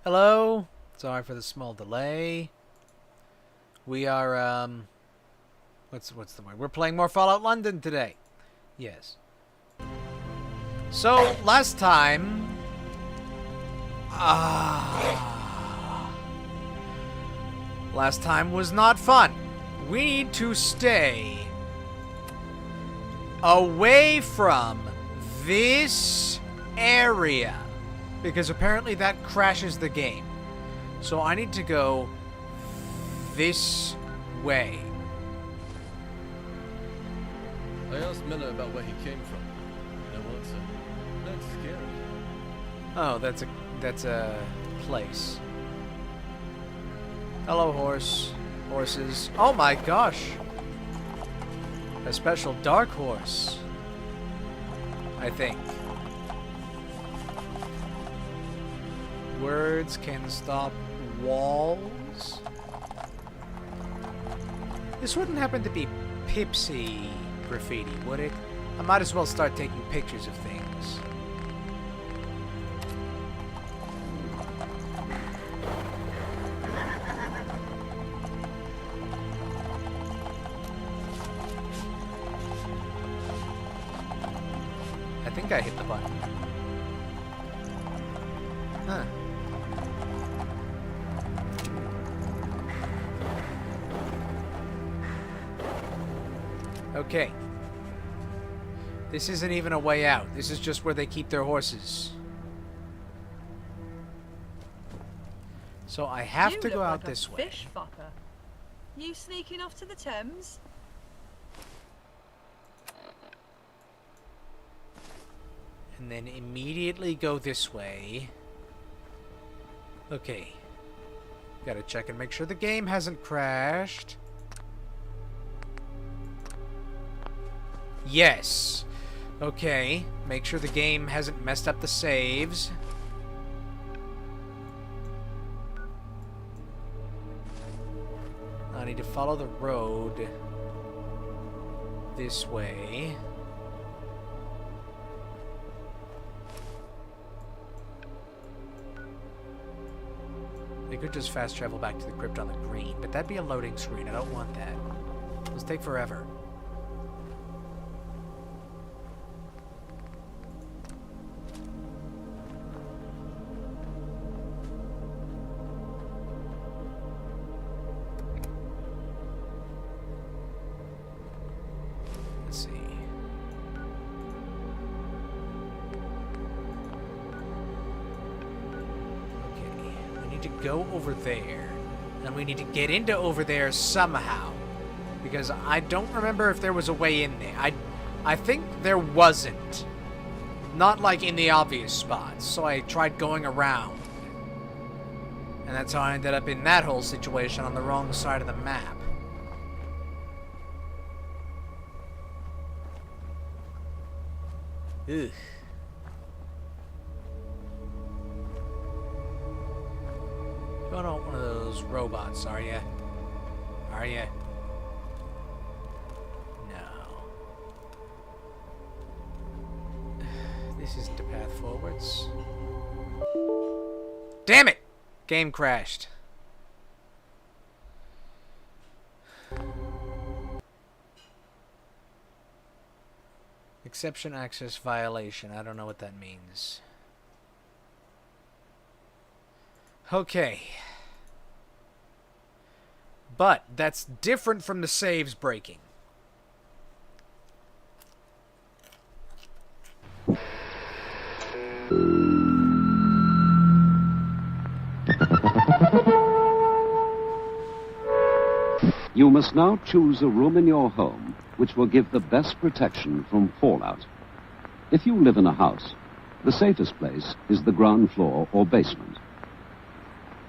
Hello. Sorry for the small delay. We are what's the word? We're playing more Fallout London today. Yes. So last time last time was not fun. We need to stay away from this area because apparently that crashes the game. So I need to go this way. I asked Miller about where he came from. No answer. That's scary. Oh, that's a place. Hello, horses. Oh my gosh. A special dark horse. I think. Words can stop walls. This wouldn't happen to be Pipsy graffiti, would it? I might as well start taking pictures of things. I think I hit the button. Huh. Okay. This isn't even a way out. This is just where they keep their horses. So I have to go out this way. Fish fucker. You sneaking off to the Thames? And then immediately go this way. Okay. Gotta check and make sure the game hasn't crashed. Yes. Okay. Make sure the game hasn't messed up the saves. I need to follow the road this way. They could just fast travel back to the crypt on the green, but that'd be a loading screen. I don't want that. Let's take forever. Let's see. To go over there, and we need to get into over there somehow, because I don't remember if there was a way in there. I think there wasn't, not like in the obvious spots, so I tried going around, and that's how I ended up in that whole situation on the wrong side of the map. Ugh. You're not one of those robots, are you? Are you? No. This isn't the path forwards. Damn it! Game crashed. Exception access violation. I don't know what that means. Okay. But that's different from the saves breaking. You must now choose a room in your home which will give the best protection from fallout. If you live in a house, the safest place is the ground floor or basement.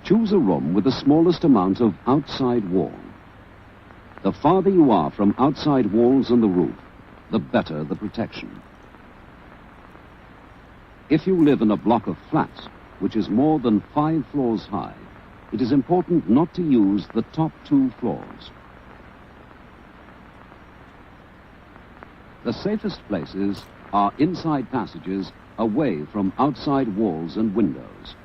Choose a room with the smallest amount of outside wall. The farther you are from outside walls and the roof, the better the protection. If you live in a block of flats, which is more than 5 floors high, it is important not to use the top 2 floors. The safest places are inside passages away from outside walls and windows.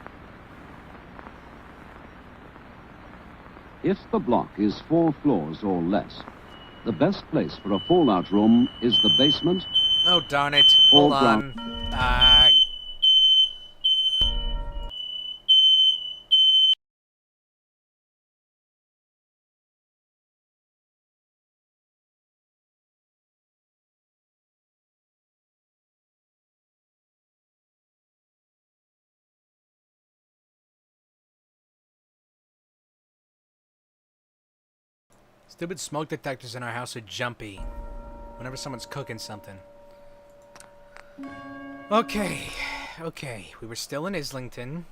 If the block is 4 floors or less, the best place for a fallout room is the basement. Oh, darn it. All Hold on. Stupid smoke detectors in our house are jumpy whenever someone's cooking something. Okay. Okay. We were still in Islington.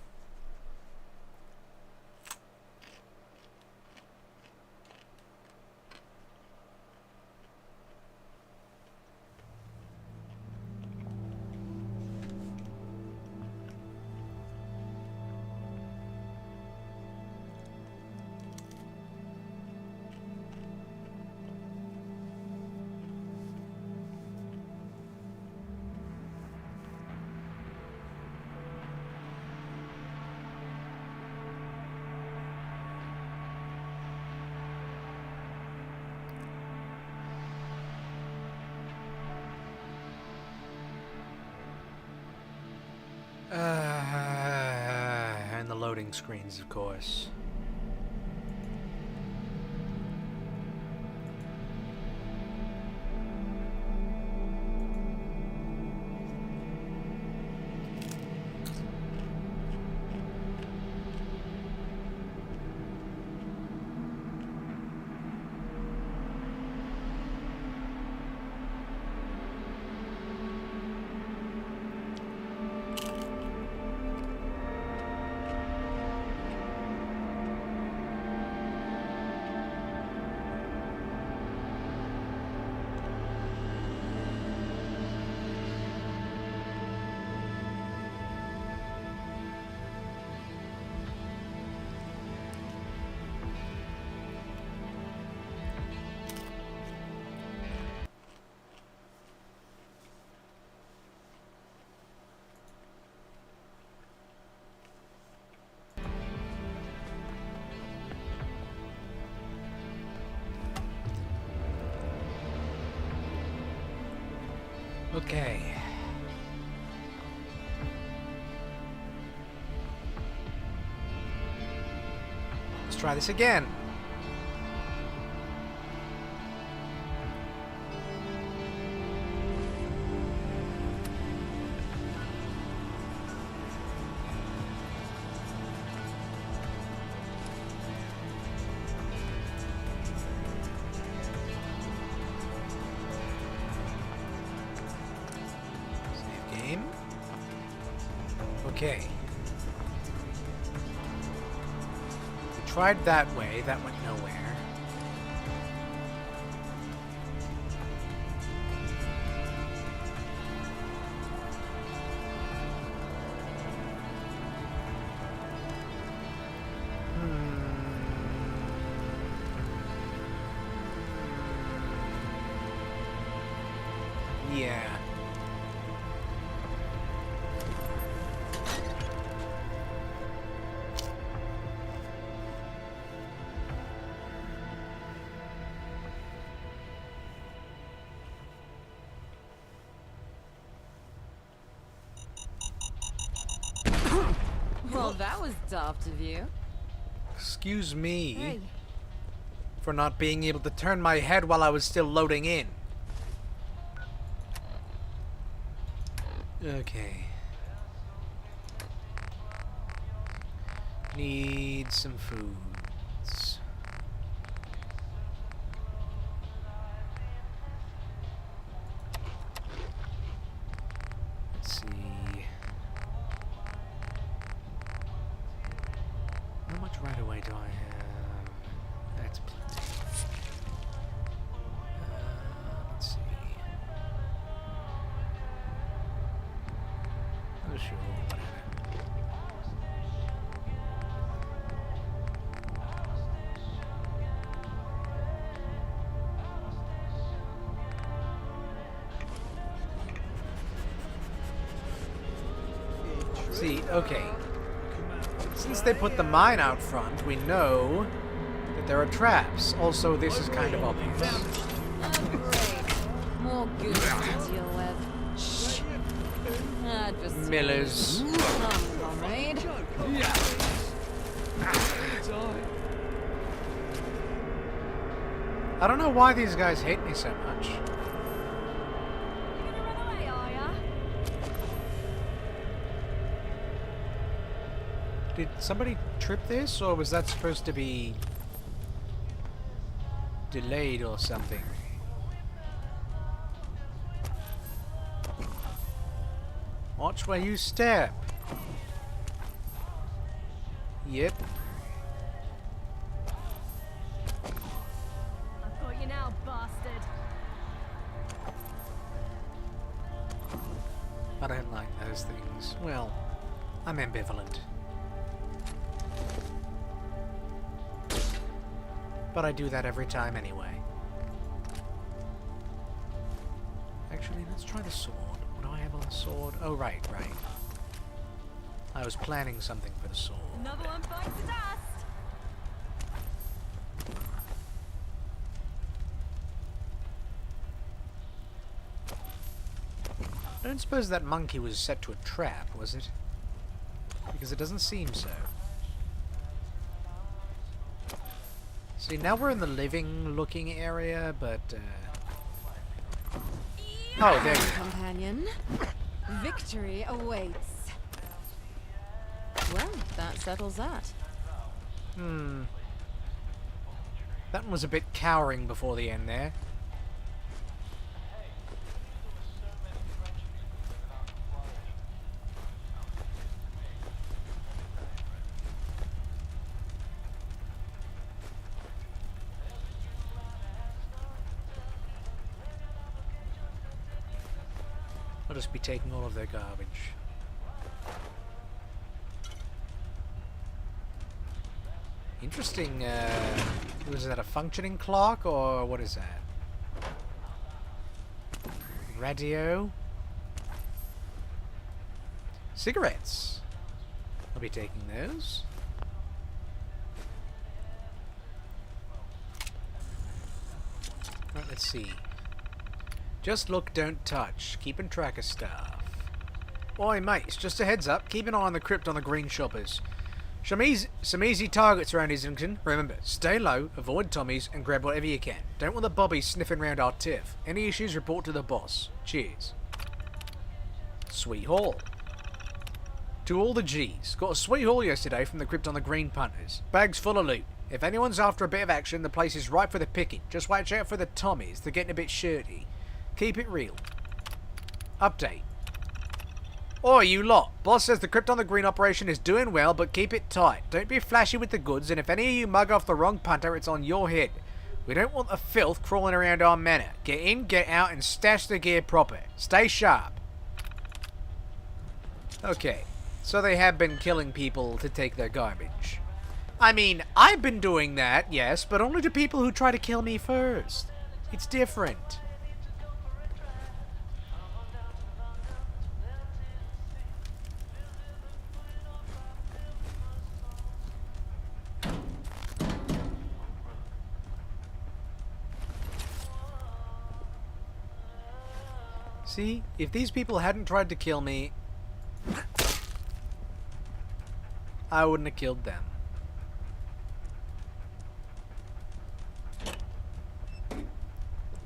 And the loading screens, of course. Okay. Let's try this again. Okay. We tried that way. That went nowhere. Yeah. Well, that was daft of you. Excuse me Hey. for not being able to turn my head while I was still loading in. Okay. Need some foods. Let's see. How much right away do I have? That's plenty. Let's see. Oh, sure, whatever. See, okay. Since they put the mine out front, we know that there are traps. Also, this is kind of obvious. Oh, great. More goons to deal with. Shh. Just Millers. come, comrade. I don't know why these guys hate me so much. You gonna run away, are ya? Did somebody trip this, or was that supposed to be delayed or something? Watch where you step. Yep. I've got you now, bastard. I don't like those things. Well, I'm ambivalent. But I do that every time anyway. Actually, let's try the sword. What do I have on the sword? Oh, right. I was planning something for the sword. Another one bites the dust. I don't suppose that monkey was set to a trap, was it? Because it doesn't seem so. See, now we're in the living-looking area, but, oh, there you go. Companion. Victory awaits. Well, that settles that. That one was a bit cowering before the end there. I'll just be taking all of their garbage. Interesting, was that a functioning clock, or what is that? Radio? Cigarettes! I'll be taking those. Right, let's see. Just look, don't touch. Keeping track of stuff. Oi, mates, just a heads up. Keep an eye on the crypt on the green shoppers. Some easy targets around Islington. Remember, stay low, avoid Tommies, and grab whatever you can. Don't want the bobbies sniffing around our tiff. Any issues, report to the boss. Cheers. Sweet haul. To all the G's. Got a sweet haul yesterday from the crypt on the green punters. Bags full of loot. If anyone's after a bit of action, the place is ripe for the picking. Just watch out for the Tommies. They're getting a bit shirty. Keep it real. Update. Oi, you lot. Boss says the crypt on the green operation is doing well, but keep it tight. Don't be flashy with the goods, and if any of you mug off the wrong punter, it's on your head. We don't want the filth crawling around our manor. Get in, get out, and stash the gear proper. Stay sharp. Okay, so they have been killing people to take their garbage. I mean, I've been doing that, yes, but only to people who try to kill me first. It's different. See, if these people hadn't tried to kill me, I wouldn't have killed them.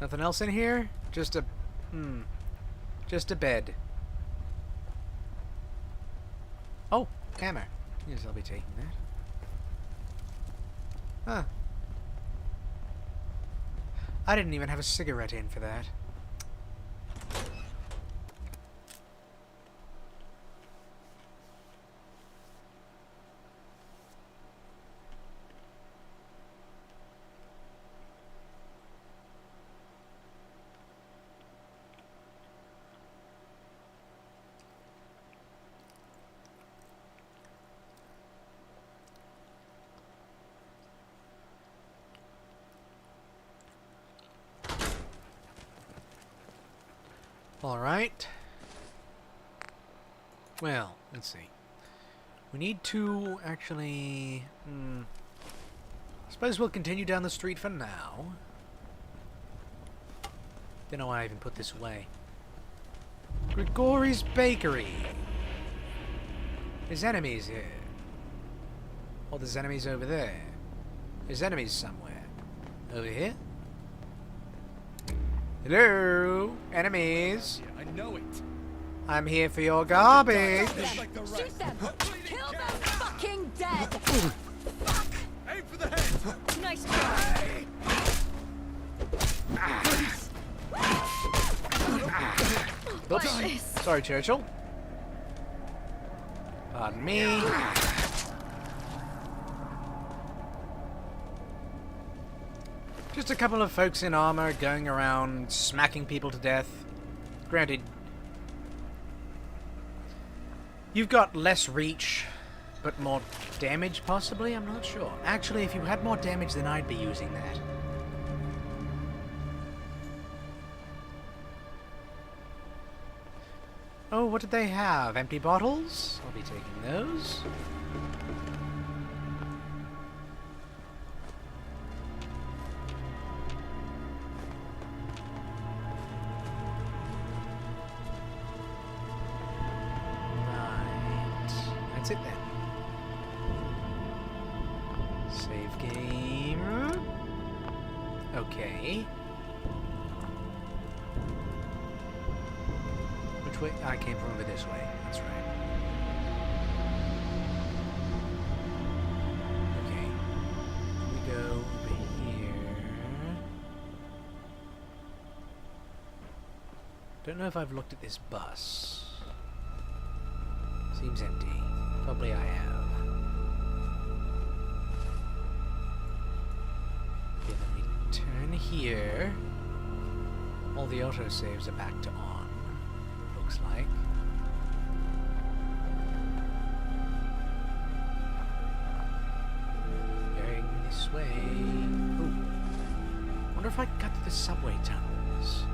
Nothing else in here? Just a bed. Oh, hammer. Yes, I'll be taking that. Huh. I didn't even have a cigarette in for that. Alright. Well, let's see. We need to actually... Suppose we'll continue down the street for now. Don't know why I even put this away. Grigori's Bakery. There's enemies here. Oh, there's enemies over there. There's enemies somewhere. Over here? Hello? Enemies? Yeah, I know it. I'm here for your garbage. Like the Shoot rest. them! Kill them fucking dead! Aim for the head. Nice try! Oops. Sorry, Churchill. Pardon me. Just a couple of folks in armor going around smacking people to death. Granted, you've got less reach, but more damage possibly? I'm not sure. Actually, if you had more damage, then I'd be using that. Oh, what did they have? Empty bottles? I'll be taking those. Right. That's it then. Save game. Okay. Which way? I came from over this way. That's right. Okay. We go over here. Don't know if I've looked at this bus. Seems empty. Probably I have. Okay, then we turn here. All the autosaves are back to on. Looks like. Going this way. Ooh. Wonder if I can cut through the subway tunnels.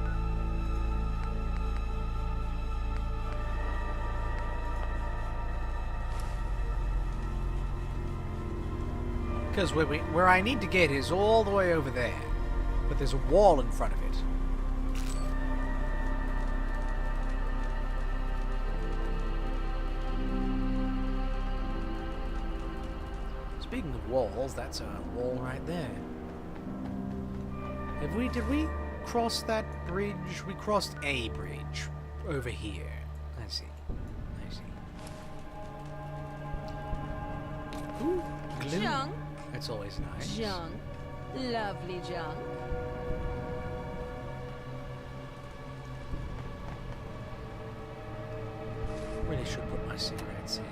Because where I need to get is all the way over there. But there's a wall in front of it. Speaking of walls, that's a wall right there. Did we cross that bridge? We crossed a bridge over here. I see. Ooh, glue. Junk. That's always nice. Junk. Lovely junk. Really should put my cigarettes in.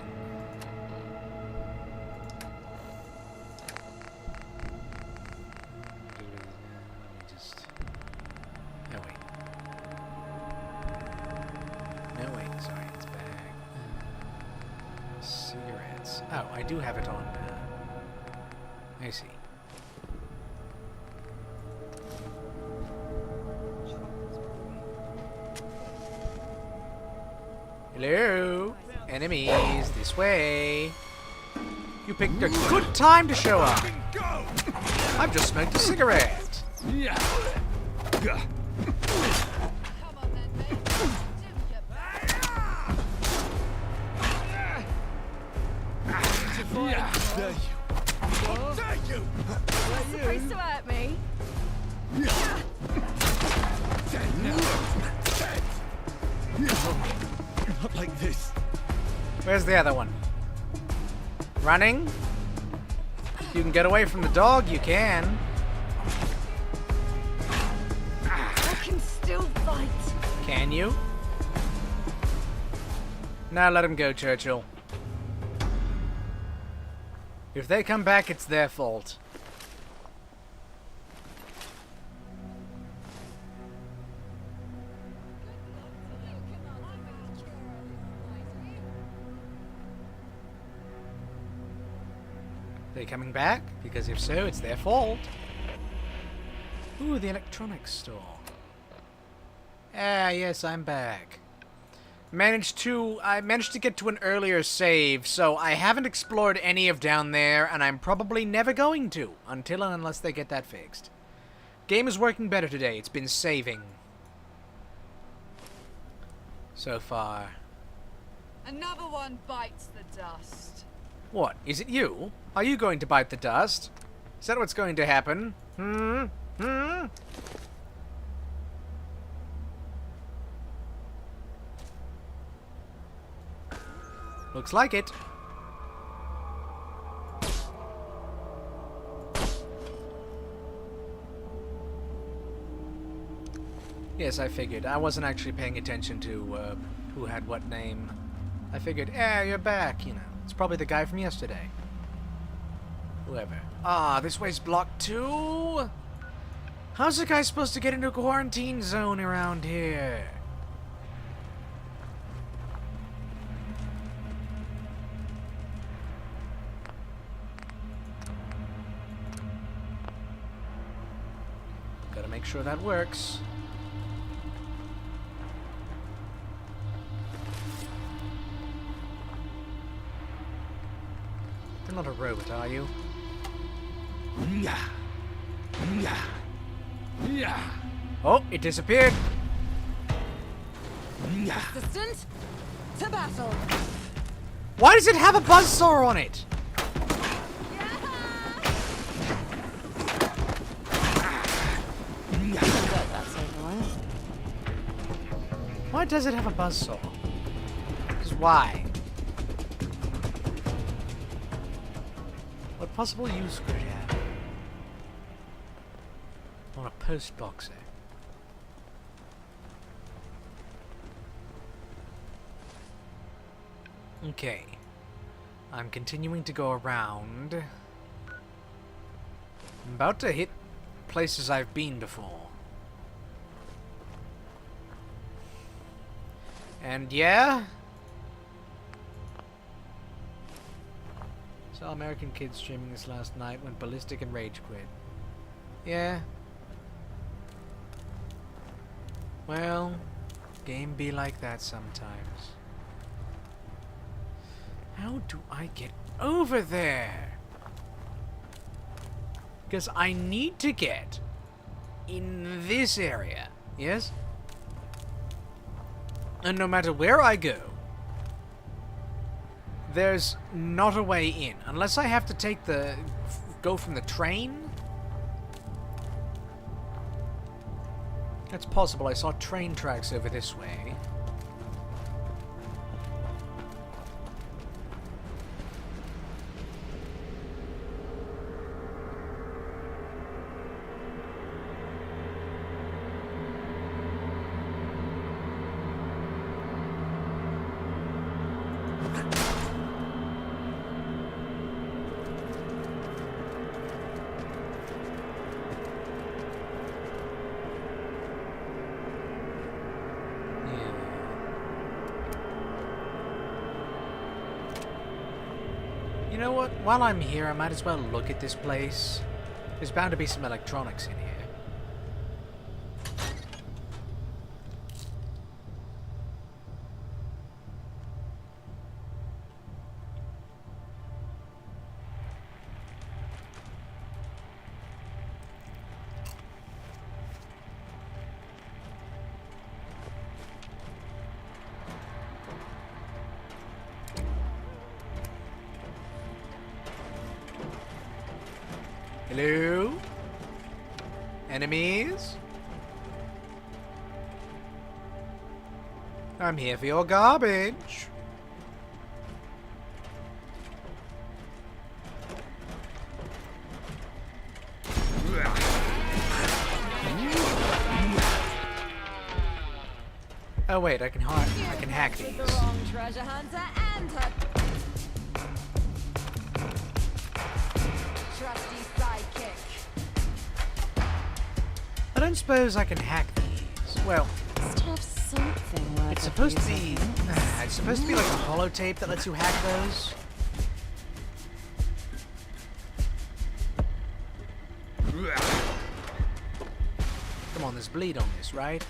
Sorry, it's back. Cigarettes. Oh, I do have it on now. I see. Hello? Enemies, this way. You picked a good time to show up. I've just smoked a cigarette. Yeah. Come on then, mate. Do get back. There you. There you. Supposed to hurt me. Not like this. Where's the other one? Running? You can get away from the dog, you can. I can still fight. Can you? Now let him go, Churchill. If they come back, it's their fault. They coming back? Because if so, it's their fault. Ooh, the electronics store. Ah, yes, I'm back. I managed to get to an earlier save, so I haven't explored any of down there, and I'm probably never going to, until and unless they get that fixed. Game is working better today. It's been saving. So far. Another one bites the dust. What? Is it you? Are you going to bite the dust? Is that what's going to happen? Looks like it. Yes, I figured. I wasn't actually paying attention to who had what name. I figured, you're back, you know. It's probably the guy from yesterday. Whoever. Ah, this way's blocked too? How's the guy supposed to get into a quarantine zone around here? Gotta make sure that works. You're not a robot, are you? Oh, it disappeared. Assistant to battle. Why does it have a buzzsaw on it? Why does it have a buzzsaw? Just why? What possible use could it have? On a post boxer. Okay. I'm continuing to go around. I'm about to hit places I've been before. And yeah? Saw American kids streaming this last night, went ballistic and rage quit. Yeah. Well, game be like that sometimes. How do I get over there? Because I need to get in this area, yes? And no matter where I go, there's not a way in. Unless I have to take go from the train? That's possible. I saw train tracks over this way. You know what? While I'm here, I might as well look at this place. There's bound to be some electronics in here. Hello? Enemies? I'm here for your garbage. Oh wait, I can hack these. The wrong treasure hunter and her trusty sidekick. I don't suppose I can hack these. Well, Must have something worth it's supposed to be. using. It's supposed to be like a holotape that lets you hack those. Come on, there's bleed on this, right?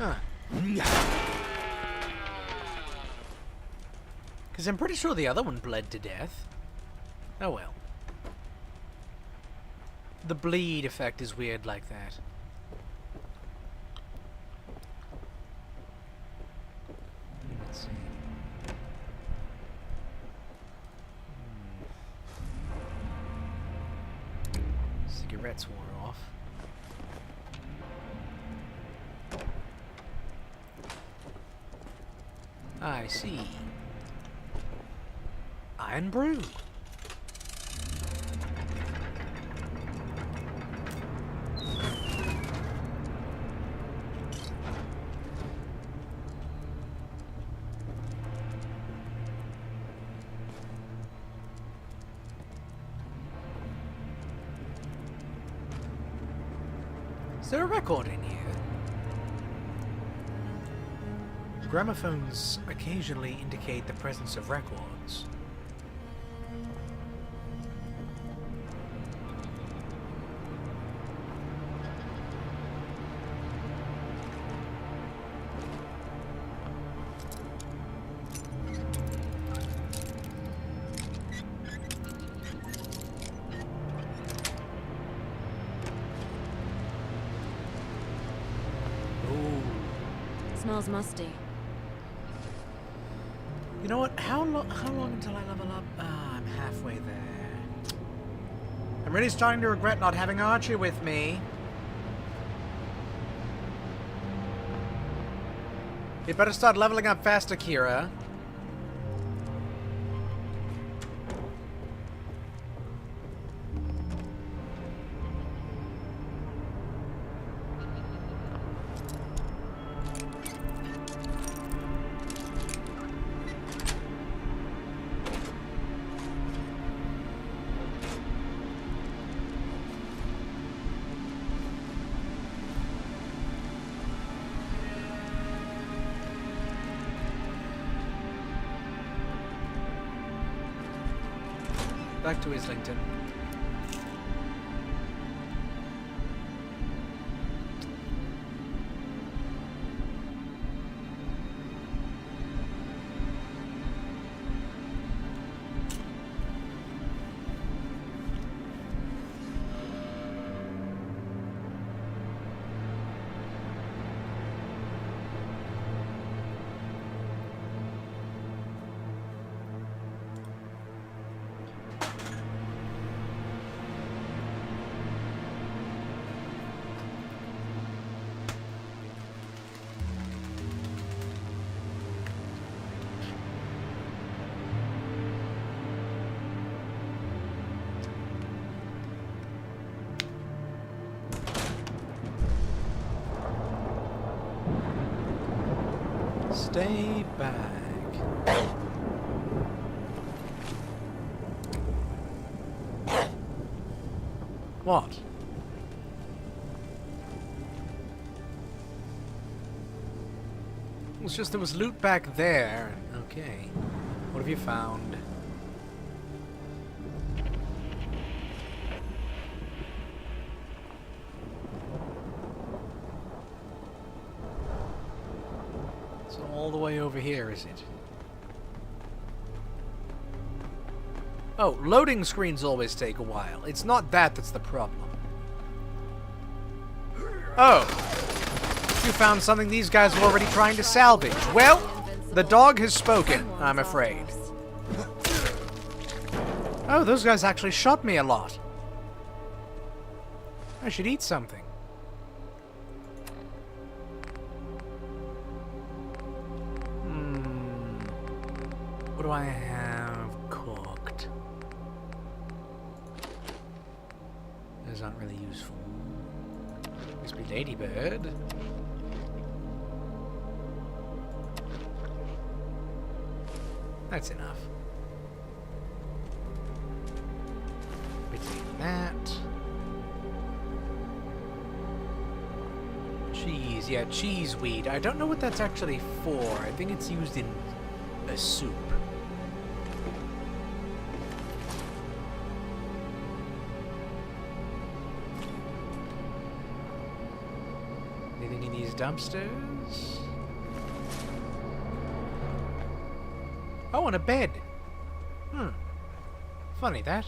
Huh. Because I'm pretty sure the other one bled to death. Oh well. The bleed effect is weird like that. Let's see. Cigarettes wore off. I see. Iron brew. Is there a record in here? Gramophones occasionally indicate the presence of records. Smells musty. You know what? How long until I level up? Ah, I'm halfway there. I'm really starting to regret not having Archie with me. You better start leveling up faster, Kira. Back to Islington. Stay back. What? It's just there was loot back there. Okay. What have you found? All the way over here, is it? Oh, loading screens always take a while. It's not that that's the problem. Oh! You found something these guys were already trying to salvage. Well, the dog has spoken, I'm afraid. Oh, those guys actually shot me a lot. I should eat something. What do I have cooked? Those aren't really useful. Crispy ladybird. That's enough. Between that. Cheese. Yeah, cheeseweed. I don't know what that's actually for. I think it's used in a soup. Anything in these dumpsters? Oh, and a bed. Funny that.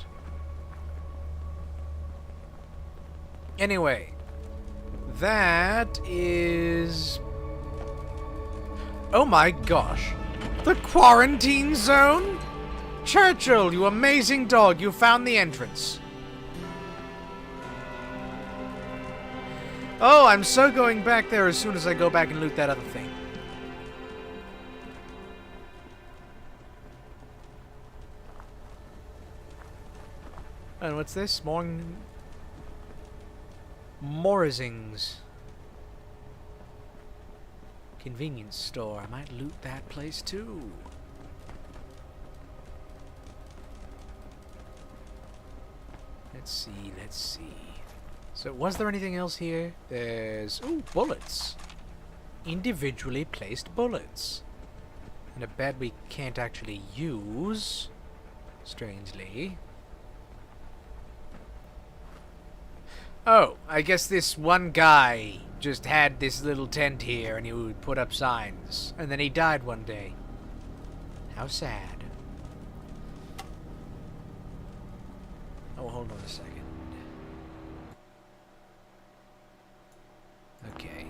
Anyway, that is... Oh my gosh. The quarantine zone? Churchill, you amazing dog, you found the entrance. Oh, I'm so going back there as soon as I go back and loot that other thing. And what's this? Morizings. Convenience store. I might loot that place too. Let's see. So, was there anything else here? There's... Ooh, bullets. Individually placed bullets. And a bed we can't actually use. Strangely. Oh, I guess this one guy just had this little tent here and he would put up signs. And then he died one day. How sad. Oh, hold on a second. Okay.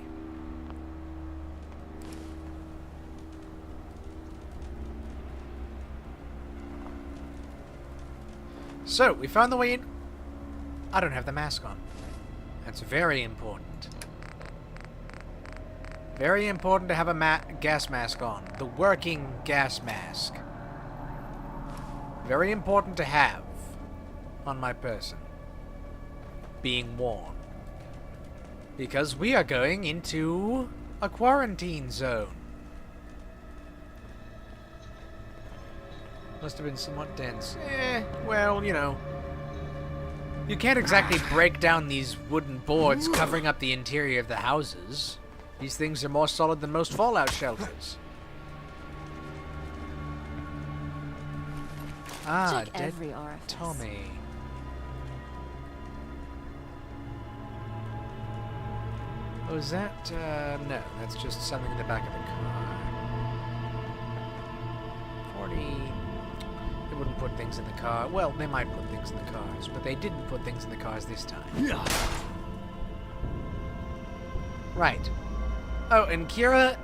So, we found the way in. I don't have the mask on. That's very important. Very important to have a gas mask on. The working gas mask. Very important to have on my person. Being worn. Because we are going into a quarantine zone. Must have been somewhat dense. Well, you know. You can't exactly break down these wooden boards covering up the interior of the houses. These things are more solid than most fallout shelters. Ah, Check dead every orifice. Tommy. Oh, is that, no, that's just something in the back of the car. 40... They wouldn't put things in the car. Well, they might put things in the cars, but they didn't put things in the cars this time. Right. Oh, and Kira,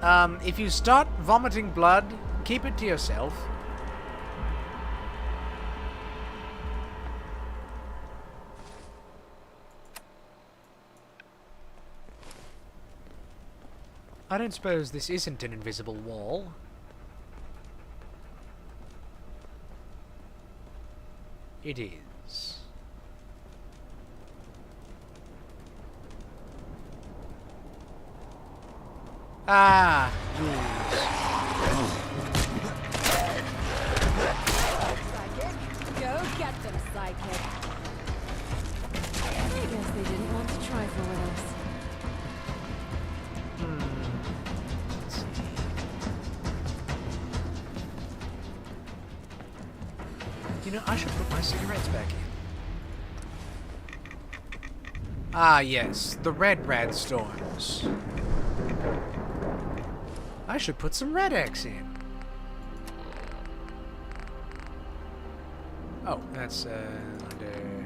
if you start vomiting blood, keep it to yourself. I don't suppose this isn't an invisible wall. It is. Ah, Psychic, go get them, Psychic. I guess they didn't want to trifle with us. Let's see. You know, I should put my cigarettes back in. Ah, yes, the red rad storms. I should put some Red X in. Oh, that's, under...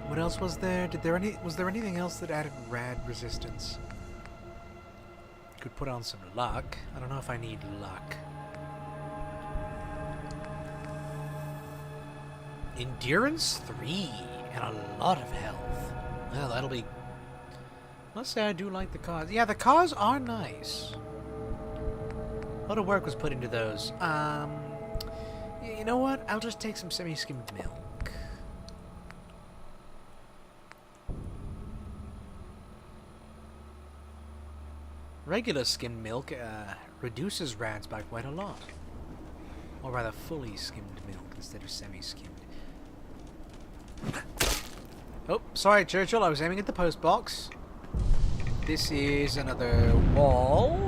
What else was there? Was there anything else that added rad resistance? Could put on some luck. I don't know if I need luck. Endurance 3 and a lot of health. Well, that'll be... Let's say I do like the cars. Yeah, the cars are nice. A lot of work was put into those. You know what? I'll just take some semi-skimmed milk. Regular skim milk reduces rads by quite a lot. Or rather, fully skimmed milk instead of semi-skimmed. Oh, sorry, Churchill, I was aiming at the post box. This is another wall.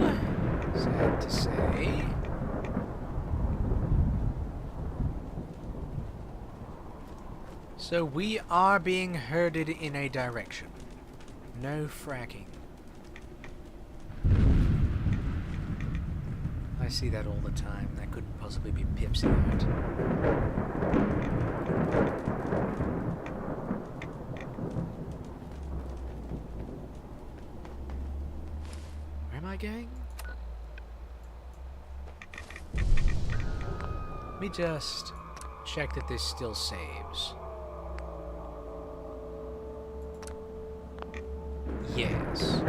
Sad to say. So we are being herded in a direction. No fracking. I see that all the time. That couldn't possibly be Pipsy art. Where am I going? Let me just check that this still saves. Yes.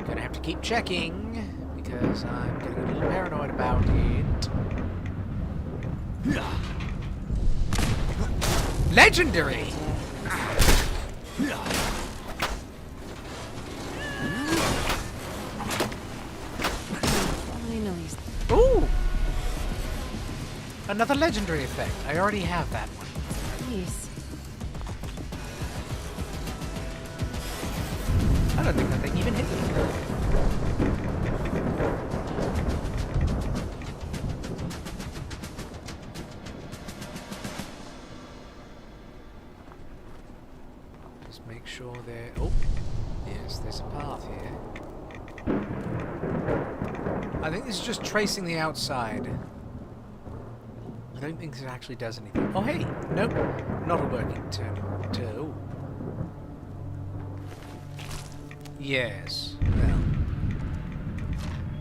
Gonna have to keep checking because I'm getting a little paranoid about it. Legendary! Finally. Ooh! Another legendary effect. I already have that one. Please. I don't think that thing even hit me. Just make sure there. Oh, yes, there's a path here. I think this is just tracing the outside. I don't think it actually does anything. Oh, hey! Nope. Not a working toe. Yes. Well.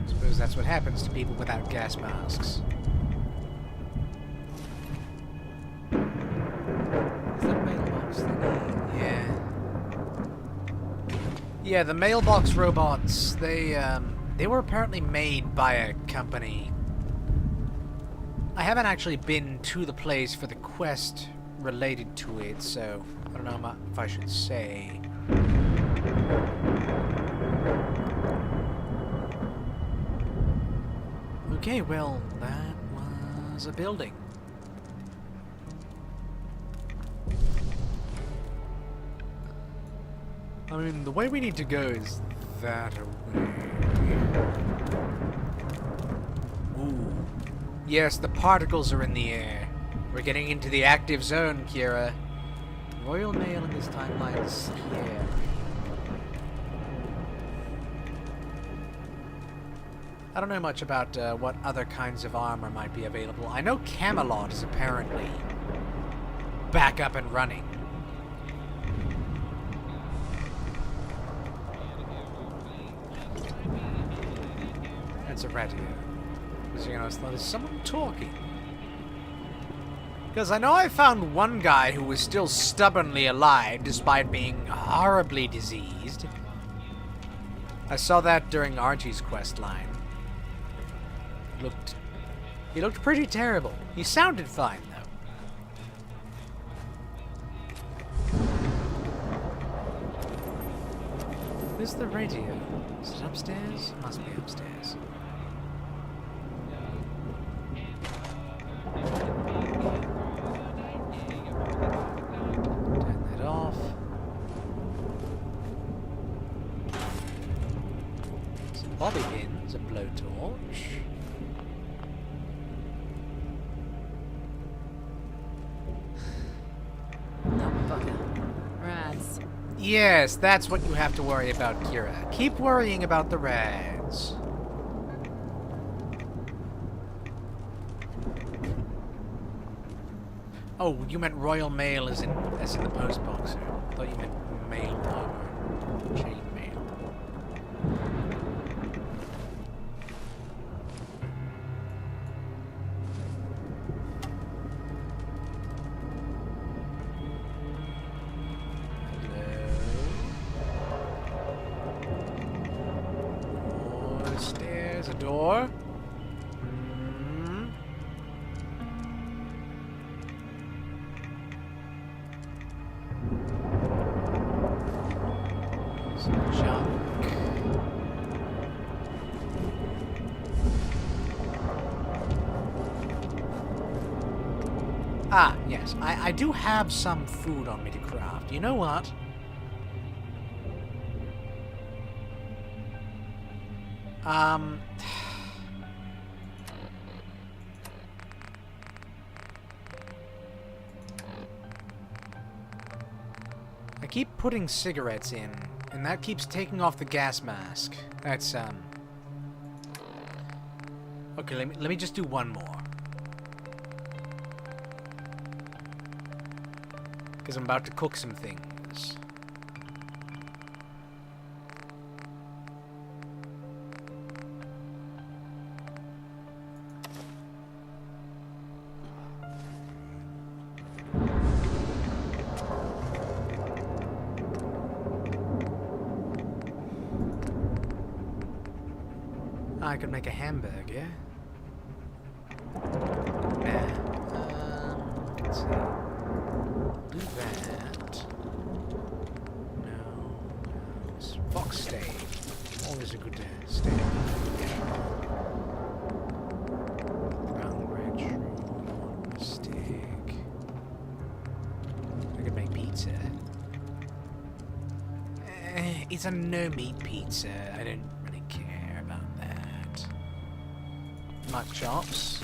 I suppose that's what happens to people without gas masks. Is that a mailbox thingy? Yeah. Yeah, the mailbox robots, they were apparently made by a company. I haven't actually been to the place for the quest related to it, so I don't know if I should say. Okay, well, that was a building. I mean, the way we need to go is that way. Ooh. Yes, the particles are in the air. We're getting into the active zone, Kira. Royal Mail in this timeline is scary. I don't know much about what other kinds of armor might be available. I know Camelot is apparently back up and running. That's a radio. Because, you know, there's someone talking. Because I know I found one guy who was still stubbornly alive despite being horribly diseased. I saw that during Archie's quest line. He looked pretty terrible. He sounded fine, though. Where's the radio? Is it upstairs? Must be upstairs. Turn that off. Some bobby pins, a blowtorch. Rats. Yes, that's what you have to worry about, Kira. Keep worrying about the rads. Oh, you meant Royal Mail as in the post boxer. I thought you meant mail armor. Chain mail. More stairs, a door. Some junk. Ah, yes. I do have some food on me to craft. You know what? I keep putting cigarettes in, and that keeps taking off the gas mask. That's, Okay, let me just do one more. Because I'm about to cook some things. I could make a hamburger. Nah. Let's see. Do that. No. It's Frogenshtein. Always a good steak. Brown bread, true. Steak. I could make pizza. It's a no-meat pizza. I don't really care about that. Mutton chops.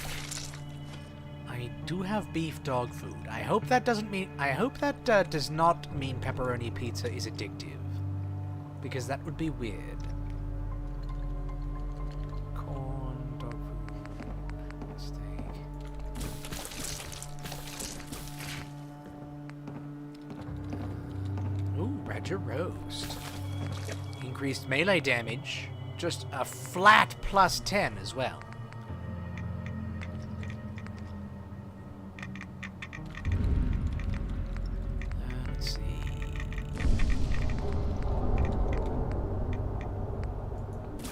I do have beef dog food. I hope that doesn't mean... I hope that does not mean pepperoni pizza is addictive. Because that would be weird. Corn, dog food, steak. Ooh, Roger roast. Increased melee damage. Just a flat plus 10 as well. Let's see.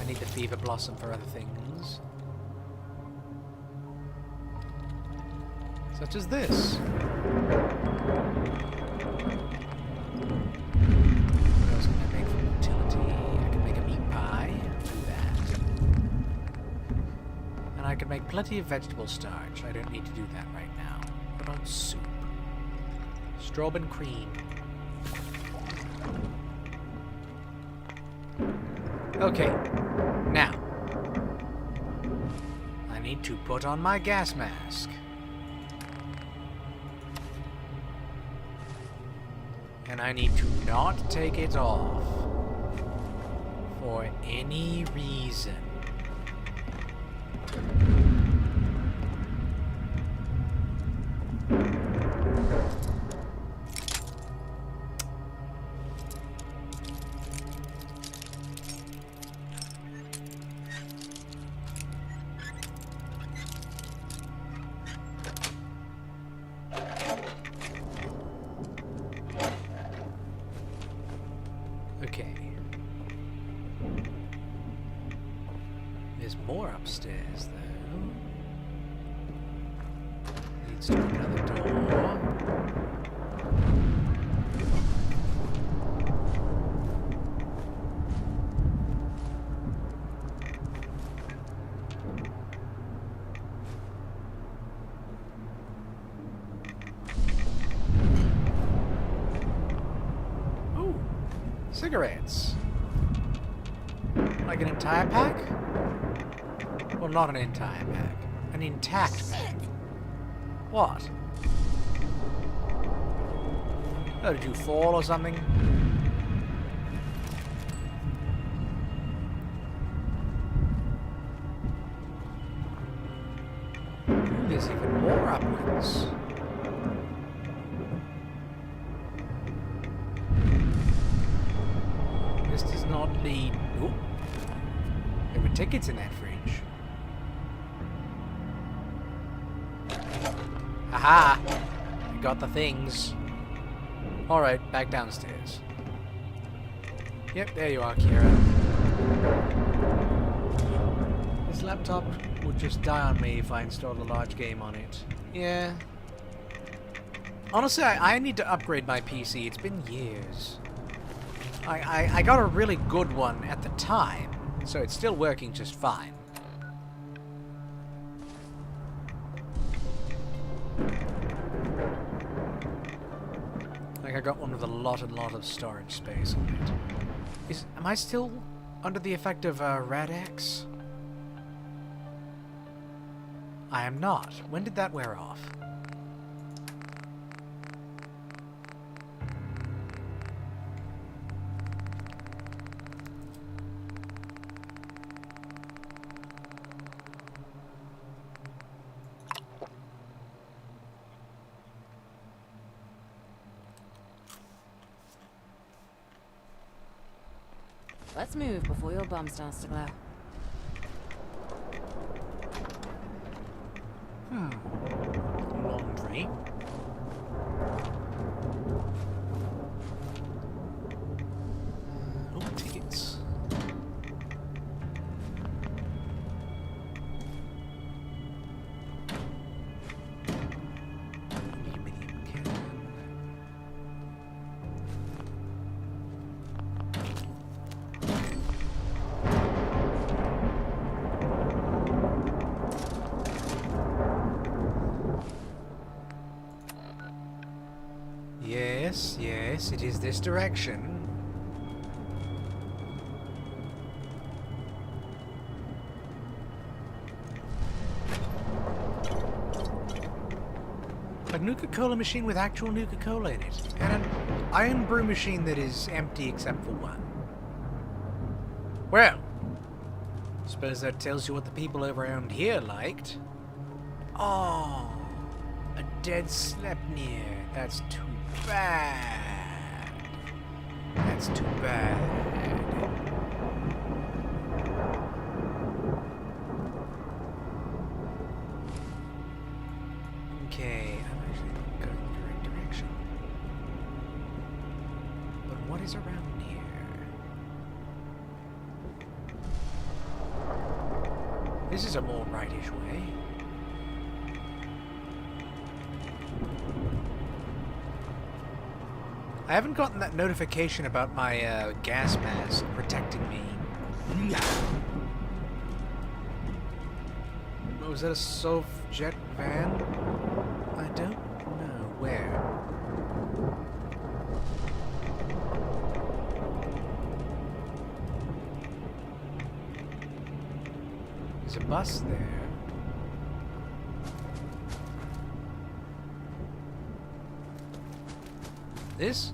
I need the fever blossom for other things. Such as this. What else can I make for utility? I can make a meat pie. Do that. And I can make plenty of vegetable starch. I don't need to do that right now. What about soup? Strawberry cream. Okay. Now. I need to put on my gas mask. And I need to not take it off for any reason. Okay. There's more upstairs, though. Leads to another door. Ooh, cigarettes. Like an entire pack? Well, not an entire pack. An intact pack. What? Oh, did you fall or something? Ooh, there's even more upwards. This does not lead... Ooh. There were tickets in that fridge. Aha! I got the things. Alright, back downstairs. Yep, there you are, Kira. This laptop would just die on me if I installed a large game on it. Yeah. Honestly, I need to upgrade my PC. It's been years. I got a really good one at the time, so it's still working just fine. I got one with a lot of storage space on it. Am I still under the effect of Rad-X? I am not. When did that wear off? Let's move before your bum starts to glow. Laundry. Oh, tickets. Aluminium can. Yes, it is this direction. A Nuka-Cola machine with actual Nuka-Cola in it. And an iron brew machine that is empty except for one. Well, suppose that tells you what the people around here liked. Oh, a dead Sleipnir. That's too bad. That's too bad. Okay, I'm actually going in the right direction. But what is around here? This is a more rightish way. I haven't gotten that notification about my gas mask protecting me. Oh, was that a Sov jet van? I don't know. Where? There's a bus there. This?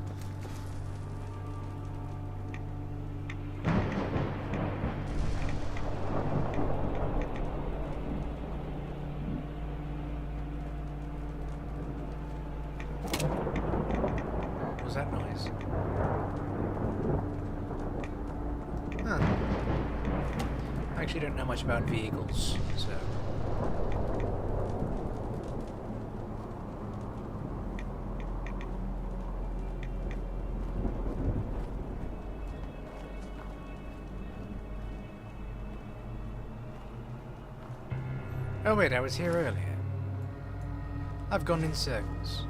What was that noise? Huh. I actually don't know much about vehicles, so... Oh wait, I was here earlier. I've gone in circles.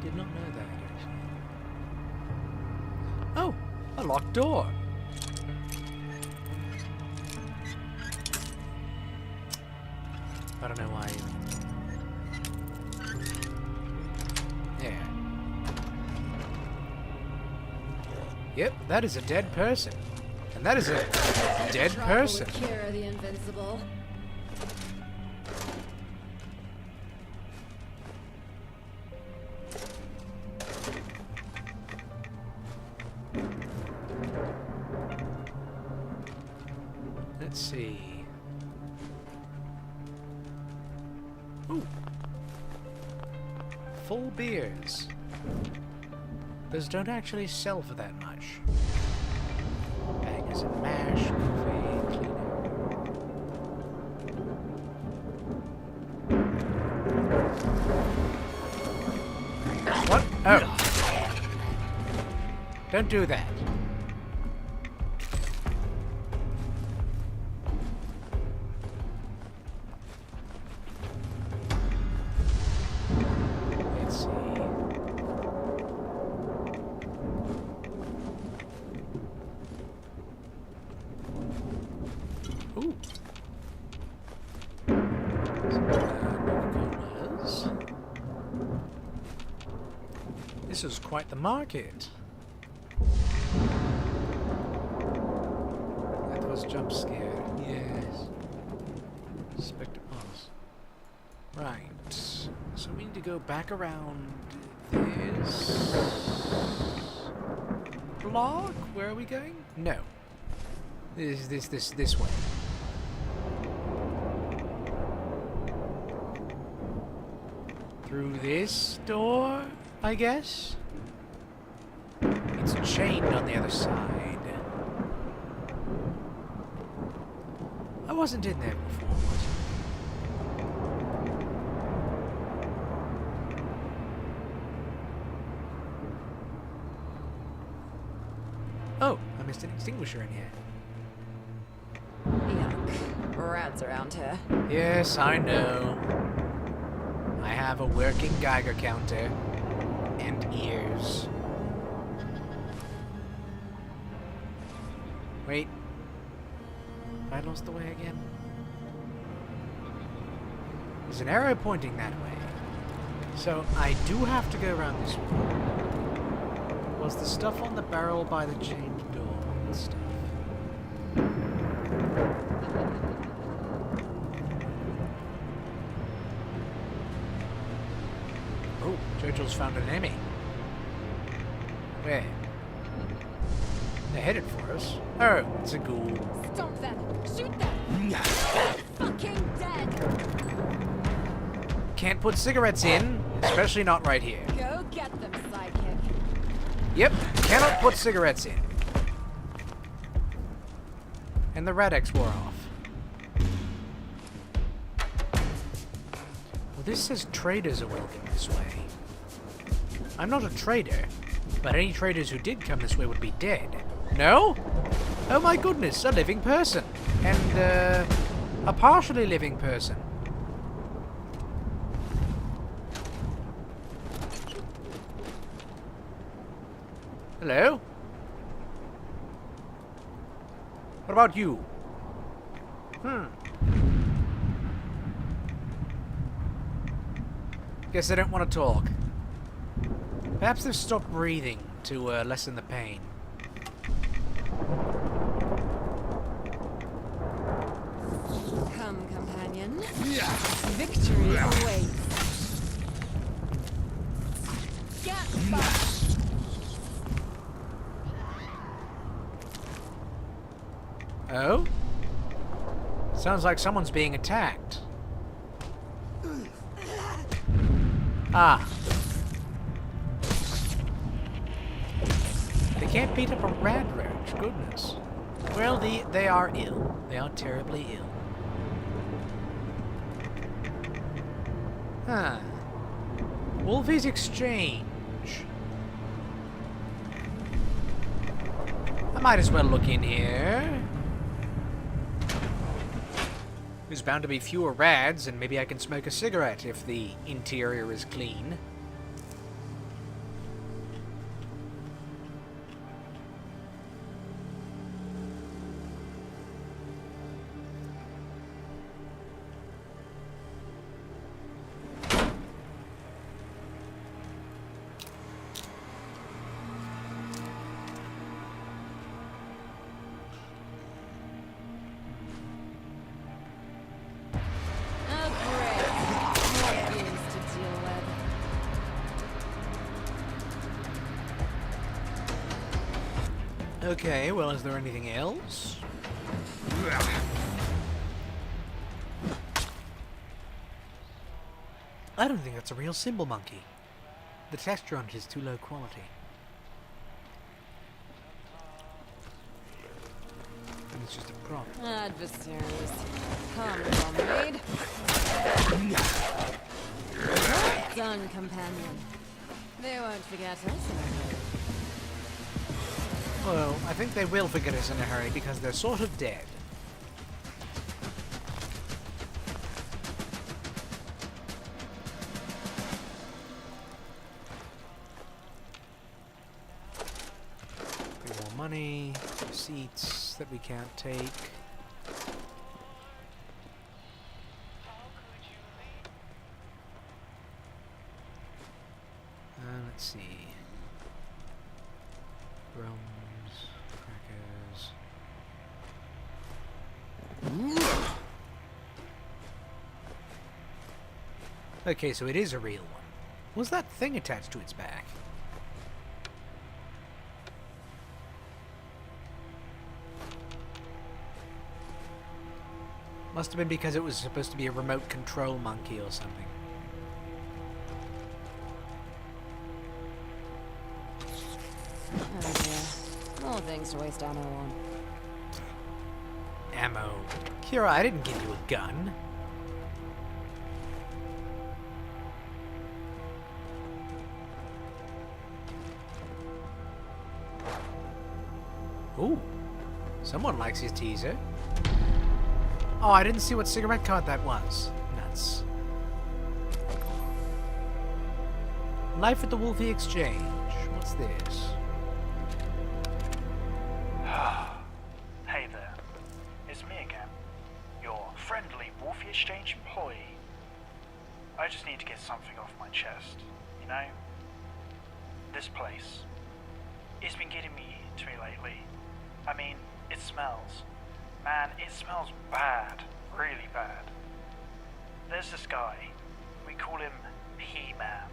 Did not know that, actually. Oh, a locked door. I don't know why. Yeah. Yep, that is a dead person. And that is a dead person. Cure the invincible. Let's see. Ooh. Full beers. Those don't actually sell for that much. Bangers and mash, coffee, cleaner. What? Oh. Don't do that. Coca-Colas. This is quite the market. That was jump scare. Yes. Spectre pass. Right. So we need to go back around this block. Where are we going? No. This way. Through this door, I guess? It's chained on the other side. I wasn't in there before, was I? Oh, I missed an extinguisher in here. Yuck. Rats around here. Yes, I know. I have a working Geiger counter and ears. Wait. I lost the way again. There's an arrow pointing that way. So I do have to go around this way. Was the stuff on the barrel by the chained door and stuff? Oh, Jojo's found an enemy. Where? They're headed for us. Oh, it's a ghoul. Stop them! Shoot them! Fucking dead! Can't put cigarettes in, especially not right here. Go get them, sidekick. Yep, cannot put cigarettes in. And the Radex wore off. Well, this says traders are welcome this way. I'm not a trader, but any traders who did come this way would be dead. No? Oh my goodness, a living person. And, a partially living person. Hello? What about you? Guess I don't want to talk. Perhaps they've stopped breathing to lessen the pain. Come, companion. Victory awaits. Get back! Oh? Sounds like someone's being attacked. Ah. They can't beat up a rad roach, goodness. Well, they are ill. They are terribly ill. Huh. Wolfie's Exchange. I might as well look in here. There's bound to be fewer rads, and maybe I can smoke a cigarette if the interior is clean. Okay, well, is there anything else? I don't think that's a real symbol monkey. The texture on it is too low quality. And it's just a prop. Adversaries. Come, comrade. Well done, companion. They won't forget us. Well, I think they will forget us in a hurry because they're sort of dead. More money, receipts that we can't take. Let's see. Drums, crackers. Okay, so it is a real one. Was that thing attached to its back? Must have been because it was supposed to be a remote control monkey or something. Oh dear. More things to waste ammo on. Ammo. Kira, I didn't give you a gun. Ooh. Someone likes his teaser. Oh, I didn't see what cigarette card that was. Nuts. Life at the Wolfie Exchange. What's this? Hey there. It's me again. Your friendly Wolfie Exchange employee. I just need to get something off my chest. You know? This place. It's been getting me to me lately. I mean, it smells. Man, it smells bad. Really bad. There's this guy. We call him P-Man.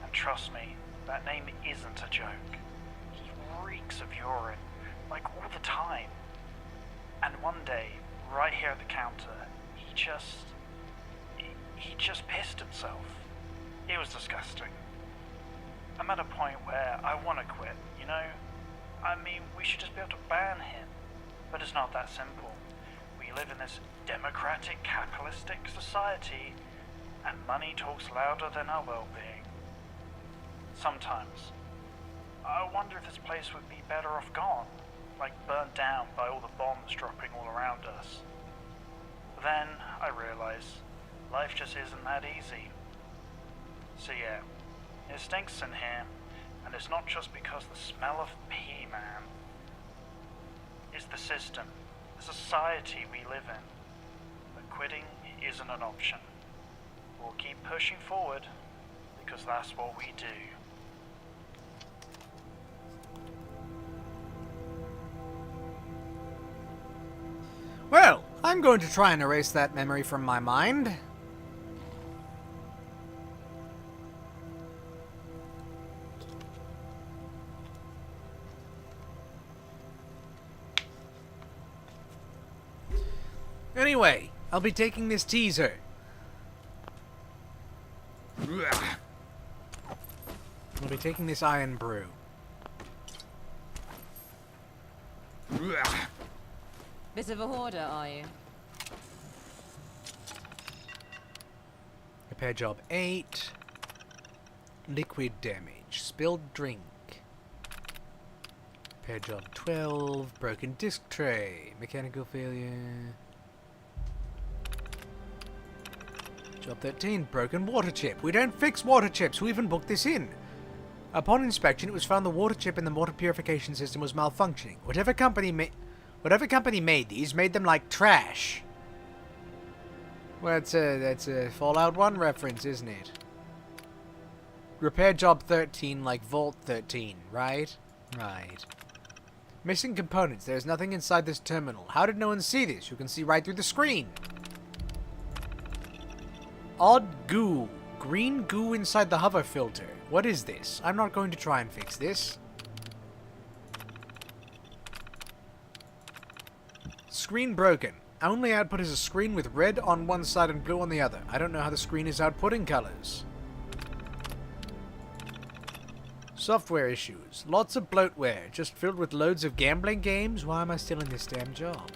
And trust me, that name isn't a joke. He reeks of urine. Like all the time. And one day, right here at the counter, he just pissed himself. It was disgusting. I'm at a point where I want to quit, you know? I mean, we should just be able to ban him. But it's not that simple. We live in this democratic, capitalistic society, and money talks louder than our well-being. Sometimes, I wonder if this place would be better off gone, like burnt down by all the bombs dropping all around us. Then, I realize, life just isn't that easy. So yeah, it stinks in here, and it's not just because the smell of P-Man. It's the system, the society we live in. But quitting isn't an option. We'll keep pushing forward, because that's what we do. Well, I'm going to try and erase that memory from my mind. Anyway, I'll be taking this teaser. I'll be taking this iron brew. Bit of a hoarder, are you? Repair job 8. Liquid damage. Spilled drink. Repair job 12. Broken disc tray. Mechanical failure. Job 13. Broken water chip. We don't fix water chips. Who even booked this in? Upon inspection, it was found the water chip in the water purification system was malfunctioning. Whatever company made these made them like trash. Well, that's a Fallout 1 reference, isn't it? Repair job 13 like Vault 13, right? Right. Missing components. There's nothing inside this terminal. How did no one see this? You can see right through the screen. Odd goo. Green goo inside the hover filter. What is this? I'm not going to try and fix this. Screen broken. Only output is a screen with red on one side and blue on the other. I don't know how the screen is outputting colors. Software issues. Lots of bloatware. Just filled with loads of gambling games. Why am I still in this damn job?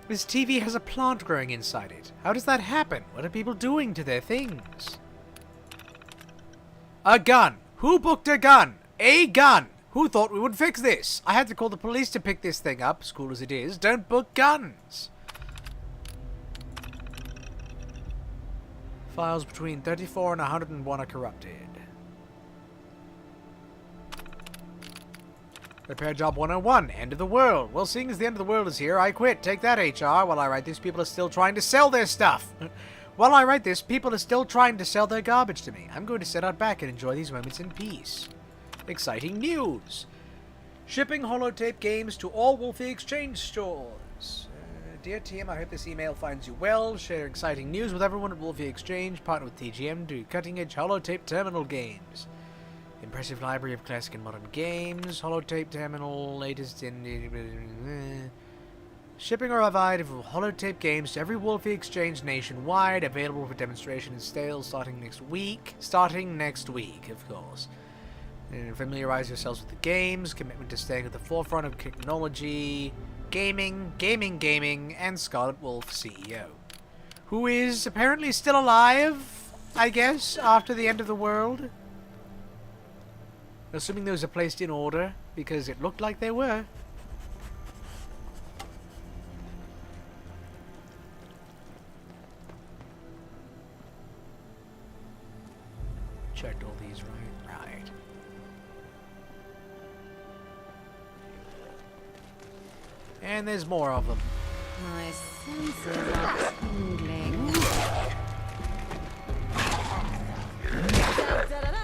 This TV has a plant growing inside it. How does that happen? What are people doing to their things? A gun. Who booked a gun? A gun. Who thought we would fix this? I had to call the police to pick this thing up, school as it is. Don't book guns. Files between 34 and 101 are corrupted. Repair job 101. End of the world. Well, seeing as the end of the world is here, I quit. Take that, HR. While I write this, people are still trying to sell their stuff. While I write this, people are still trying to sell their garbage to me. I'm going to sit out back and enjoy these moments in peace. Exciting news! Shipping holotape games to all Wolfie Exchange stores. Dear Tim, I hope this email finds you well. Share exciting news with everyone at Wolfie Exchange. Partner with TGM to do cutting-edge holotape terminal games. Impressive library of classic and modern games. Holotape terminal, latest in... Shipping a variety of holotape games to every Wolfie Exchange nationwide. Available for demonstration and sales starting next week. Starting next week, of course. And familiarize yourselves with the games. Commitment to staying at the forefront of technology. Gaming, and Scarlet Wolf CEO. Who is apparently still alive, I guess, after the end of the world. Assuming those are placed in order, because it looked like they were. Checked all these right. Right. And there's more of them. My senses are tingling. Da-da-da-da!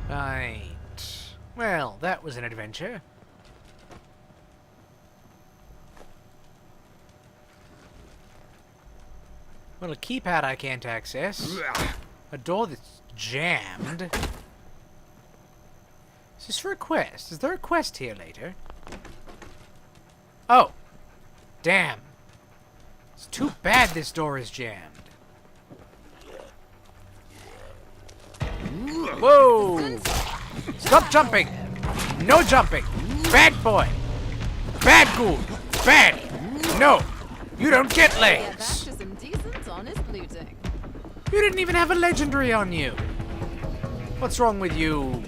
Right. Well, that was an adventure. Well, a keypad I can't access. A door that's jammed. Is this for a quest? Is there a quest here later? Oh. Damn. It's too bad this door is jammed. Whoa! Stop jumping! No jumping! Bad boy! Bad ghoul! Bad! No! You don't get Get back legs! to some decent, honest looting. You didn't even have a legendary on you! What's wrong with you?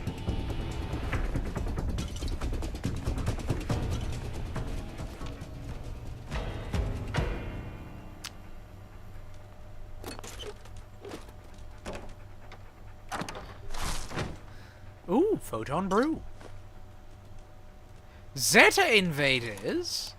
Ooh, Photon Brew. Zeta Invaders?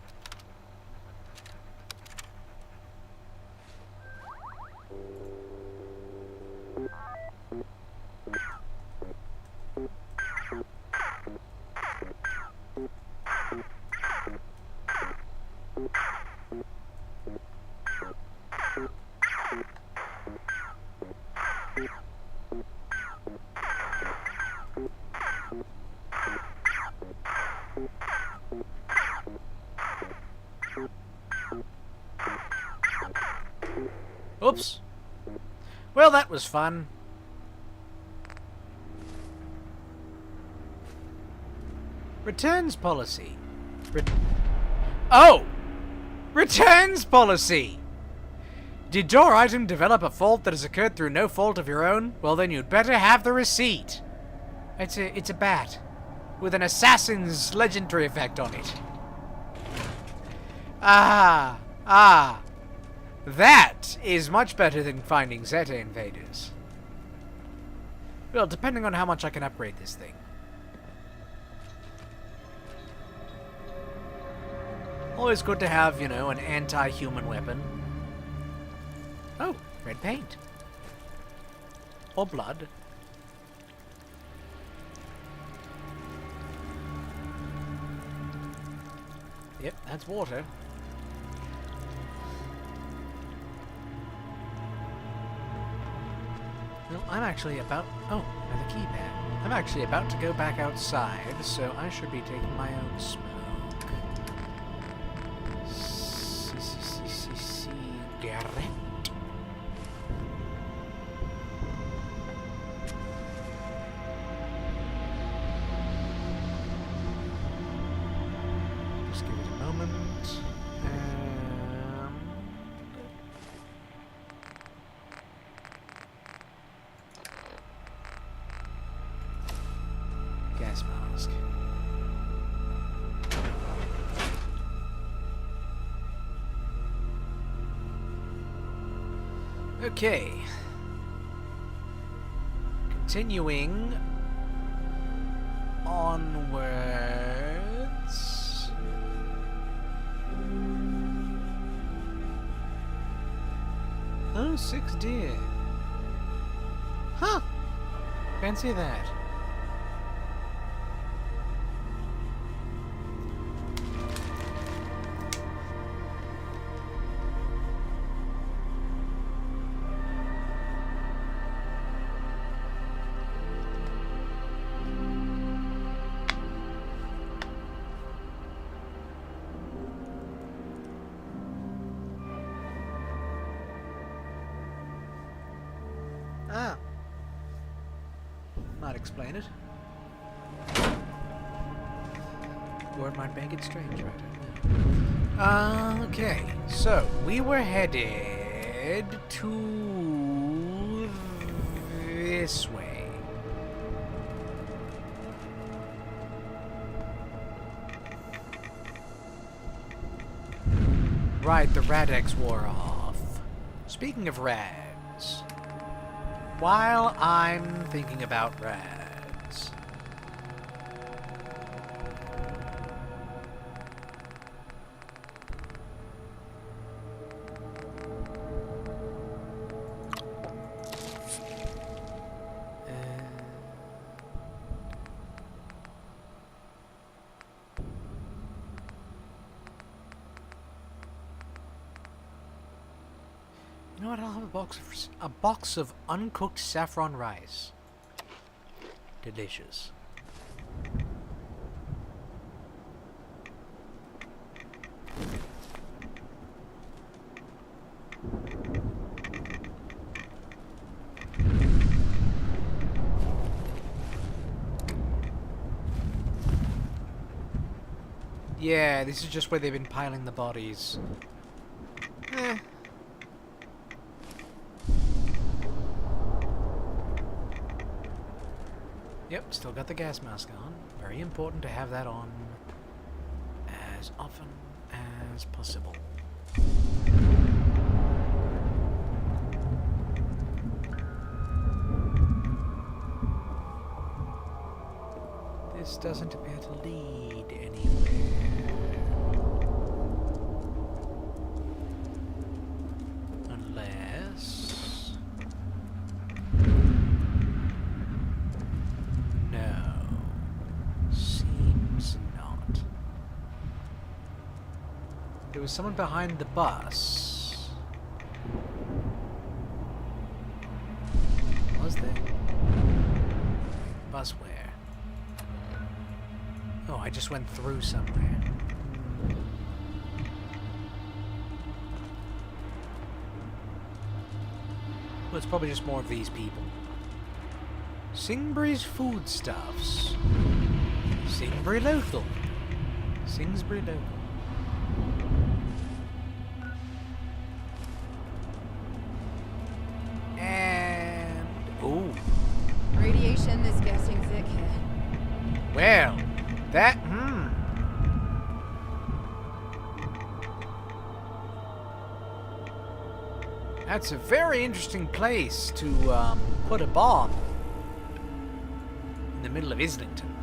Oops. Well, that was fun. Returns policy. Oh! Returns policy! Did your item develop a fault that has occurred through no fault of your own? Well, then you'd better have the receipt. It's a bat. With an assassin's legendary effect on it. Ah. That is much better than finding Zeta Invaders. Well, depending on how much I can upgrade this thing. Always good to have, you know, an anti-human weapon. Oh, red paint. Or blood. Yep, that's water. Well, I'm actually about... Oh, another keypad. I'm actually about to go back outside, so I should be taking my own smoke. Cigarette. Just give it a moment. Gas mask. Okay. continuing onwards. Oh, 6 deer. Huh. Fancy that. Ah. Might explain it. Or it might make it strange, right? Okay, so we were headed to this way. Right, the rad eggs wore off. Speaking of rads, while I'm thinking about rads, you know what? I'll have a box of uncooked saffron rice. Delicious. Yeah, this is just where they've been piling the bodies. Yep, still got the gas mask on. Very important to have that on as often as possible. This doesn't appear to lead anywhere. Unless... no. Seems not. There was someone behind the bus. Was there? Bus where? Oh, I just went through somewhere. Well, it's probably just more of these people. Singbury's Foodstuffs. Singbury Local. Singsbury Local. And... ooh. Radiation is getting thick here. Well, that... That's a very interesting place to put a bomb. In the middle of Islington.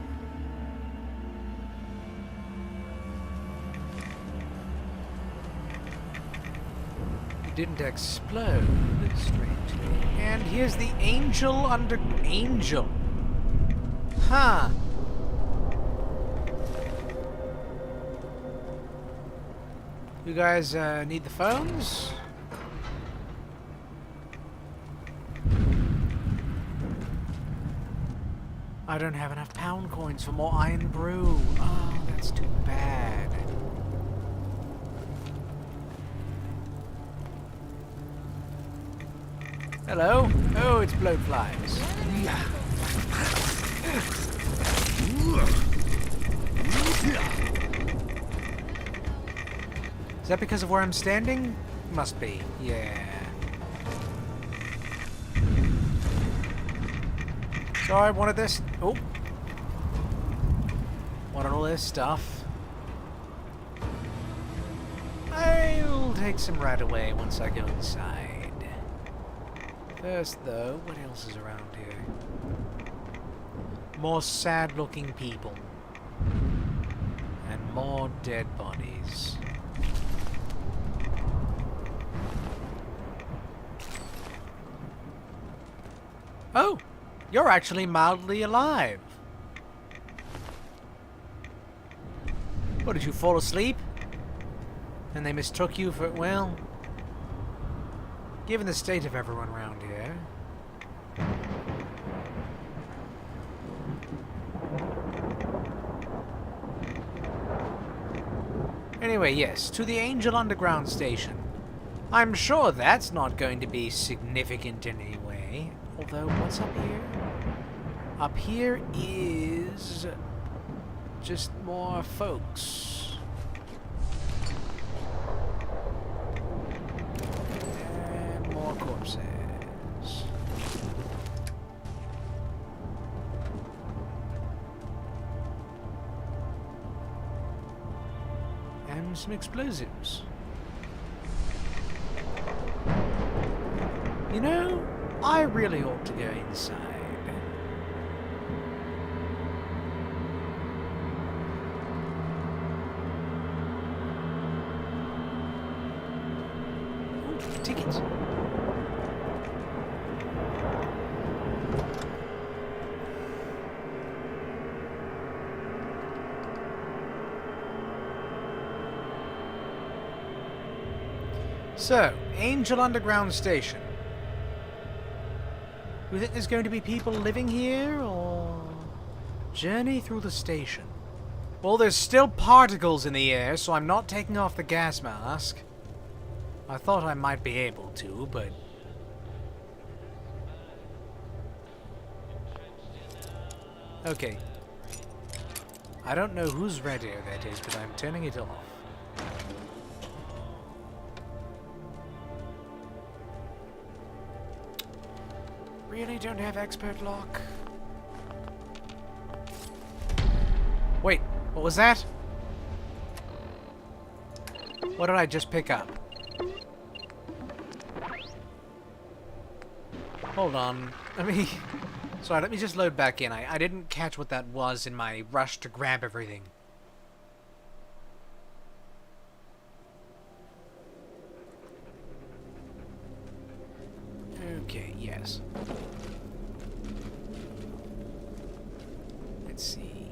It didn't explode, strangely. And here's the Angel under... Angel. Huh. You guys need the phones? I don't have enough pound coins for more iron brew. Oh, that's too bad. Hello? Oh, it's blowflies. Is that because of where I'm standing? Must be, yeah. So I wanted this. Oh. Wanted all this stuff. I'll take some right away once I go inside. First, though, what else is around here? More sad-looking people. And more dead bodies. Oh! You're actually mildly alive. What, did you fall asleep? And they mistook you for, well... Given the state of everyone around here... Anyway, yes, to the Angel Underground Station. I'm sure that's not going to be significant in any way. Although, what's up here? Up here is... just more folks. And more corpses. And some explosives. You know, I really ought to go inside. Ooh, tickets. So, Angel Underground Station. Do you think there's going to be people living here, or... Journey through the station? Well, there's still particles in the air, so I'm not taking off the gas mask. I thought I might be able to, but... Okay. I don't know whose radio that is, but I'm turning it off. Really don't have expert lock. Wait, what was that? What did I just pick up? Hold on. Sorry, let me just load back in. I didn't catch what that was in my rush to grab everything. Okay, yes. Let's see.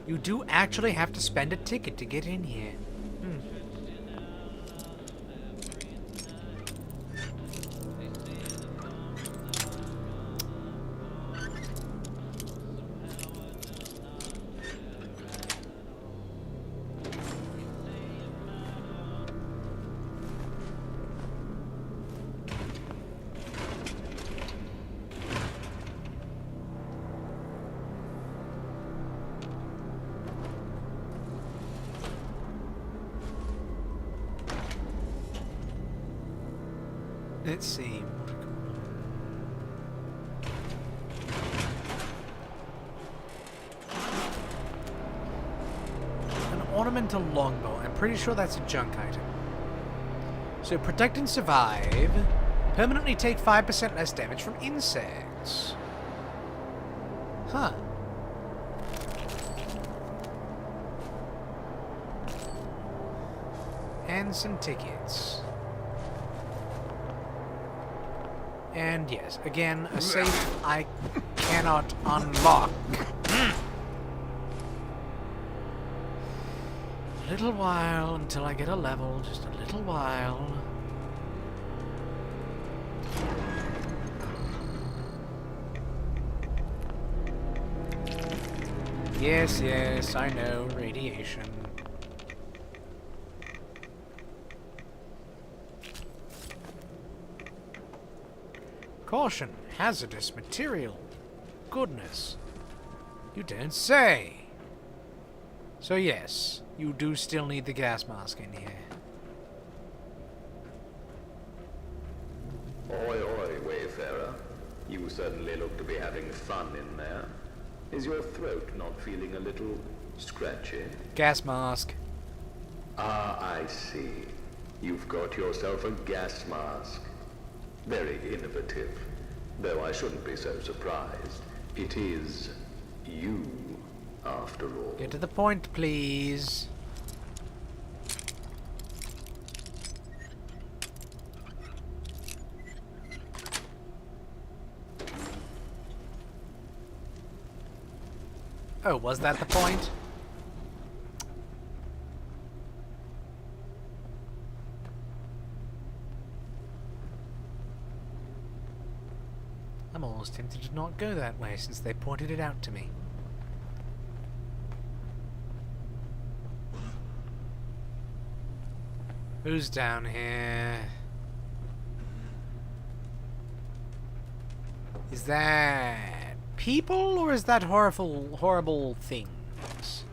You do actually have to spend a ticket to get in here. Let's see. An ornamental longbow. I'm pretty sure that's a junk item. So protect and survive. Permanently take 5% less damage from insects. Huh. And some tickets. And yes, again, a safe I cannot unlock. A little while until I get a level, just a little while. Yes, yes, I know, radiation. Caution, hazardous material. Goodness. You don't say. So yes, you do still need the gas mask in here. Oi, oi, Wayfarer. You certainly look to be having fun in there. Is your throat not feeling a little scratchy? Gas mask. Ah, I see. You've got yourself a gas mask. Very innovative. Though I shouldn't be so surprised. It is you, after all. Get to the point, please. Oh, was that the point? I'm almost tempted to not go that way since they pointed it out to me. Who's down here? Is that people or is that horrible things?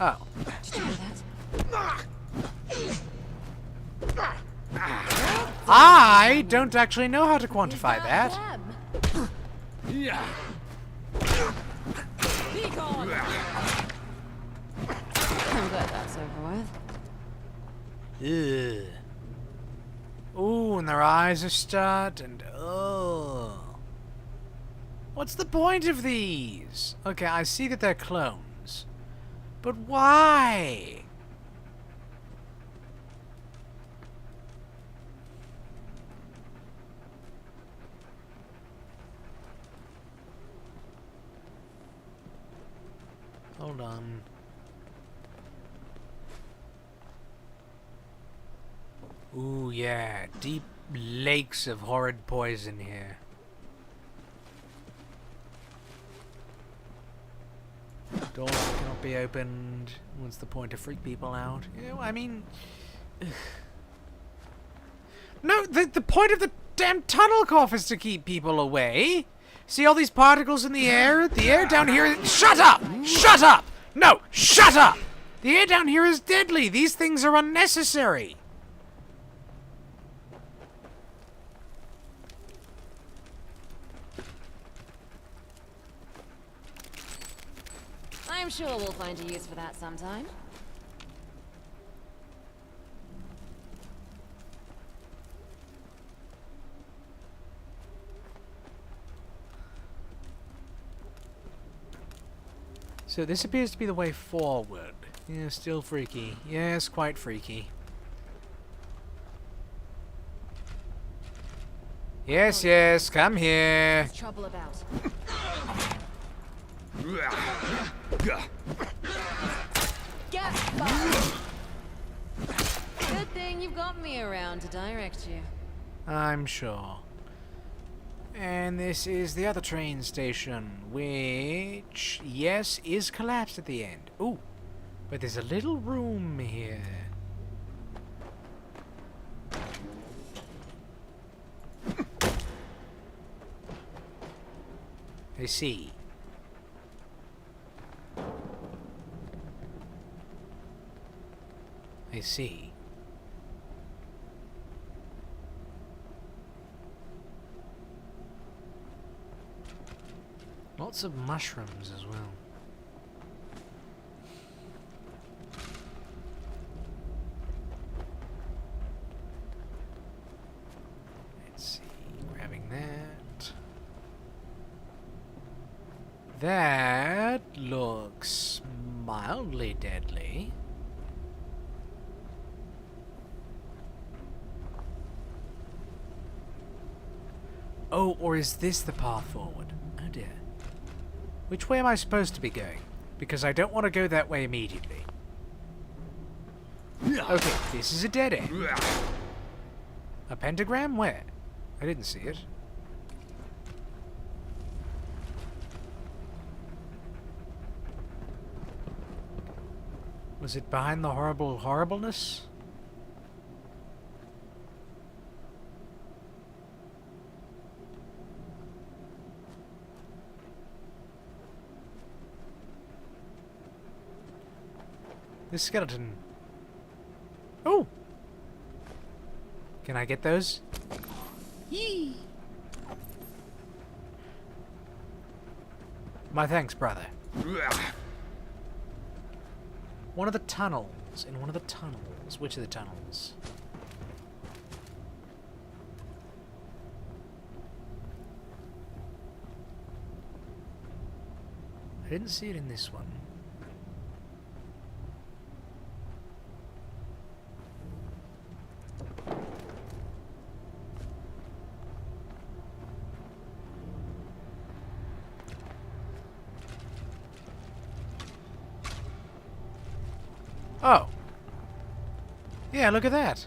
Oh. Did you hear that? I don't actually know how to quantify that. Them. Yeah. Be gone. I'm glad that's over with. Ugh. Ooh, and their eyes are shut, and oh. What's the point of these? Okay, I see that they're clones. But why? Hold on. Ooh, yeah. Deep lakes of horrid poison here. Doors cannot be opened. What's the point to freak people out? Yeah, I mean... ugh. No, the point of the damn tunnel cough is to keep people away. See all these particles in the air? The air down here... Shut up! Shut up! No, shut up! The air down here is deadly. These things are unnecessary. I'm sure we'll find a use for that sometime. So this appears to be the way forward. Yeah, still freaky. Yes, quite freaky. Yes, yes, come here. What's trouble about? Get back! Good thing you've got me around to direct you. I'm sure. And this is the other train station, which, yes, is collapsed at the end. Ooh, but there's a little room here. I see. I see. Lots of mushrooms as well. Let's see, grabbing that. That looks mildly deadly. Oh, or is this the path forward? Oh dear. Which way am I supposed to be going? Because I don't want to go that way immediately. Okay, this is a dead end. A pentagram? Where? I didn't see it. Was it behind the horribleness? This skeleton. Oh! Can I get those? Yee! My thanks, brother. One of the tunnels. In one of the tunnels. Which of the tunnels? I didn't see it in this one. Oh. Yeah, look at that.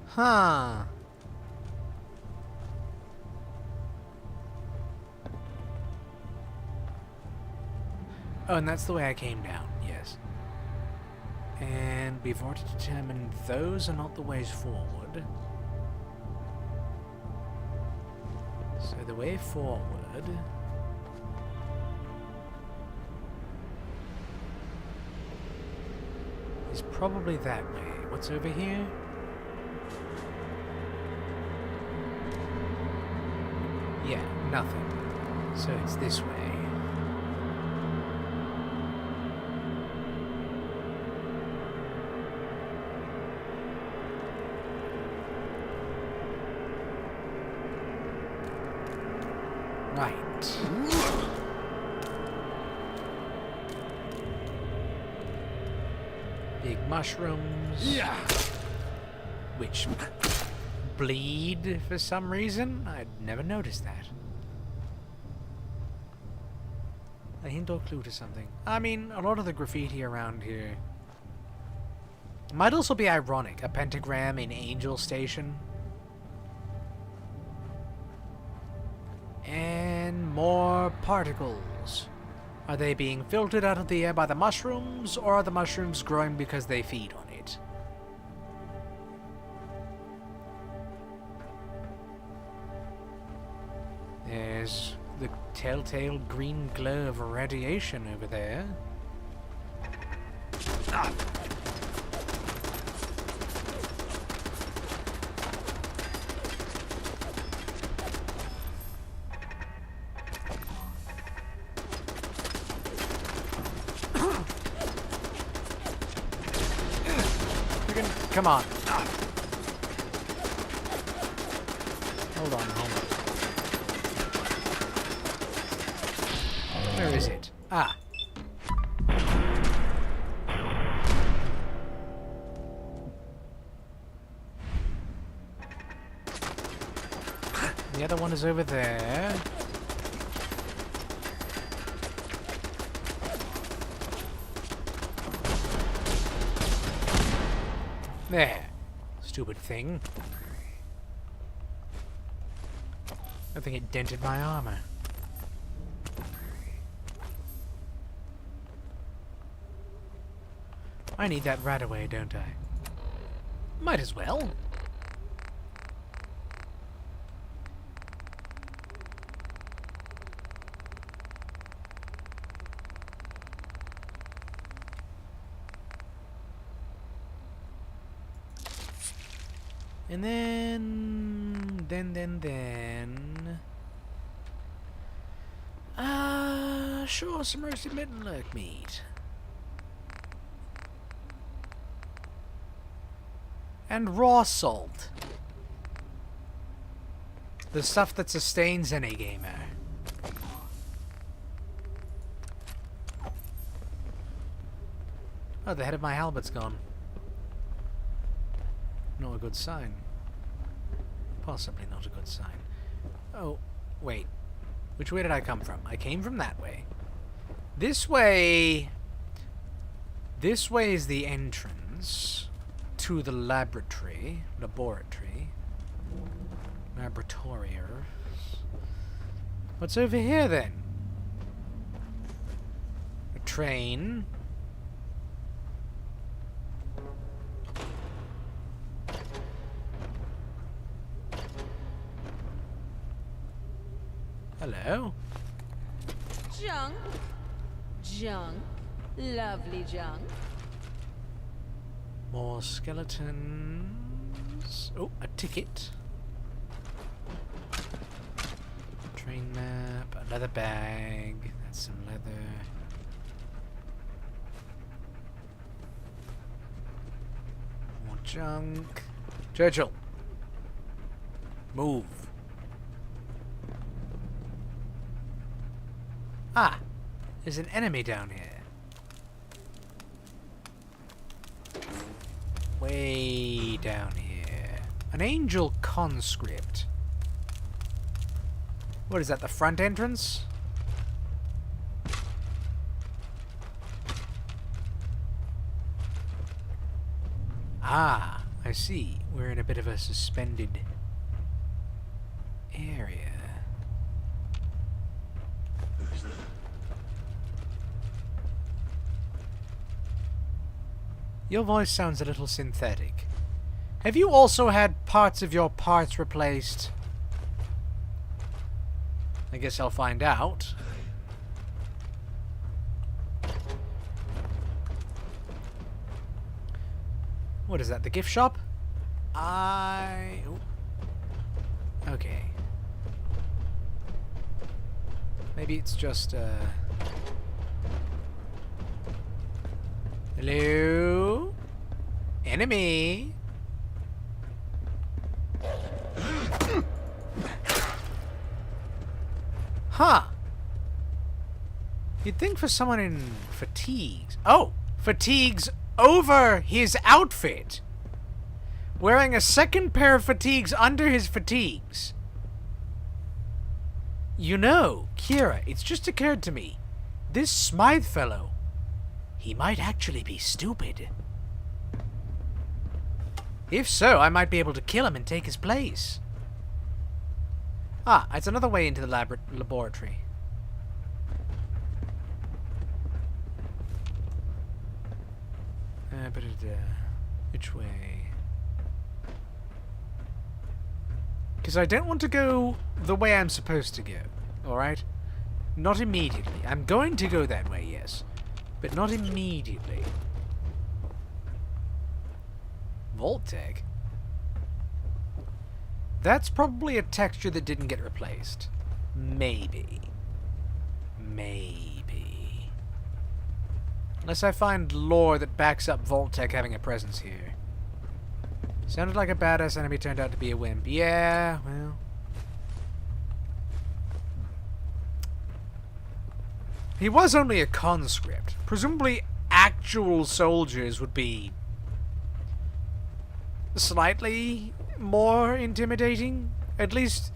Huh. Oh, and that's the way I came down, yes. And we've already determined those are not the ways forward. So the way forward is probably that way. What's over here? Yeah, nothing. So it's this way. Right. Big mushrooms. Yeah. Which bleed for some reason. I'd never noticed that. A hint or clue to something. I mean, a lot of the graffiti around here might also be ironic. A pentagram in Angel Station. And more particles. Are they being filtered out of the air by the mushrooms, or are the mushrooms growing because they feed on it? There's the telltale green glow of radiation over there. Ah. Come on. Hold on. Where is it? Ah. The other one is over there. There. Stupid thing. I think it dented my armor. I need that right away, don't I? Might as well. And then... sure, some roasted mitten-lurk meat. And raw salt. The stuff that sustains any gamer. Oh, the head of my halbert's gone. Not a good sign. Possibly not a good sign. Oh, wait. Which way did I come from? I came from that way. This way... This way is the entrance to the laboratory. Laboratorier. What's over here, then? A train. Hello? Junk. Junk. Lovely junk. More skeletons. Oh, a ticket. Train map. A leather bag. That's some leather. More junk. Churchill. Move. Ah. There's an enemy down here. Way down here. An angel conscript. What is that, the front entrance? Ah, I see. We're in a bit of a suspended area. Your voice sounds a little synthetic. Have you also had parts of your parts replaced? I guess I'll find out. What is that, the gift shop? Okay. Maybe it's just, Hello? Enemy? Huh. You'd think for someone in fatigues... Oh! Fatigues over his outfit! Wearing a second pair of fatigues under his fatigues. You know, Kira, it's just occurred to me. This Smythe fellow, he might actually be stupid. If so, I might be able to kill him and take his place. Ah, it's another way into the laboratory. Which way? Because I don't want to go the way I'm supposed to go, alright? Not immediately. I'm going to go that way, yes. But not immediately. Vault-Tec? That's probably a texture that didn't get replaced. Maybe. Maybe. Unless I find lore that backs up Vault-Tec having a presence here. Sounded like a badass enemy, turned out to be a wimp. Yeah, well... He was only a conscript. Presumably actual soldiers would be... slightly more intimidating? At least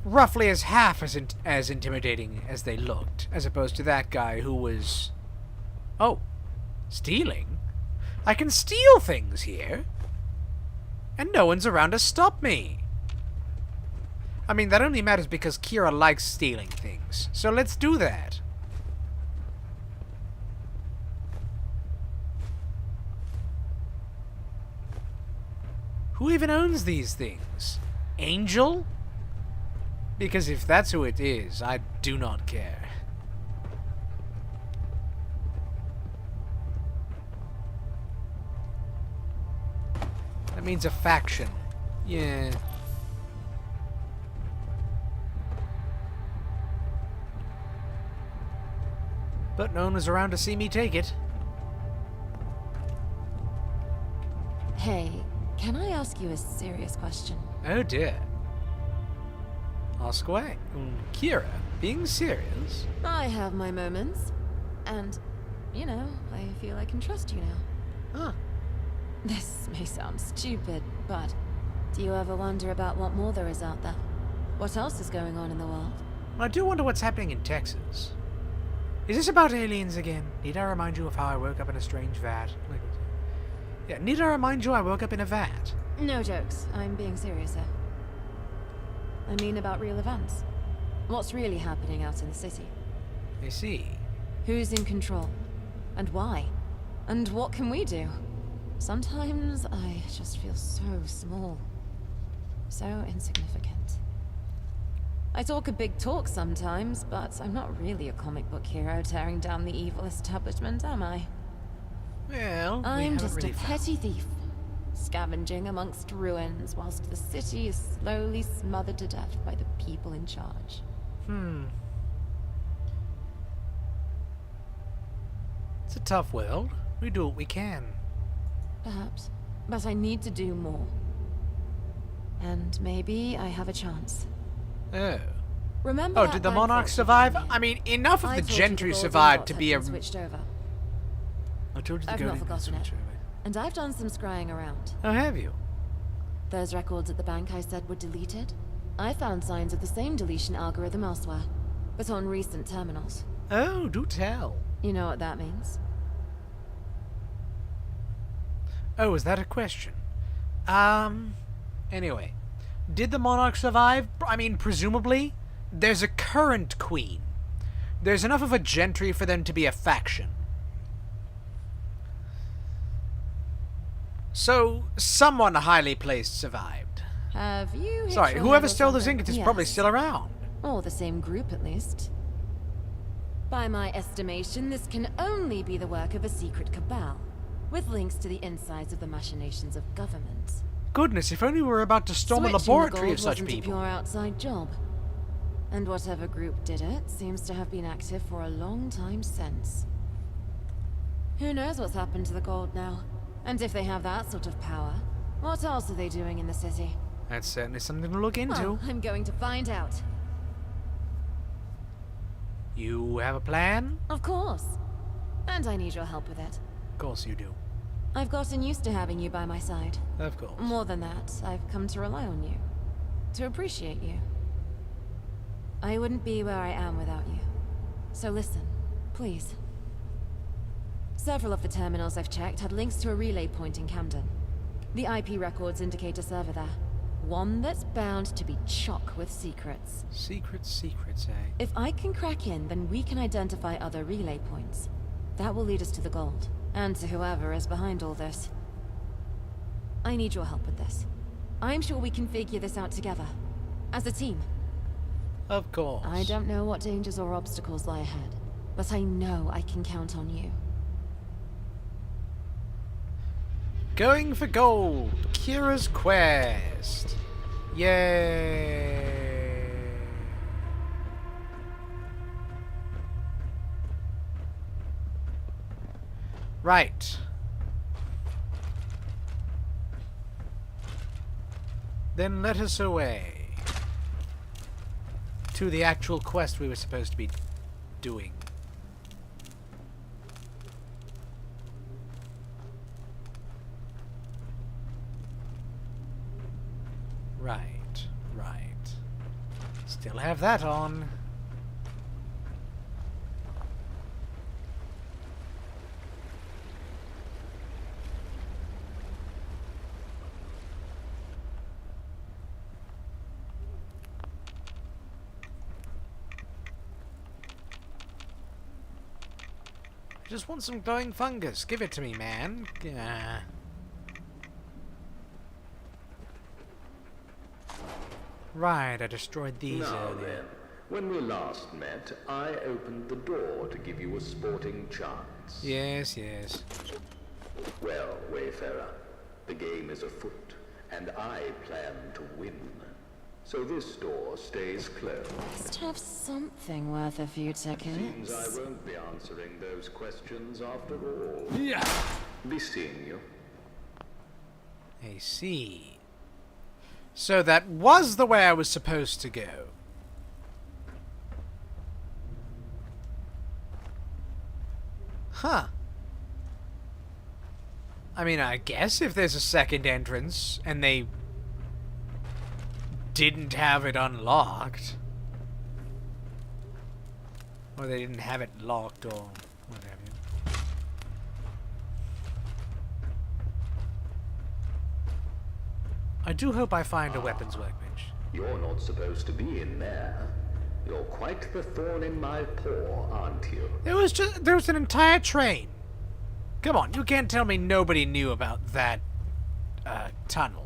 roughly as half as intimidating as they looked, as opposed to that guy who was... Oh, stealing? I can steal things here? And no one's around to stop me. I mean, that only matters because Kira likes stealing things. So let's do that. Who even owns these things? Angel? Because if that's who it is, I do not care. That means a faction. Yeah. But no one was around to see me take it. Hey, can I ask you a serious question? Oh dear. Ask away. Kira, being serious? I have my moments. And, you know, I feel I can trust you now. Huh. This may sound stupid, but do you ever wonder about what more there is out there? What else is going on in the world? I do wonder what's happening in Texas. Is this about aliens again? Need I remind you of how I woke up in a strange vat? Yeah, need I remind you I woke up in a vat? No jokes. I'm being serious here. I mean about real events. What's really happening out in the city? I see. Who's in control? And why? And what can we do? Sometimes I just feel so small. So insignificant. I talk a big talk sometimes, but I'm not really a comic book hero tearing down the evil establishment, am I? Well, I'm just a petty thief, scavenging amongst ruins whilst the city is slowly smothered to death by the people in charge. It's a tough world. We do what we can. Perhaps. But I need to do more. And maybe I have a chance. Oh. Remember Oh, that did the blindfold monarch you survive? gave me? I mean, enough of I the told you gentry golden survived dot to had be a... been switched over, I told you the I've golden not dot forgotten it. switch over. and I've done some scrying around. Oh, have you? Those records at the bank I said were deleted? I found signs of the same deletion algorithm elsewhere, but on recent terminals. Oh, do tell. You know what that means? Oh, is that a question? Anyway. Did the monarch survive? I mean, presumably. There's a current queen. There's enough of a gentry for them to be a faction. So, someone highly placed survived. Have you hit Sorry, your whoever head or stole the something? zinc is probably Yes. still around. Or the same group, at least. By my estimation, this can only be the work of a secret cabal, with links to the insides of the machinations of government. Goodness, if only we were about to storm a Switching the laboratory gold of such wasn't people. a pure outside job. And whatever group did it seems to have been active for a long time since. Who knows what's happened to the gold now? And if they have that sort of power, what else are they doing in the city? That's certainly something to look into. Well, I'm going to find out. You have a plan? Of course. And I need your help with it. Of course you do. I've gotten used to having you by my side. Of course. More than that, I've come to rely on you. To appreciate you. I wouldn't be where I am without you. So listen, please. Several of the terminals I've checked had links to a relay point in Camden. The IP records indicate a server there. One that's bound to be chock with secrets. Secrets, eh? If I can crack in, then we can identify other relay points. That will lead us to the gold, and to whoever is behind all this. I need your help with this. I'm sure we can figure this out together. As a team. Of course. I don't know what dangers or obstacles lie ahead, but I know I can count on you. Going for gold. Kira's quest. Yay. Right. Then let us away. To the actual quest we were supposed to be doing. Right. Still have that on. I just want some glowing fungus. Give it to me, man. Right, I destroyed these Now earlier. then, when we last met, I opened the door to give you a sporting chance. Yes. Well, Wayfarer, the game is afoot, and I plan to win. So this door stays closed. Must have something worth a few Seems I tickets. won't be answering those questions after all. Yeah. Be seeing you. I see. So that was the way I was supposed to go. Huh. I mean, I guess if there's a second entrance and they didn't have it unlocked, or they didn't have it locked, or what have you. I do hope I find a weapons workbench. You're not supposed to be in there. You're quite the thorn in my paw, aren't you? There was an entire train. Come on, you can't tell me nobody knew about that tunnel.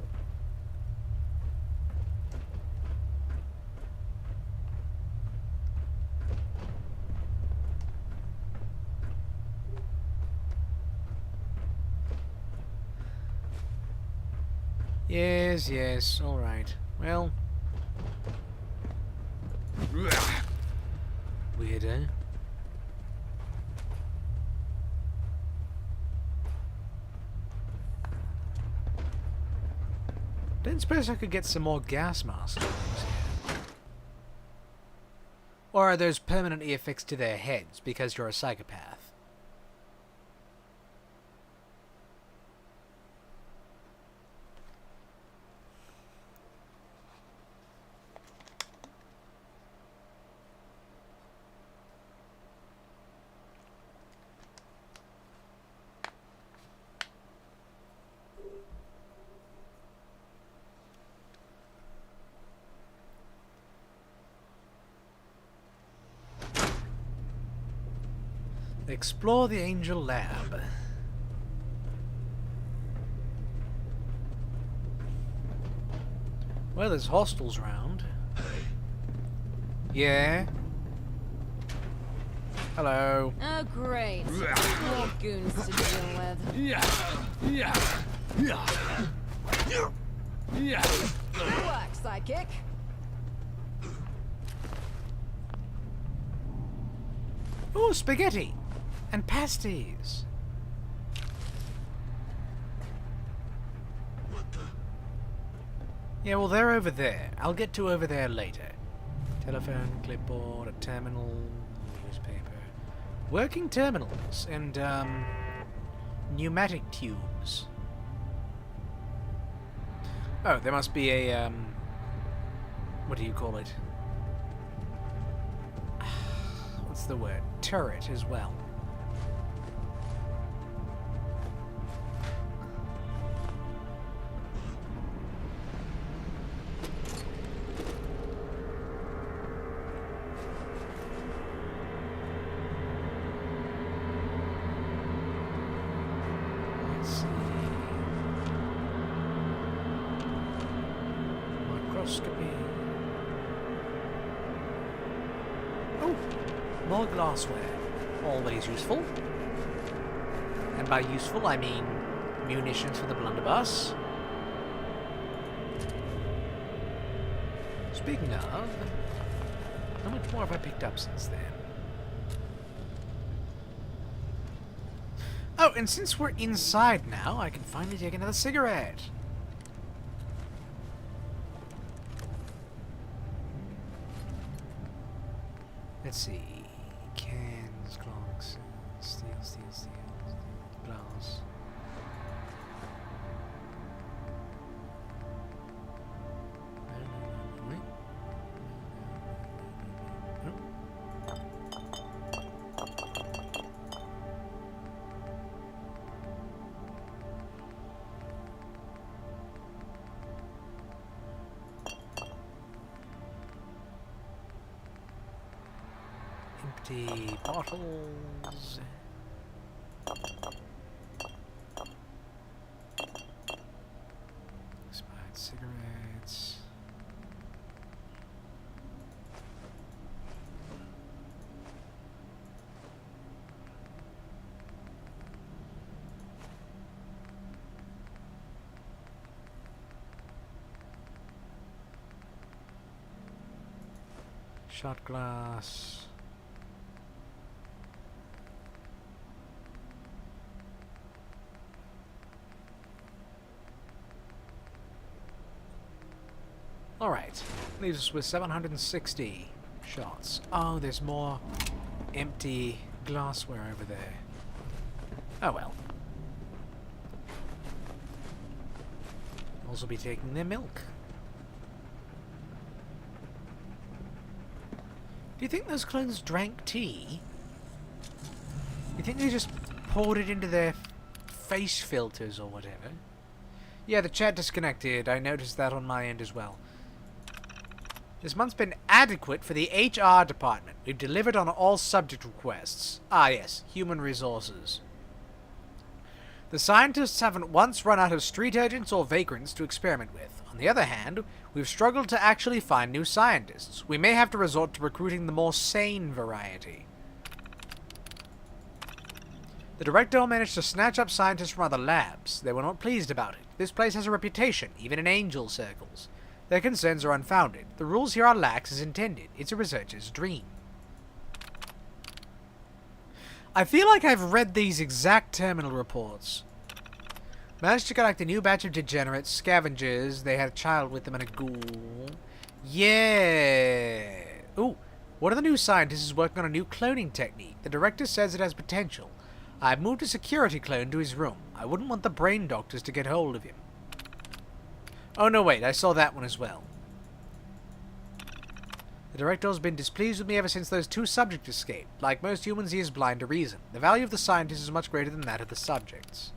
Yes, alright. Well. Weird, eh? Don't suppose I could get some more gas masks. Or are those permanently affixed to their heads because you're a psychopath? Explore the Angel Lab. Well, there's hostels round. Yeah? Hello. Oh, great. More goons to deal with. Good work, sidekick. Ooh, spaghetti! And pasties! Yeah, well, they're over there. I'll get to over there later. Telephone, clipboard, a terminal, newspaper. Working terminals and, pneumatic tubes. Oh, there must be a, what do you call it? What's the word? Turret as well. Let's see. Microscopy. Oh! More glassware. Always useful. And by useful, I mean munitions for the blunderbuss. Speaking of, how much more have I picked up since then? Oh, and since we're inside now, I can finally take another cigarette. Let's see. Cans, clocks, steel, glass. Empty bottles. Expired cigarettes. Shot glass. Alright, leaves us with 760 shots. Oh, there's more empty glassware over there. Oh well. Also be taking their milk. Do you think those clones drank tea? Do you think they just poured it into their face filters or whatever? Yeah, the chat disconnected. I noticed that on my end as well. This month's been adequate for the HR department. We've delivered on all subject requests. Ah yes, human resources. The scientists haven't once run out of street urchins or vagrants to experiment with. On the other hand, we've struggled to actually find new scientists. We may have to resort to recruiting the more sane variety. The director managed to snatch up scientists from other labs. They were not pleased about it. This place has a reputation, even in angel circles. Their concerns are unfounded. The rules here are lax as intended. It's a researcher's dream. I feel like I've read these exact terminal reports. Managed to collect a new batch of degenerate scavengers. They had a child with them and a ghoul. Yeah. Ooh. One of the new scientists is working on a new cloning technique. The director says it has potential. I've moved a security clone to his room. I wouldn't want the brain doctors to get hold of him. Oh no, wait, I saw that one as well. The director's been displeased with me ever since those two subjects escaped. Like most humans, he is blind to reason. The value of the scientists is much greater than that of the subjects.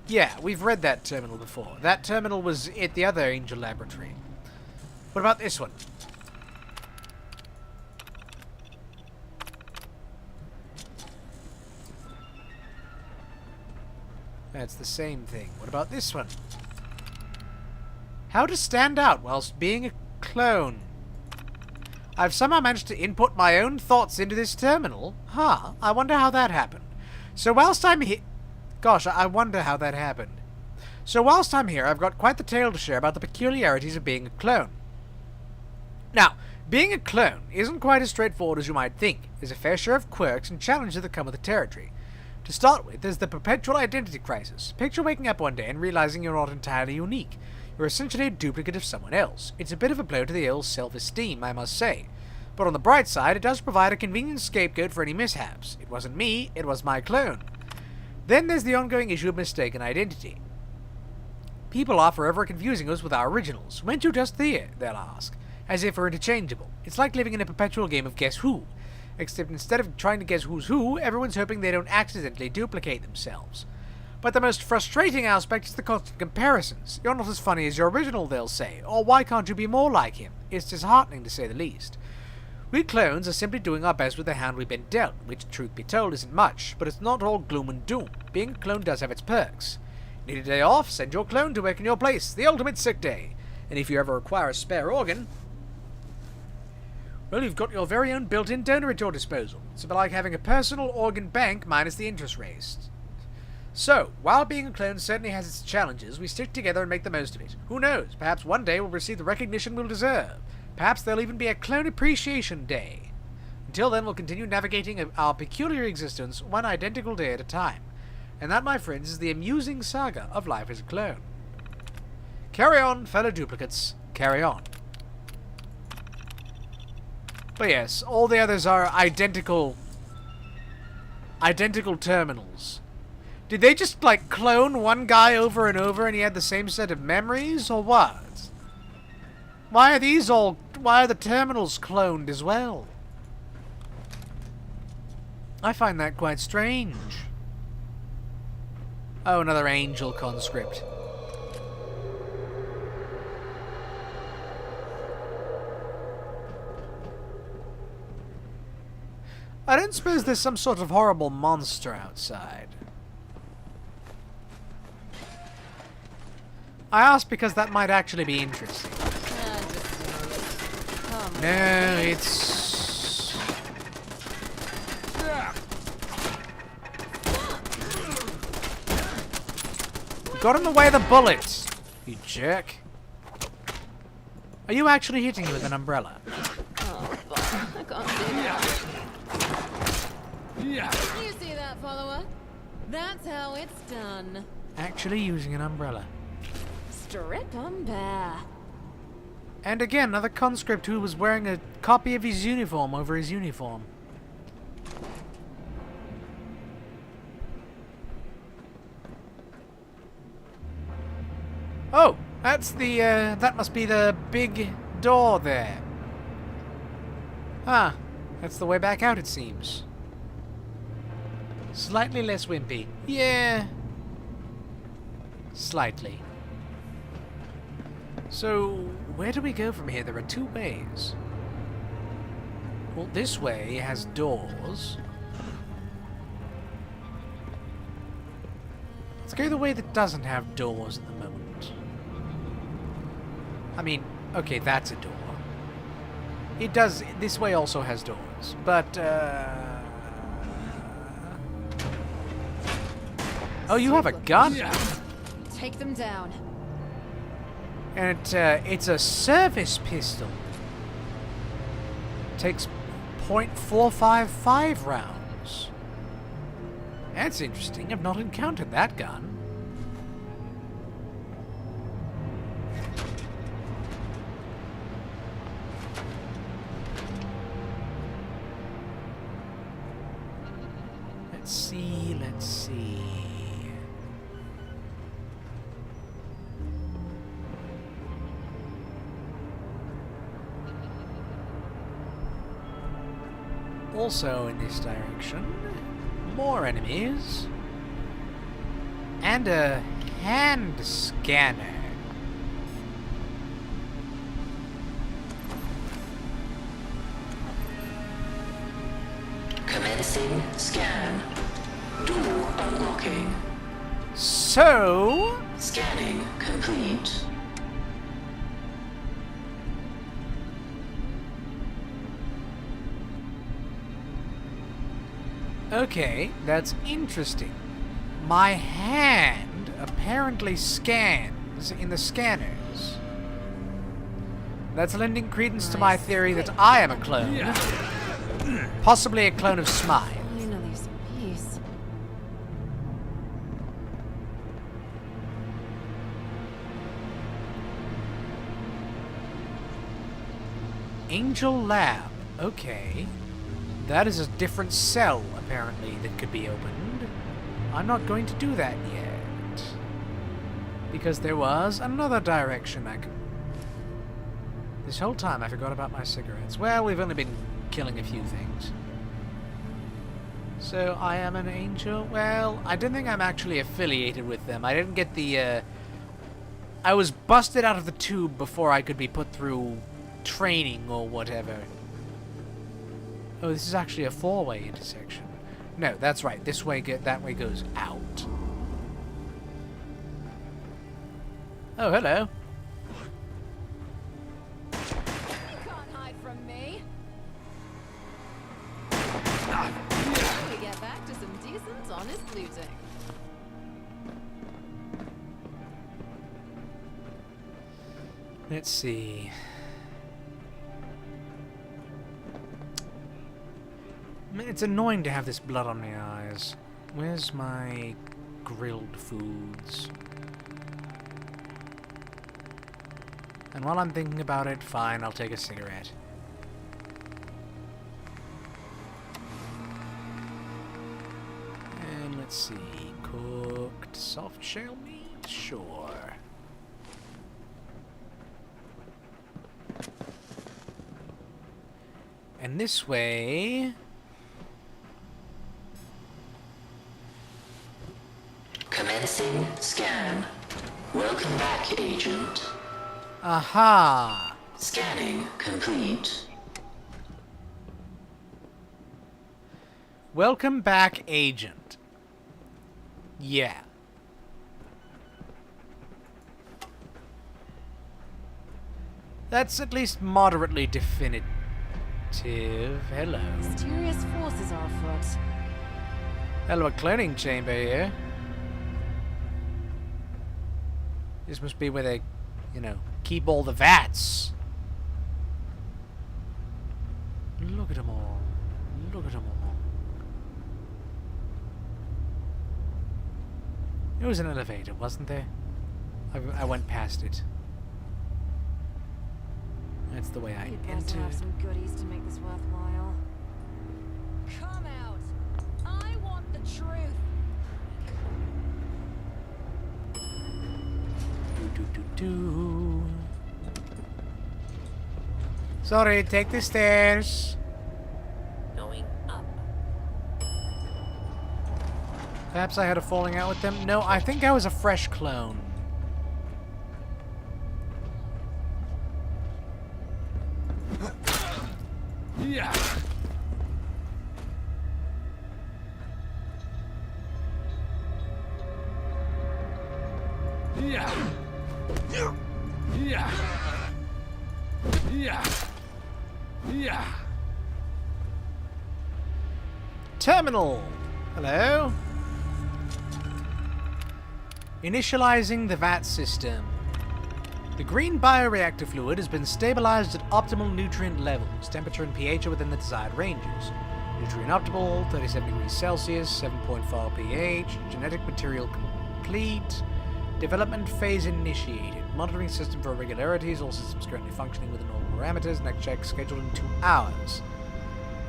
Yeah, we've read that terminal before. That terminal was at the other Angel Laboratory. What about this one? That's the same thing. What about this one? How to stand out whilst being a clone. I've somehow managed to input my own thoughts into this terminal. Huh, I wonder how that happened. So whilst I'm here... Gosh, I wonder how that happened. So whilst I'm here, I've got quite the tale to share about the peculiarities of being a clone. Now, being a clone isn't quite as straightforward as you might think. There's a fair share of quirks and challenges that come with the territory. To start with, there's the perpetual identity crisis. Picture waking up one day and realizing you're not entirely unique. You're essentially a duplicate of someone else. It's a bit of a blow to the ill self-esteem, I must say. But on the bright side, it does provide a convenient scapegoat for any mishaps. It wasn't me, it was my clone. Then there's the ongoing issue of mistaken identity. People are forever confusing us with our originals. Weren't you just there? They'll ask. As if we're interchangeable. It's like living in a perpetual game of Guess Who. Except instead of trying to guess who's who, everyone's hoping they don't accidentally duplicate themselves. But the most frustrating aspect is the constant comparisons. You're not as funny as your original, they'll say. Or why can't you be more like him? It's disheartening to say the least. We clones are simply doing our best with the hand we've been dealt, which, truth be told, isn't much, but it's not all gloom and doom. Being a clone does have its perks. Need a day off? Send your clone to work in your place. The ultimate sick day. And if you ever require a spare organ, well, you've got your very own built-in donor at your disposal. It's a bit like having a personal organ bank minus the interest rates. So, while being a clone certainly has its challenges, we stick together and make the most of it. Who knows? Perhaps one day we'll receive the recognition we'll deserve. Perhaps there'll even be a Clone Appreciation Day. Until then, we'll continue navigating our peculiar existence one identical day at a time. And that, my friends, is the amusing saga of life as a clone. Carry on, fellow duplicates. Carry on. But yes, all the others are identical terminals. Did they just, like, clone one guy over and over and he had the same set of memories, or what? Why are the terminals cloned as well? I find that quite strange. Oh, another angel conscript. I don't suppose there's some sort of horrible monster outside. I ask because that might actually be interesting. No, it's... You got in the way of the bullets, you jerk. Are you actually hitting me with an umbrella? Oh, fuck. I can't do that. You see that, follower? That's how it's done. Actually using an umbrella. Strip 'em bare. And again, another conscript who was wearing a copy of his uniform over his uniform. Oh, that's the, that must be the big door there. Ah, that's the way back out, it seems. Slightly less wimpy. Yeah. Slightly. So, where do we go from here? There are two ways. Well, this way has doors. Let's go the way that doesn't have doors at the moment. I mean, okay, that's a door. It does... This way also has doors, but, Oh, you have a gun? Take them down. And it's a service pistol. Takes .455 rounds. That's interesting. I've not encountered that gun. let's see, let's see. Also in this direction, more enemies. And a hand scanner. Commencing scan. Door unlocking. So... Scanning complete. Okay, that's interesting. My hand apparently scans in the scanners. That's lending credence to my theory that I am a clone. Possibly a clone of Smile. Finally some peace. Angel Lab. Okay. That is a different cell, apparently, that could be opened. I'm not going to do that yet. Because there was another direction I could... This whole time I forgot about my cigarettes. Well, we've only been killing a few things. So, I am an angel? Well, I don't think I'm actually affiliated with them. I didn't get the, I was busted out of the tube before I could be put through training or whatever. Oh, this is actually a four-way intersection. No, that's right. This way, that way goes out. Oh, hello. You can't hide from me. We get back to some decent, honest looting. Let's see. I mean, it's annoying to have this blood on my eyes. Where's my grilled foods? And while I'm thinking about it, fine, I'll take a cigarette. And let's see. Cooked soft shell meat? Sure. And this way... Commencing scan. Welcome back, Agent. Aha! Scanning complete. Welcome back, Agent. Yeah. That's at least moderately definitive. Hello. Mysterious forces are afoot. Hello, a cloning chamber here. This must be where they, you know, keep all the vats. Look at them all. Look at them all. It was an elevator, wasn't there? I went past it. That's the way I You'd better entered. have some goodies to make this worthwhile. Come out! I want the truth! Do. Sorry, take the stairs. Going up. Perhaps I had a falling out with them. No, I think I was a fresh clone. Yeah. Yeah. Yeah. Yeah. Yeah. Terminal. Hello. Initializing the VAT system. The green bioreactor fluid has been stabilized at optimal nutrient levels. Temperature and pH are within the desired ranges. Nutrient optimal, 37 degrees Celsius, 7.4 pH. Genetic material complete. Development phase initiated. Monitoring system for irregularities. All systems currently functioning within normal parameters. Next check scheduled in 2 hours.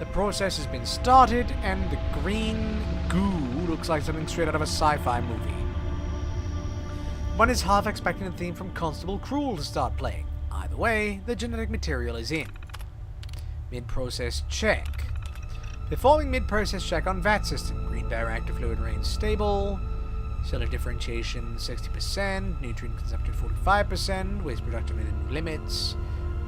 The process has been started, and the green goo looks like something straight out of a sci-fi movie. One is half expecting the theme from Constable Cruel to start playing. Either way, the genetic material is in. Mid-process check. Performing mid-process check on VAT system. Green bioreactor fluid remains stable. Cellular differentiation 60%. Nutrient consumption 45%. Waste production within limits.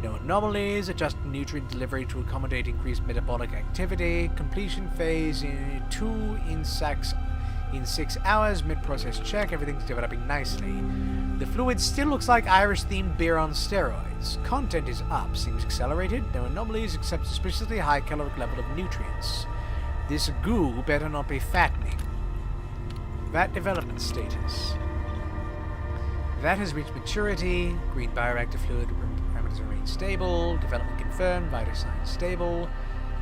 No anomalies. Adjust nutrient delivery to accommodate increased metabolic activity. Completion phase in 2 in 6 hours. Mid-process check. Everything's developing nicely. The fluid still looks like Irish-themed beer on steroids. Content is up. Seems accelerated. No anomalies except suspiciously high caloric level of nutrients. This goo better not be fattening. VAT development status. VAT has reached maturity. Green bioreactor fluid parameters remain stable. Development confirmed. Vital signs stable.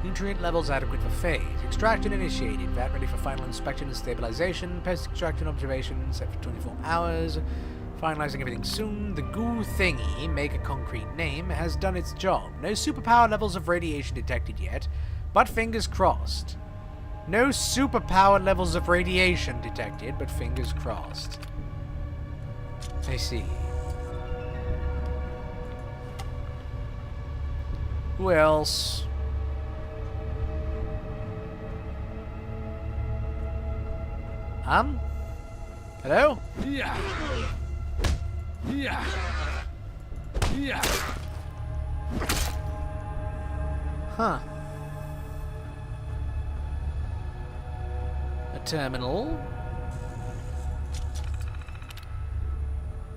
Nutrient levels adequate for phase. Extraction initiated. VAT ready for final inspection and stabilization. Post-extraction observation set for 24 hours. Finalizing everything soon. The goo thingy, make a concrete name, has done its job. No superpower levels of radiation detected yet, but fingers crossed. No superpower levels of radiation detected, but fingers crossed. I see. Who else? Hello? Yeah. Yeah. Yeah. Huh. A terminal.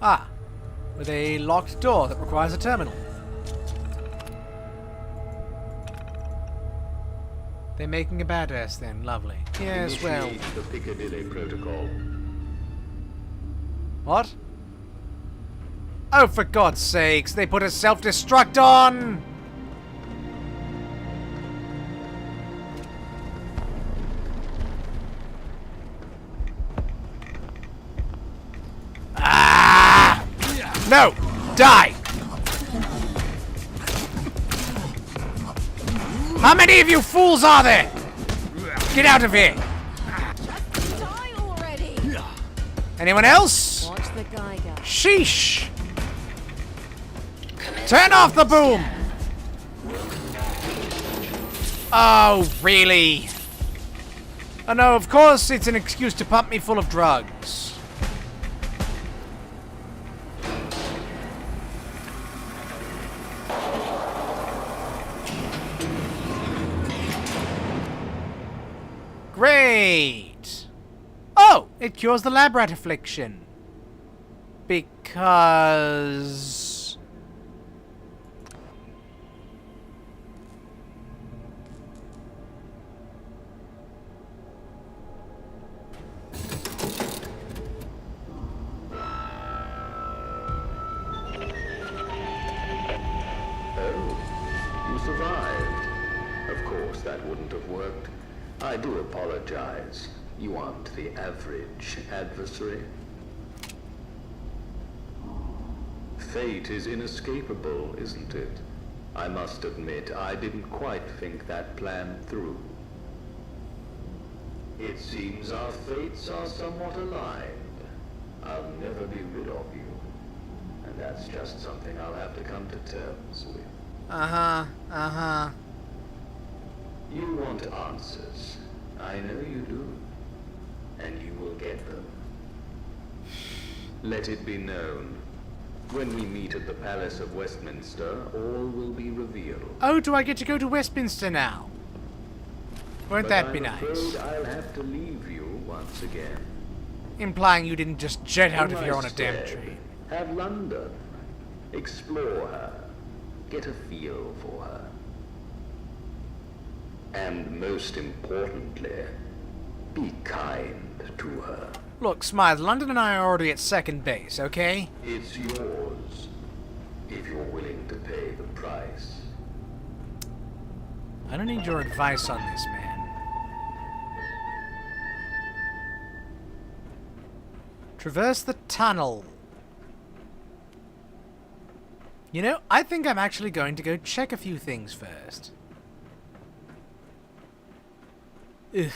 Ah. With a locked door that requires a terminal. They're making a badass then. Lovely. Yes, well. Initiate the Piccadilly Protocol. What? Oh, for God's sakes, they put a self-destruct on! Ah! No! Die! How many of you fools are there? Get out of here! Die already! Anyone else? Watch the Geiger. Sheesh! Turn off the boom! Oh, really? Oh no, of course it's an excuse to pump me full of drugs. Great! Oh, it cures the lab rat affliction. Because... You survived. Of course, that wouldn't have worked. I do apologize. You aren't the average adversary. Fate is inescapable, isn't it? I must admit, I didn't quite think that plan through. It seems our fates are somewhat aligned. I'll never be rid of you. And that's just something I'll have to come to terms with. You want answers. I know you do. And you will get them. Let it be known. When we meet at the Palace of Westminster, all will be revealed. Oh, do I get to go to Westminster now? Won't that be nice? Afraid I'll have to leave you once again. Implying you didn't just jet out of In here my on a damn stead, train. Have London. Explore her. Get a feel for her. And most importantly, be kind to her. Look, Smythe, London and I are already at second base, okay? It's yours, if you're willing to pay the price. I don't need your advice on this, man. Traverse the tunnel. You know, I think I'm actually going to go check a few things first. Ugh.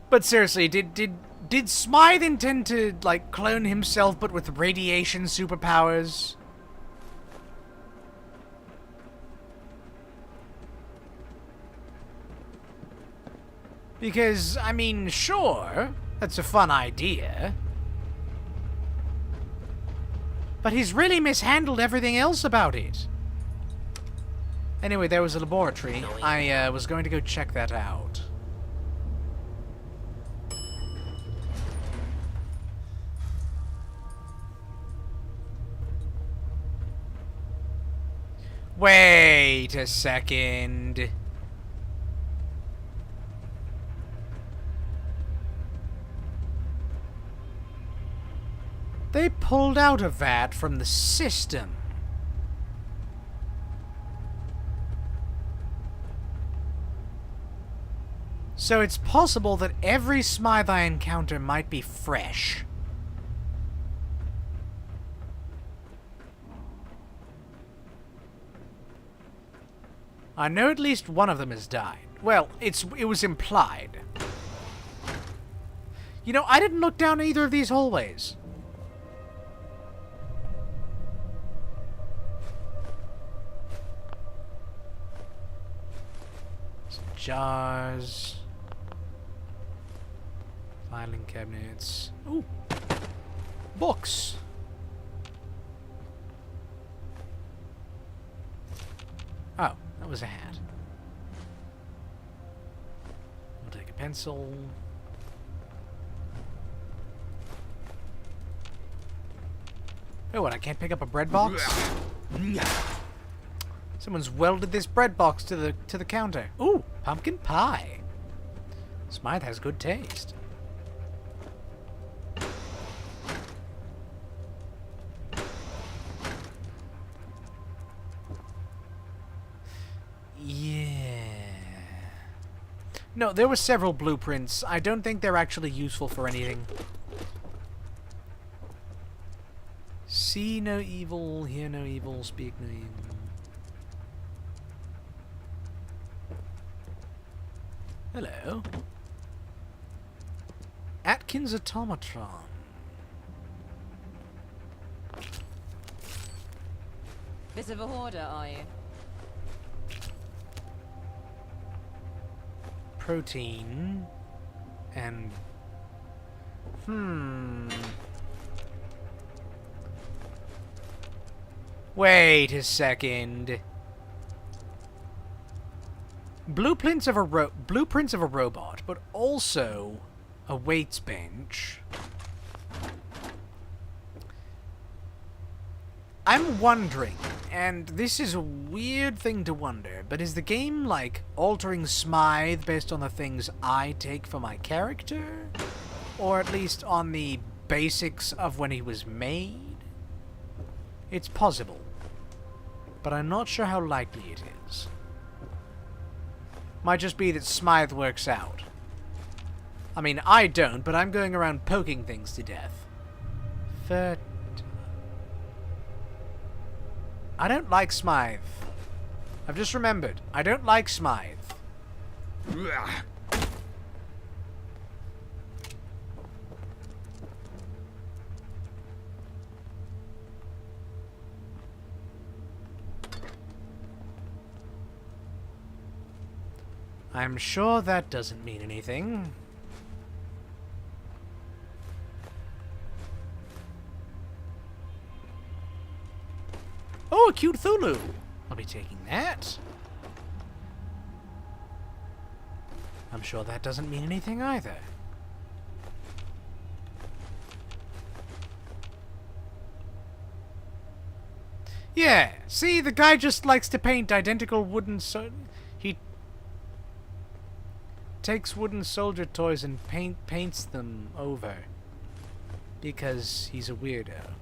But seriously, did Smythe intend to, like, clone himself but with radiation superpowers? Because, I mean, sure, that's a fun idea. But he's really mishandled everything else about it. Anyway, there was a laboratory. I was going to go check that out. Wait a second. They pulled out a vat from the system. So it's possible that every Smythe I encounter might be fresh. I know at least one of them has died. Well, it was implied. You know, I didn't look down either of these hallways. Some jars. Filing cabinets. Ooh. Books. Oh, that was a hat. We'll take a pencil. Oh, and I can't pick up a bread box? Someone's welded this bread box to the counter. Ooh, pumpkin pie. Smythe has good taste. No, there were several blueprints. I don't think they're actually useful for anything. See no evil, hear no evil, speak no evil. Hello. Atkins Automatron. Bit of a hoarder, are you? Protein and wait a second. Blueprints of a robot, but also a weights bench. I'm wondering, and this is a weird thing to wonder, but is the game, like, altering Smythe based on the things I take for my character? Or at least on the basics of when he was made? It's possible, but I'm not sure how likely it is. Might just be that Smythe works out. I mean, I don't, but I'm going around poking things to death. I don't like Smythe. I've just remembered. I don't like Smythe. I'm sure that doesn't mean anything. Oh, a cute Thulu! I'll be taking that. I'm sure that doesn't mean anything either. Yeah, see, the guy just likes to paint identical wooden he takes wooden soldier toys and paints them over. Because he's a weirdo.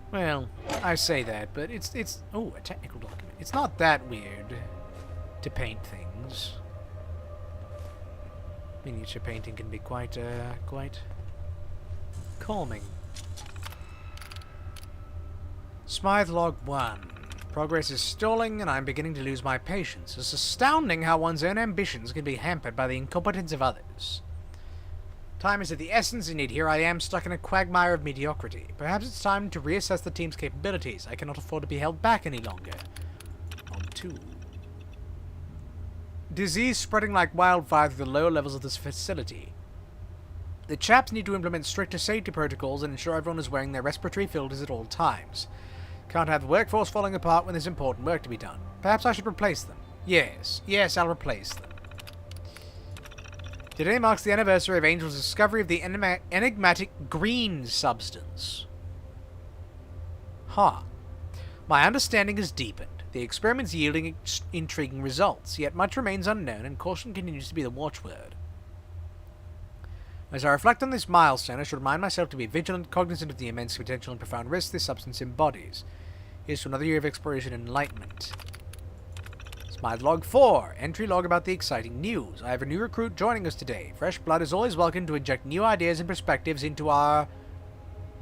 Well, I say that, but it's oh, a technical document. It's not that weird to paint things. Miniature painting can be quite calming. Smythe log 1. Progress is stalling, and I'm beginning to lose my patience. It's astounding how one's own ambitions can be hampered by the incompetence of others. Time is of the essence, indeed here I am stuck in a quagmire of mediocrity. Perhaps it's time to reassess the team's capabilities. I cannot afford to be held back any longer. On 2. Disease spreading like wildfire through the lower levels of this facility. The chaps need to implement stricter safety protocols and ensure everyone is wearing their respiratory filters at all times. Can't have the workforce falling apart when there's important work to be done. Perhaps I should replace them. Yes, I'll replace them. Today marks the anniversary of Angel's discovery of the enigmatic green substance. My understanding has deepened. The experiment's yielding intriguing results, yet much remains unknown and caution continues to be the watchword. As I reflect on this milestone, I should remind myself to be vigilant, cognizant of the immense potential and profound risks this substance embodies. Here's to another year of exploration and enlightenment. Smythe log 4. Entry log about the exciting news. I have a new recruit joining us today. Fresh blood is always welcome to inject new ideas and perspectives into our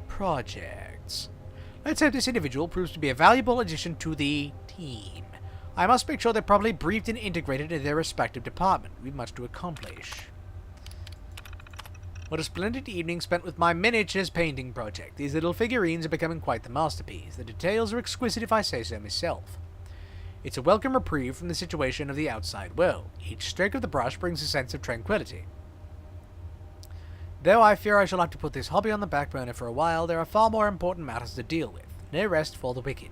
projects. Let's hope this individual proves to be a valuable addition to the team. I must make sure they're properly briefed and integrated in their respective department. We've much to accomplish. What a splendid evening spent with my miniatures painting project. These little figurines are becoming quite the masterpiece. The details are exquisite if I say so myself. It's a welcome reprieve from the situation of the outside world. Each stroke of the brush brings a sense of tranquility. Though I fear I shall have to put this hobby on the back burner for a while, there are far more important matters to deal with. No rest for the wicked.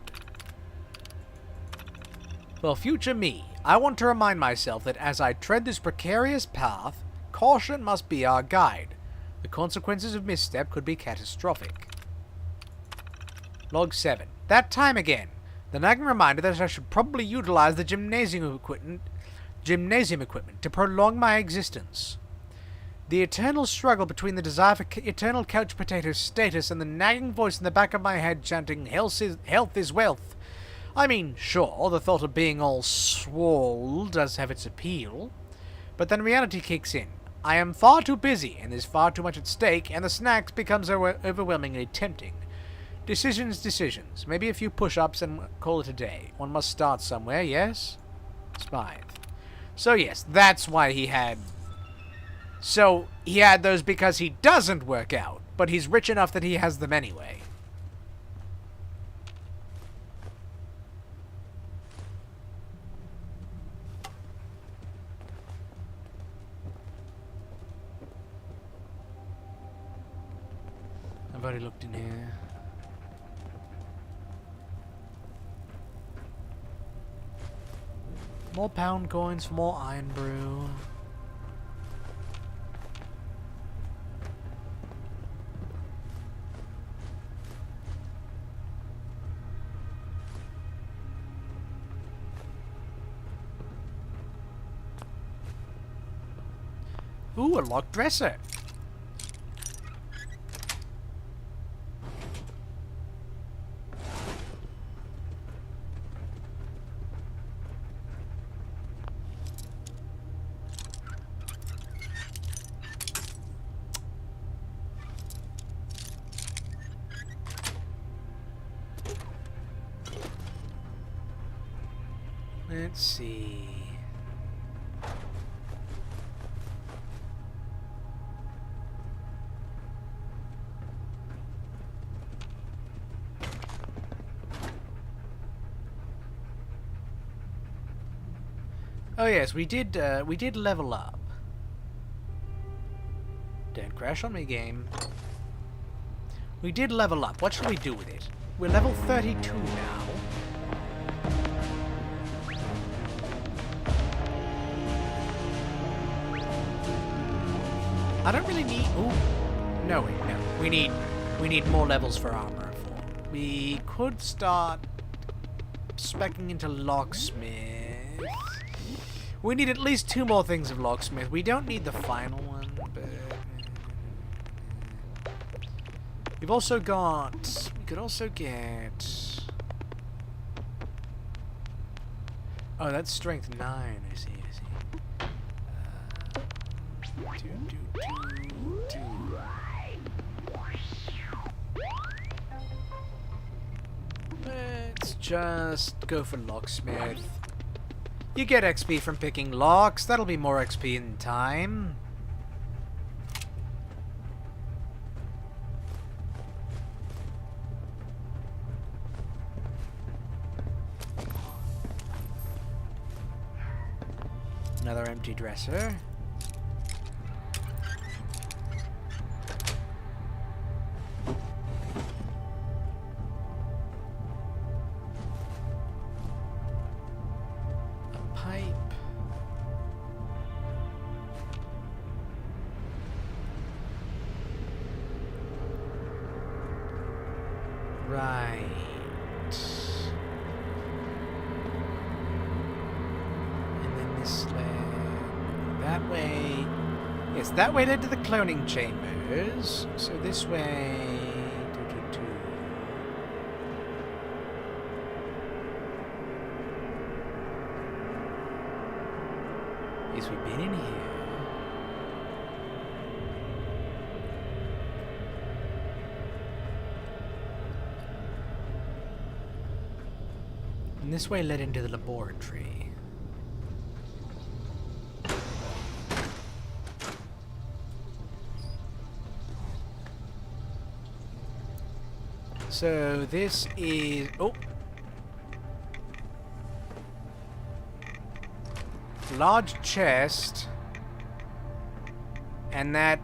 For future me, I want to remind myself that as I tread this precarious path, caution must be our guide. The consequences of misstep could be catastrophic. Log 7. That time again. The nagging reminder that I should probably utilize the gymnasium equipment to prolong my existence. The eternal struggle between the desire for eternal couch potato status and the nagging voice in the back of my head chanting, health is wealth. I mean, sure, the thought of being all swole does have its appeal. But then reality kicks in. I am far too busy, and there's far too much at stake, and the snacks becomes overwhelmingly tempting. Decisions. Maybe a few push-ups and call it a day. One must start somewhere, yes? Smythe. So yes, that's why he had... So, he had those because he doesn't work out, but he's rich enough that he has them anyway. I've already looked in here. More pound coins for more iron brew. Ooh, a locked dresser. Let's see. Oh yes, we did level up. Don't crash on me, game. We did level up. What shall we do with it? We're level 32 now. I don't really need... Ooh. No, wait, no. We need more levels for armor reform. We could start speccing into locksmith. We need at least 2 more things of locksmith. We don't need the final one, but... We've also got... We could also get... Oh, that's strength 9, I see. Let's just go for locksmith. You get XP from picking locks. That'll be more XP in time. Another empty dresser. A pipe. Right. This led that way. Yes, that way led to the cloning chambers. So this way. Yes, we've been in here. And this way led into the laboratory. So this is... oh! Large chest. And that...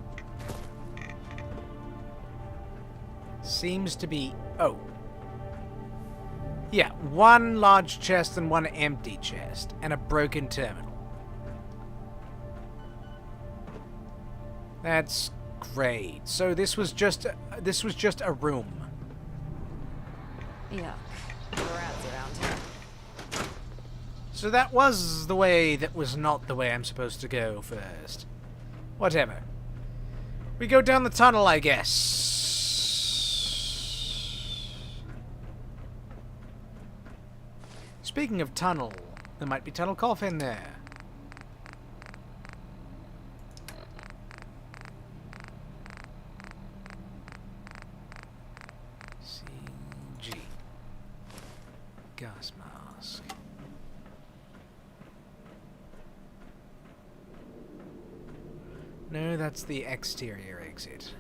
seems to be... oh. Yeah, one large chest and one empty chest. And a broken terminal. That's great. So this was just a room. Yuck. Rats around here. So that was the way that was not the way I'm supposed to go first. Whatever. We go down the tunnel, I guess. Speaking of tunnel, there might be tunnel coffin there. Gas mask. No, that's the exterior exit.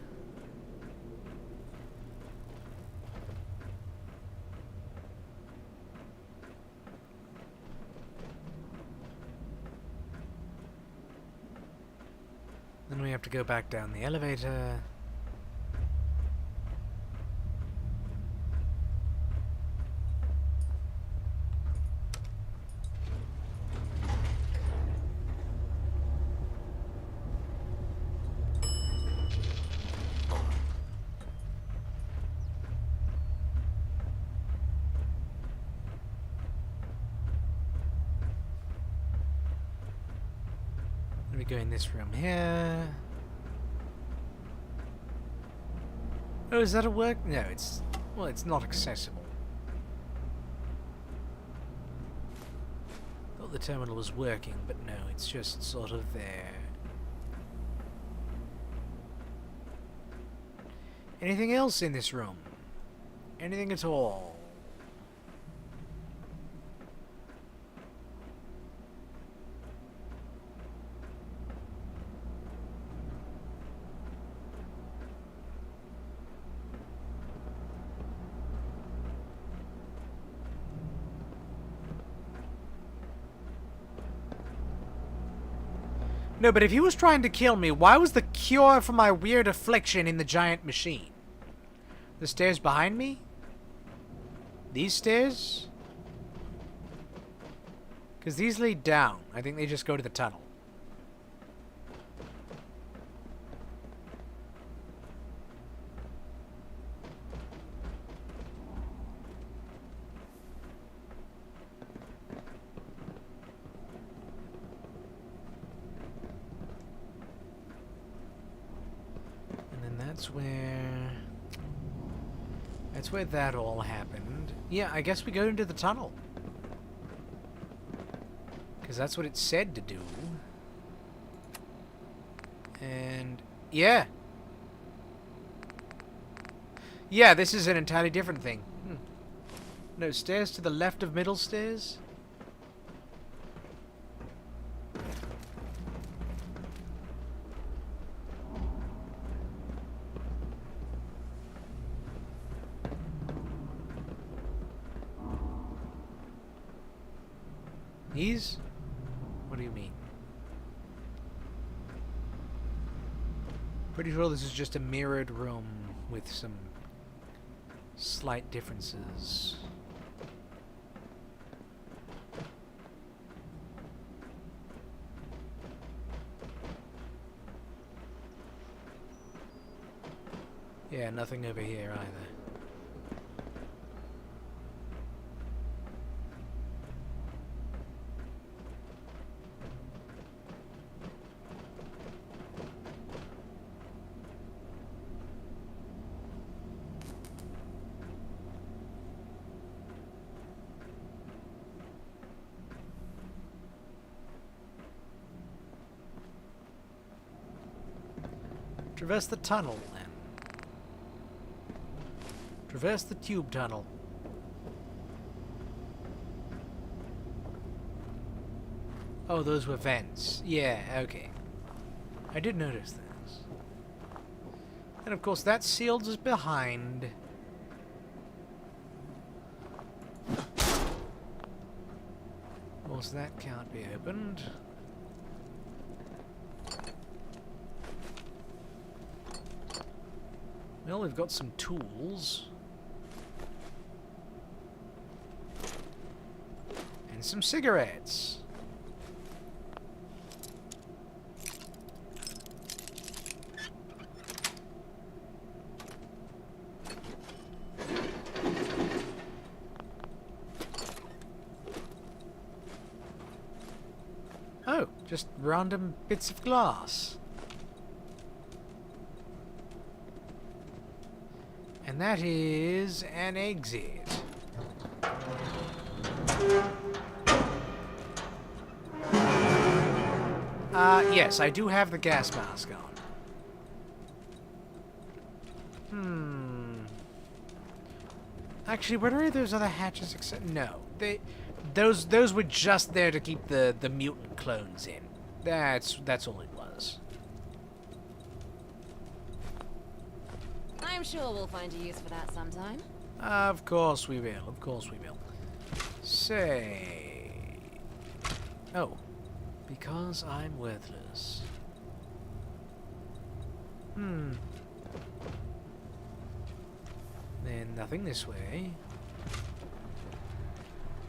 Then we have to go back down the elevator. We go in this room here. Oh, is that a work? No, it's... well, it's not accessible. Thought the terminal was working, but no, it's just sort of there. Anything else in this room? Anything at all? No, but if he was trying to kill me, why was the cure for my weird affliction in the giant machine? The stairs behind me? These stairs? Because these lead down. I think they just go to the tunnel. That's where that all happened. Yeah, I guess we go into the tunnel. Because that's what it said to do. And yeah. Yeah, this is an entirely different thing. No, stairs to the left of middle stairs? These? What do you mean? Pretty sure this is just a mirrored room with some slight differences. Yeah, nothing over here either. Traverse the tunnel, then. Traverse the tube tunnel. Oh, those were vents. Yeah, okay. I did notice this. And of course that sealed us behind. Of course that can't be opened. Well, we've got some tools. And some cigarettes. Oh, just random bits of glass. And that is an exit. Yes, I do have the gas mask on. Actually, were any of those other hatches except no. Those were just there to keep the mutant clones in. That's all it was. I'm sure we'll find a use for that sometime. Of course we will. Of course we will. Say. Oh. Because I'm worthless. Then nothing this way.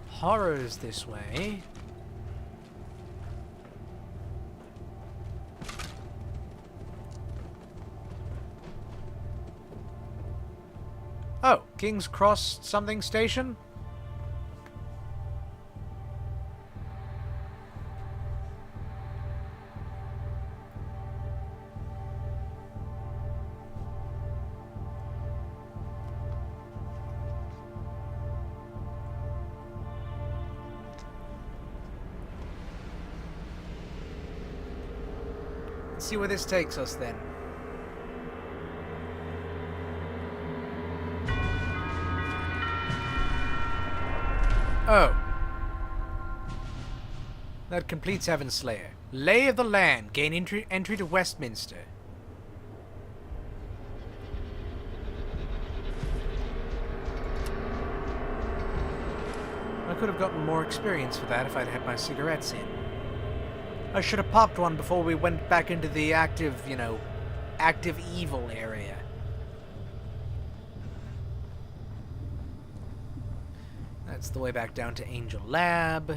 Horrors this way. Oh, King's Cross something station? Let's see where this takes us then. Oh. That completes Heaven's Slayer. Lay of the Land. Gain entry to Westminster. I could have gotten more experience for that if I'd had my cigarettes in. I should have popped one before we went back into the active evil area. That's the way back down to Angel Lab.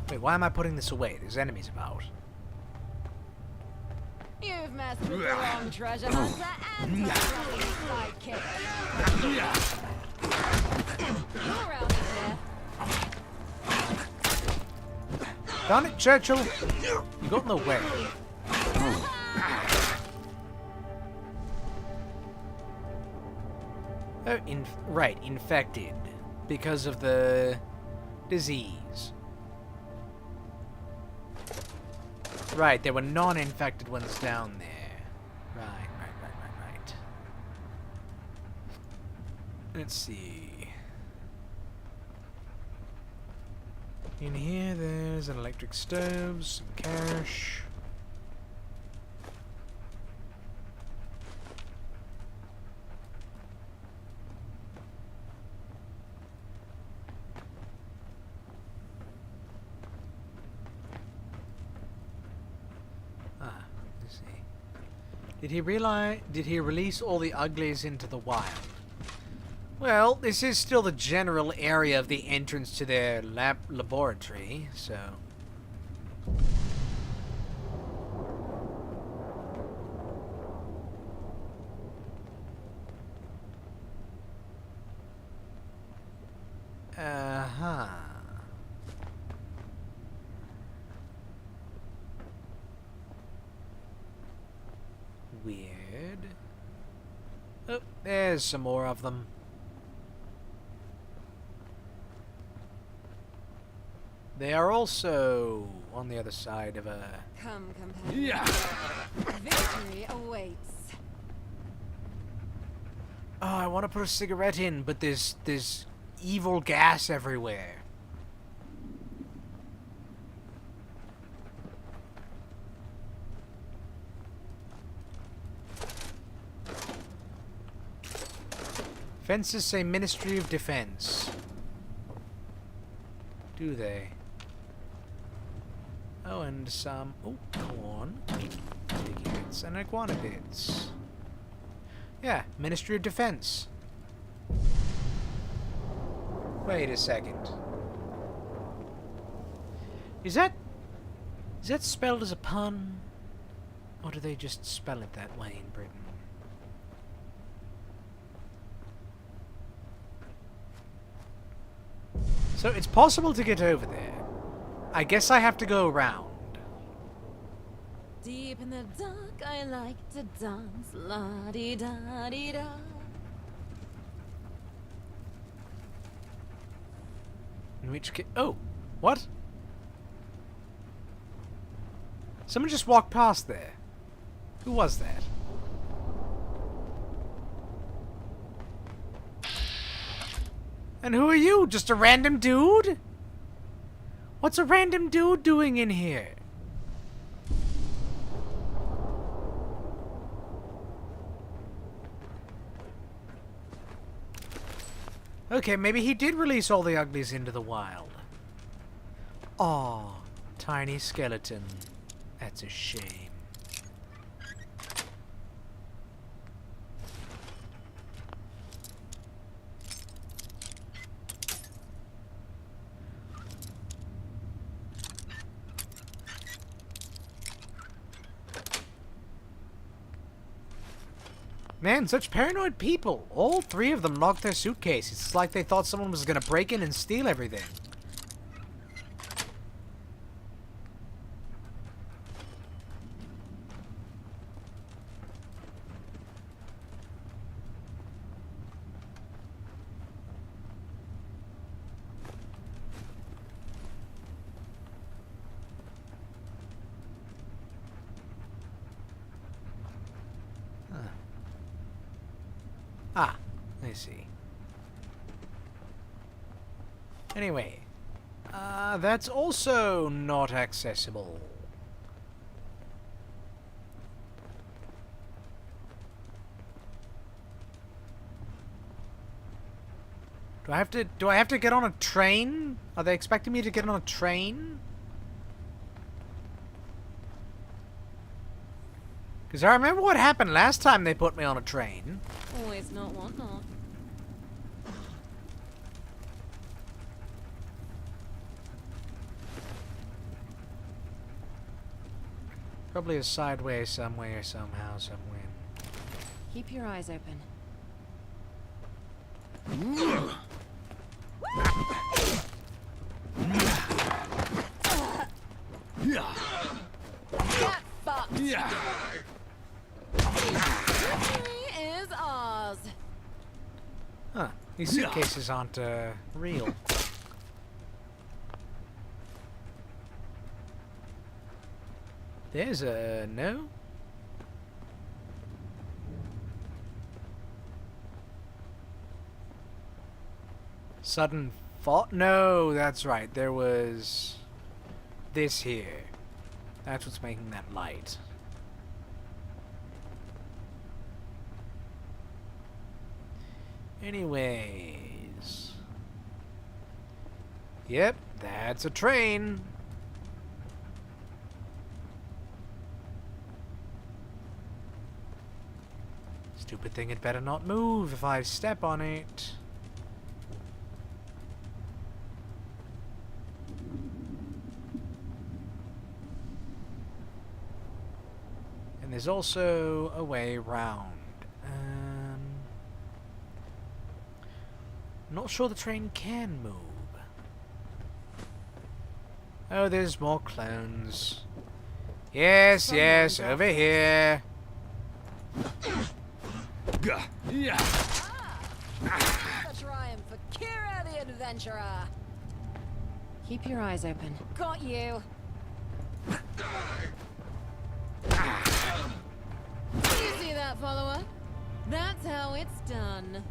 Wait, why am I putting this away? There's enemies about. You've messed with the wrong treasure hunter and the sidekick. You're around here. Darn it, Churchill! You got in the way. Oh, right, infected. Because of the disease. Right, there were non-infected ones down there. Right. Let's see. In here, there's an electric stove, some cash. Let's see. Did he release all the uglies into the wild? Well, this is still the general area of the entrance to their laboratory, so... Uh-huh. Weird. Oh, there's some more of them. They are also on the other side of a... Come, companion. Victory awaits. Oh, I want to put a cigarette in, but there's evil gas everywhere. Fences say Ministry of Defense. Do they? Oh, and some... Oh, corn. Tickets and iguana bits. Yeah, Ministry of Defense. Wait a second. Is that spelled as a pun? Or do they just spell it that way in Britain? So it's possible to get over there. I guess I have to go around. Deep in the dark, I like to dance. La-di-da-di-da. In which case... Oh! What? Someone just walked past there. Who was that? And who are you? Just a random dude? What's a random dude doing in here? Okay, maybe he did release all the uglies into the wild. Aw, tiny skeleton. That's a shame. Man, such paranoid people. All three of them locked their suitcases. It's like they thought someone was gonna break in and steal everything. Ah, I see. Anyway, that's also not accessible. Do I have to get on a train? Are they expecting me to get on a train? Because I remember what happened last time they put me on a train. Always not want not. Probably a sideways somewhere, somehow, somewhere. Keep your eyes open. Get fucked. Victory is ours. Huh. These suitcases aren't, real. There's a... no? Sudden fall? No, that's right. There was... this here. That's what's making that light. Anyways... yep, that's a train. Stupid thing had better not move if I step on it. And there's also a way round. Not sure the train can move. Oh, there's more clones. Yes, yes, over here. The triumph for Kira the Adventurer. Keep your eyes open. Got you. You see that, follower? That's how it's done.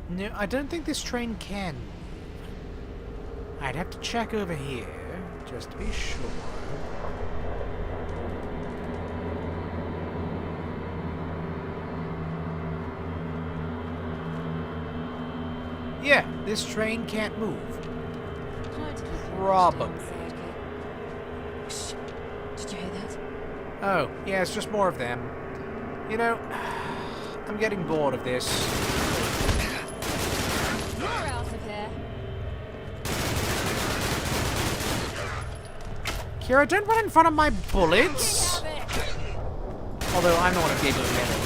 No, I don't think this train can move. I'd have to check over here, just to be sure. Yeah, this train can't move. Probably. Shh. Did you hear that? Oh, yeah, it's just more of them. You know, I'm getting bored of this. You're out of here. Kira, don't run in front of my bullets! Although I'm the one who gave you a minute.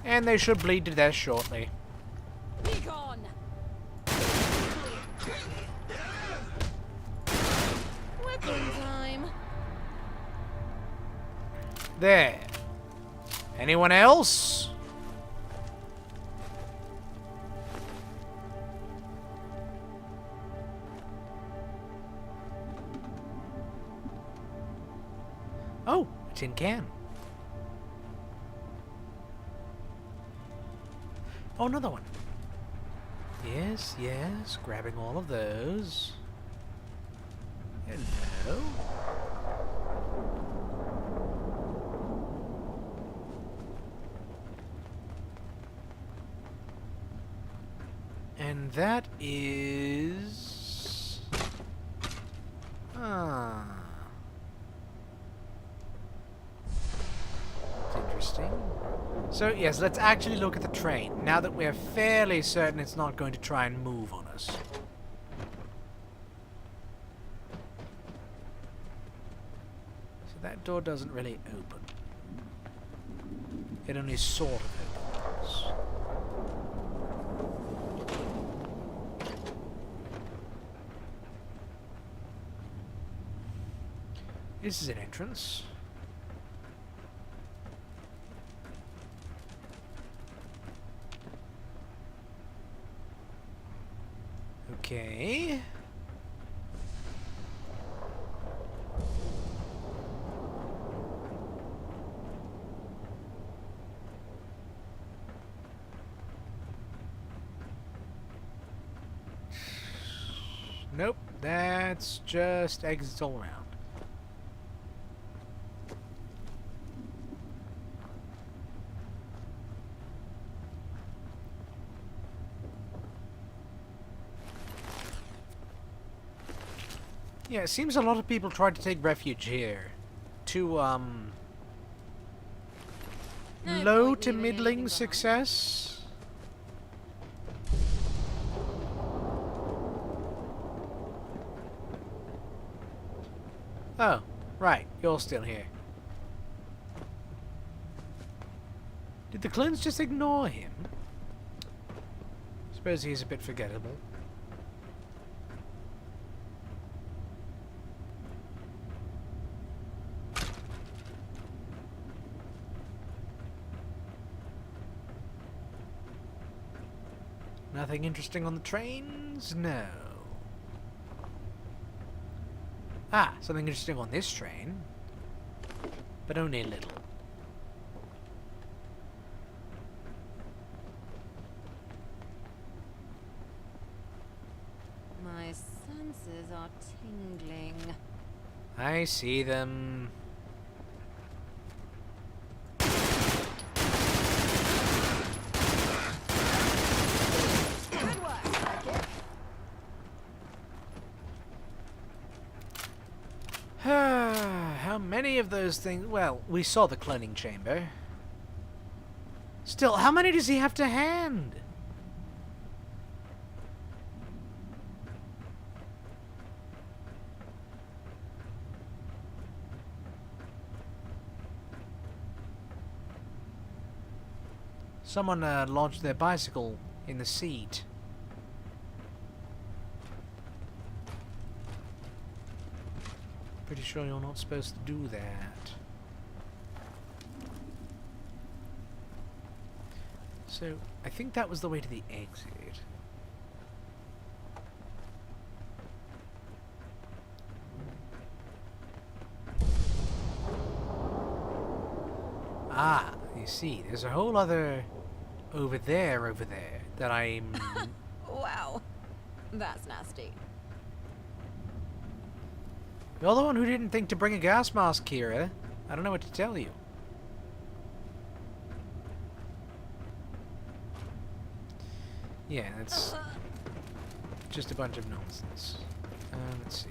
And they should bleed to death shortly. Be gone. Weapon time. There. Anyone else? Oh, a tin can. Oh, another one. Yes, yes, grabbing all of those. Hello. And that is... ah. That's interesting. So, yes, let's actually look at the train, now that we're fairly certain it's not going to try and move on us. So that door doesn't really open. It only sort of opens. This is an entrance. Okay. Nope, that's just exits all around. Yeah, it seems a lot of people tried to take refuge here. To, low to middling success? Oh, right, you're still here. Did the clones just ignore him? Suppose he's a bit forgettable. Nothing interesting on the trains? No. Ah, something interesting on this train. But only a little. My senses are tingling. I see them. Good work, Circuit. How many of those things? Well, we saw the cloning chamber. Still, how many does he have to hand? Someone launched their bicycle in the seat. Pretty sure you're not supposed to do that. So, I think that was the way to the exit. Ah, you see, there's a whole other over there that I'm... Wow. That's nasty. You're the one who didn't think to bring a gas mask, Kira. I don't know what to tell you. Yeah, that's just a bunch of nonsense. Let's see.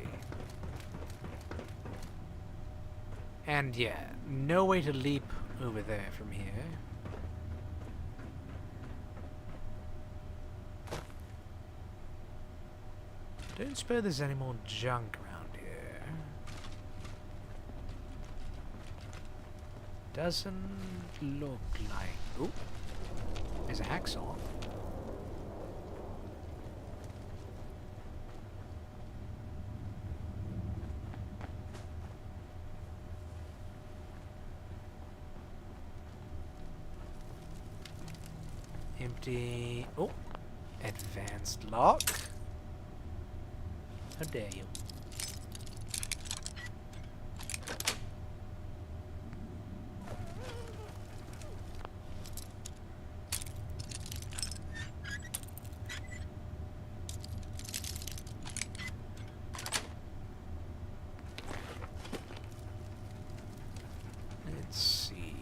And yeah, no way to leap over there from here. Don't suppose there's any more junk around here. Doesn't look like... Ooh, there's a hacksaw. Empty... Oh! Advanced lock. How dare you? Let's see.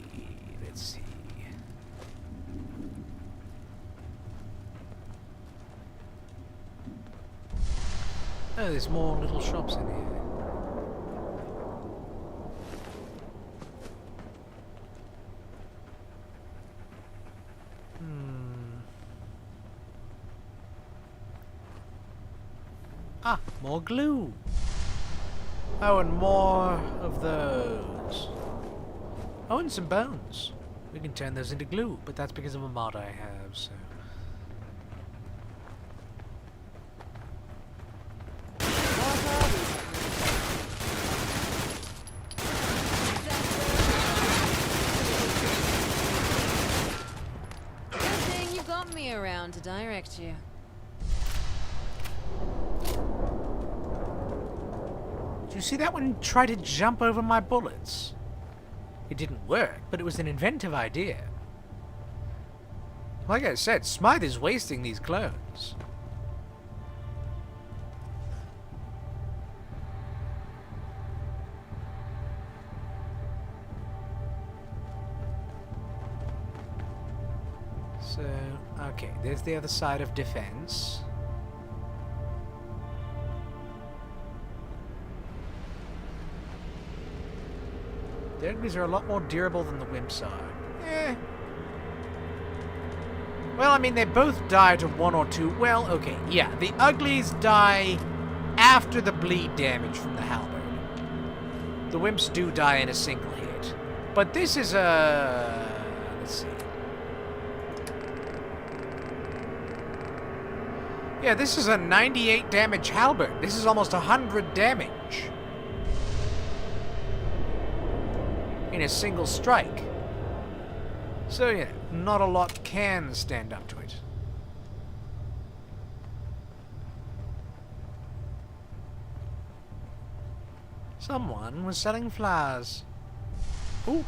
Oh, there's more little shops in here. Ah, more glue. Oh, and more of those. Oh, and some bones. We can turn those into glue, but that's because of a mod I have, so... Around to direct you. Did you see that one try to jump over my bullets? It didn't work, but it was an inventive idea. Like I said, Smythe is wasting these clones. So, okay, there's the other side of defense. The enemies are a lot more durable than the wimps are. Eh. Well, I mean, they both die to one or two. Well, okay, yeah, the uglies die after the bleed damage from the halberd. The wimps do die in a single hit. But this is a... let's see. Yeah, this is a 98 damage halberd. This is almost 100 damage. In a single strike. So, yeah, not a lot can stand up to it. Someone was selling flowers. Ooh.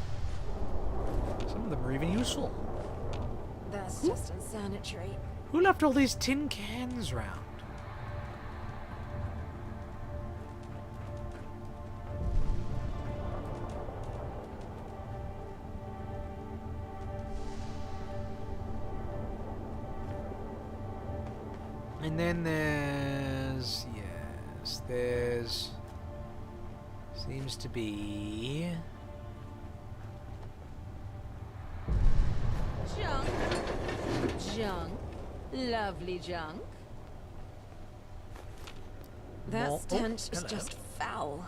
Some of them are even useful. That's just unsanitary. Who left all these tin cans round? And then there's... Yes, there's... Seems to be... Junk. Junk. Lovely junk. That More- oh, stench is hello. just foul.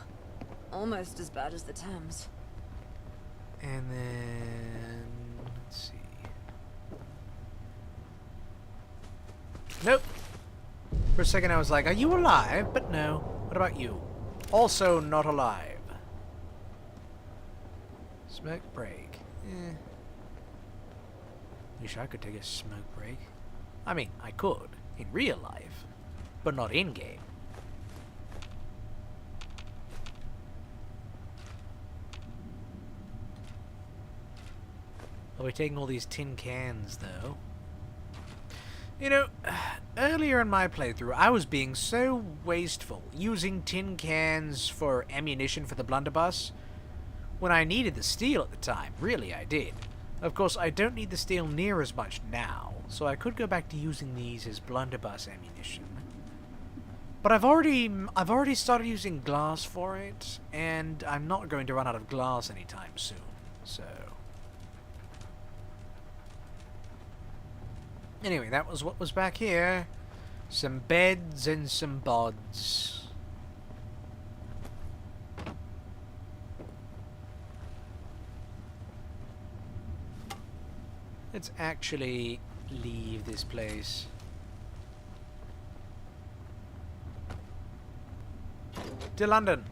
Almost as bad as the Thames. And then... Let's see... Nope. For a second I was like, are you alive? But no. What about you? Also not alive. Smoke break. Wish I could take a smoke break. I mean, I could. In real life. But not in-game. Are we taking all these tin cans, though? You know, earlier in my playthrough, I was being so wasteful, using tin cans for ammunition for the blunderbuss, when I needed the steel at the time. Really, I did. Of course, I don't need the steel near as much now, so I could go back to using these as blunderbuss ammunition. But I've already started using glass for it, and I'm not going to run out of glass anytime soon, so... Anyway, that was what was back here. Some beds and some bods. Let's actually leave this place. To London.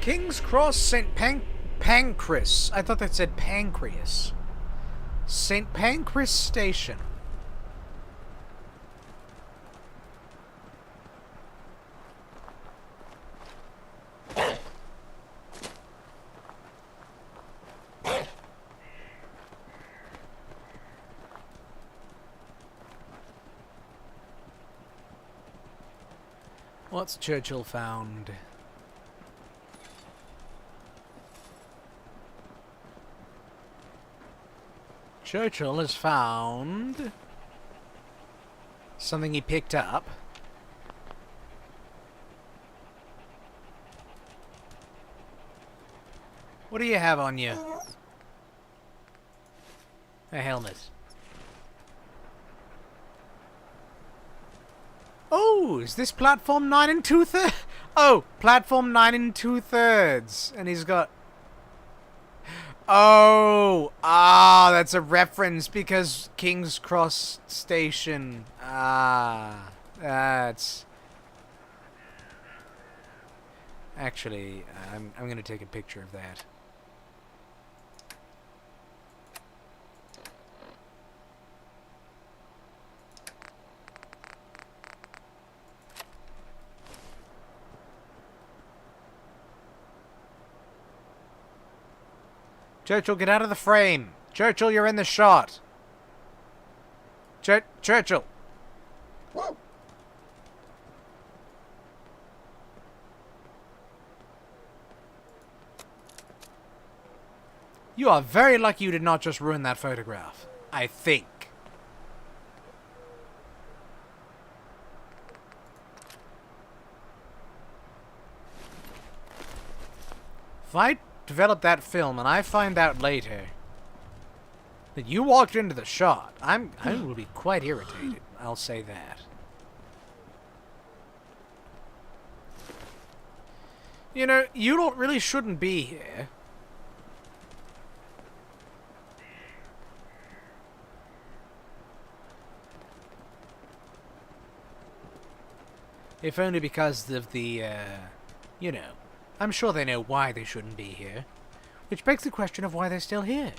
King's Cross, St. Pancras. I thought that said Pancreas. St. Pancras Station. What's Churchill found? Churchill has found something he picked up. What do you have on you? A helmet. Oh, is this platform 9 and 2/3? Oh, platform 9 and 2/3. And he's got... Oh, that's a reference because King's Cross Station. That's... Actually, I'm going to take a picture of that. Churchill, get out of the frame. Churchill, you're in the shot. Churchill. You are very lucky you did not just ruin that photograph. I think. If I develop that film and I find out later that you walked into the shot, I will be quite irritated. I'll say that. You know, you don't really shouldn't be here. If only because of the, you know, I'm sure they know why they shouldn't be here. Which begs the question of why they're still here.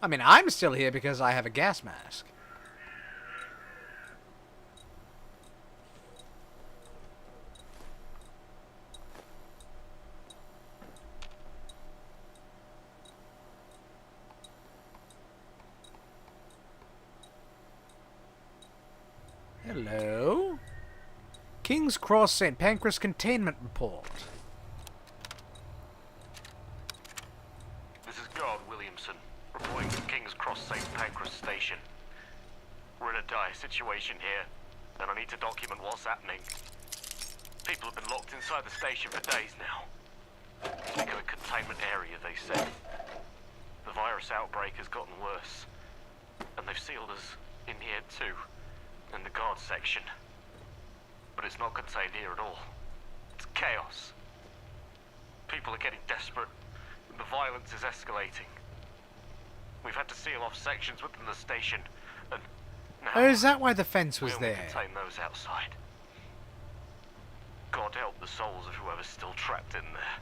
I mean, I'm still here because I have a gas mask. Hello? King's Cross St. Pancras Containment Report. This is Guard Williamson, reporting from King's Cross St. Pancras Station. We're in a dire situation here, and I need to document what's happening. People have been locked inside the station for days now. Think of a containment area, they said. The virus outbreak has gotten worse, and they've sealed us in here too. In the guard section. But it's not contained here at all. It's chaos. People are getting desperate. The violence is escalating. We've had to seal off sections within the station, and now Oh, is that why the fence was we only there? contain those outside. God help the souls of whoever's still trapped in there.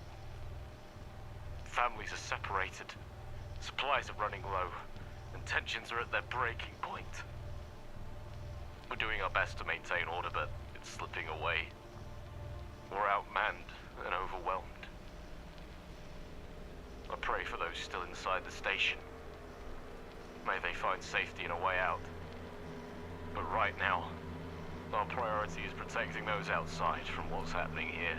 Families are separated. Supplies are running low, and tensions are at their breaking point. We're doing our best to maintain order, but it's slipping away. We're outmanned and overwhelmed. I pray for those still inside the station. May they find safety and a way out. But right now, our priority is protecting those outside from what's happening here.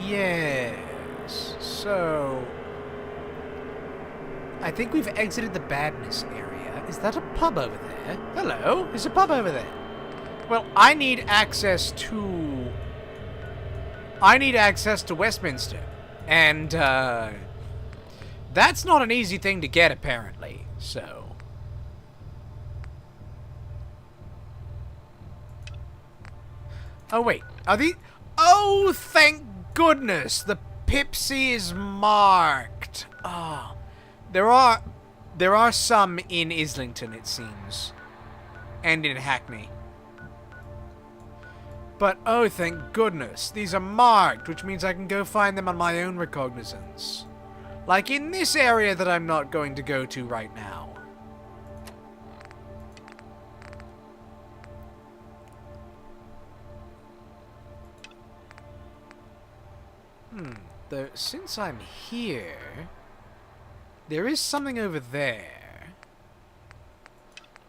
Yes. So I think we've exited the badness area. Is that a pub over there? Hello? There's a pub over there. Well, I need access to Westminster. And, that's not an easy thing to get, apparently. So. Oh, wait. Are these... Oh, thank goodness! The Pipsy is marked. Ah. There are some in Islington, it seems. And in Hackney. But, oh, thank goodness, these are marked, which means I can go find them on my own recognizance. Like in this area that I'm not going to go to right now. Though, since I'm here... There is something over there.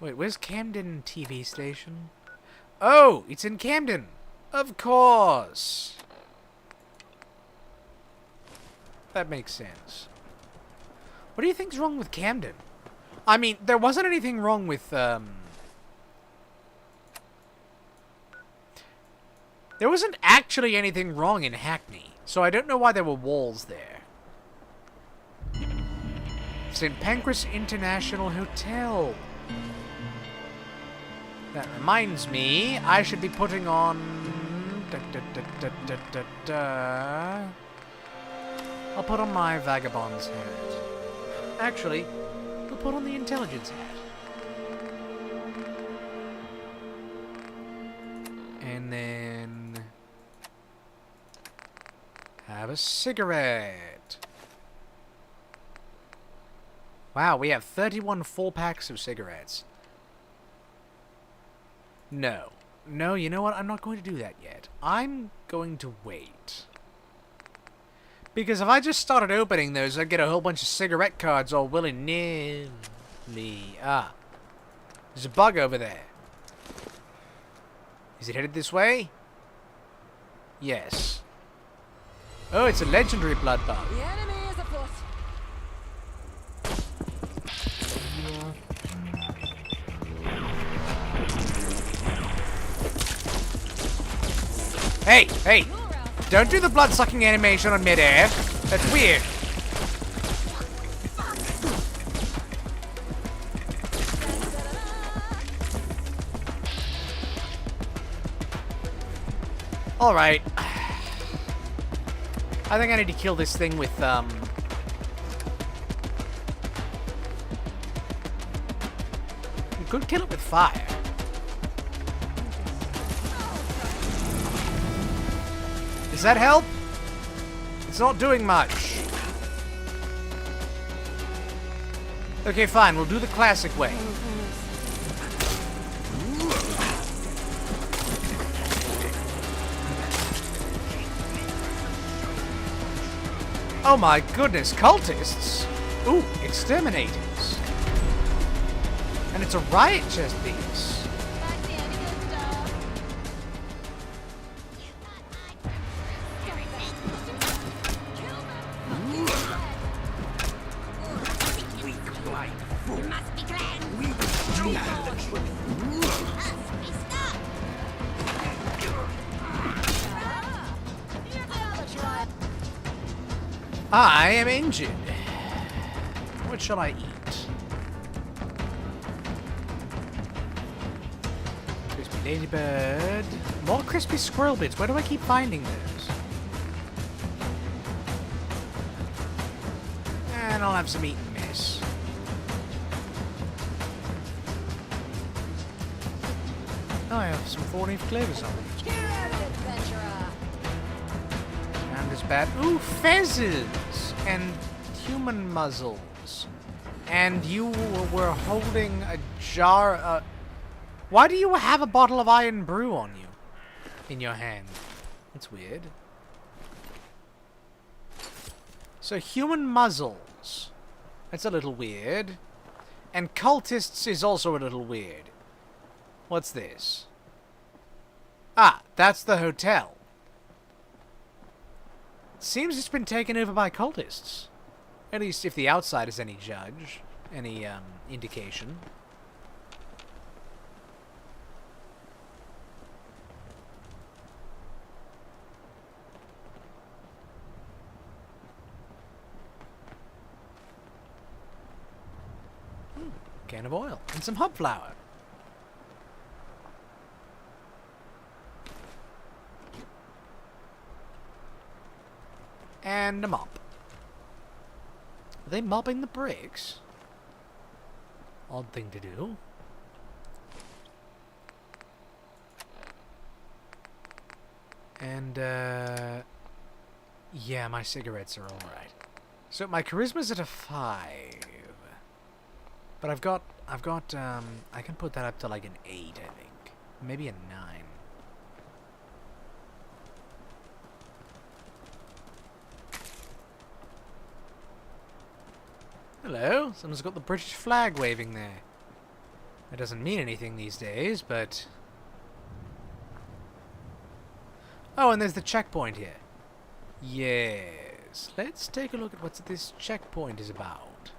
Wait, where's Camden TV station? Oh, it's in Camden. Of course. That makes sense. What do you think's wrong with Camden? I mean, there wasn't anything wrong with, There wasn't actually anything wrong in Hackney, so I don't know why there were walls there. St. Pancras International Hotel. That reminds me, I should be putting on... I'll put on my vagabond's hat. Actually, I'll put on the intelligence hat. And then... have a cigarette. Wow, we have 31 full packs of cigarettes. No. No, you know what? I'm not going to do that yet. I'm going to wait. Because if I just started opening those, I'd get a whole bunch of cigarette cards all willy-nilly. Ah. There's a bug over there. Is it headed this way? Yes. Oh, it's a legendary blood bug. The enemy is afoot. Hey, hey! Don't do the blood-sucking animation on mid-air. That's weird. Alright. I think I need to kill this thing with, we could kill it with fire. Does that help? It's not doing much. Okay, fine. We'll do the classic way. Oh my goodness, cultists! Ooh, exterminators. And it's a riot chest piece. I am injured. What shall I eat? Crispy ladybird. More crispy squirrel bits. Where do I keep finding those? And I'll have some eat and miss. Oh, I have some 4-leaf clovers on. And it's bad. Ooh, fezzes! And human muzzles. And you were holding a jar. Why do you have a bottle of iron brew on you? In your hand? That's weird. So, human muzzles. That's a little weird. And cultists is also a little weird. What's this? Ah, that's the hotel. Seems it's been taken over by cultists. At least if the outside is any judge. Any, indication. Can of oil. And some hop flour. And a mop. Are they mopping the bricks? Odd thing to do. And, yeah, my cigarettes are alright. So my charisma's at a 5. But I can put that up to like an 8, I think. Maybe a 9. Hello, someone's got the British flag waving there. It doesn't mean anything these days, but... Oh, and there's the checkpoint here. Yes, let's take a look at what this checkpoint is about.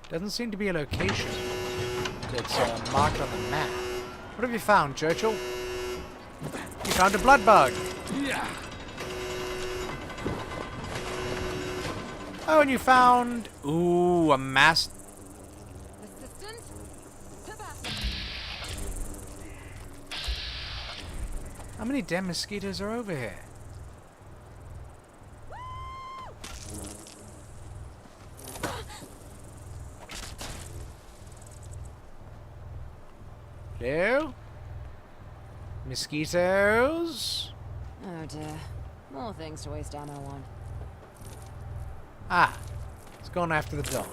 Doesn't seem to be a location that's marked on the map. What have you found, Churchill? You found a blood bug. Yeah. Oh, and you found... Ooh, a mass... How many damn mosquitoes are over here? Hello? Mosquitoes? Oh dear. More things to waste ammo on. Ah. It's going after the dog.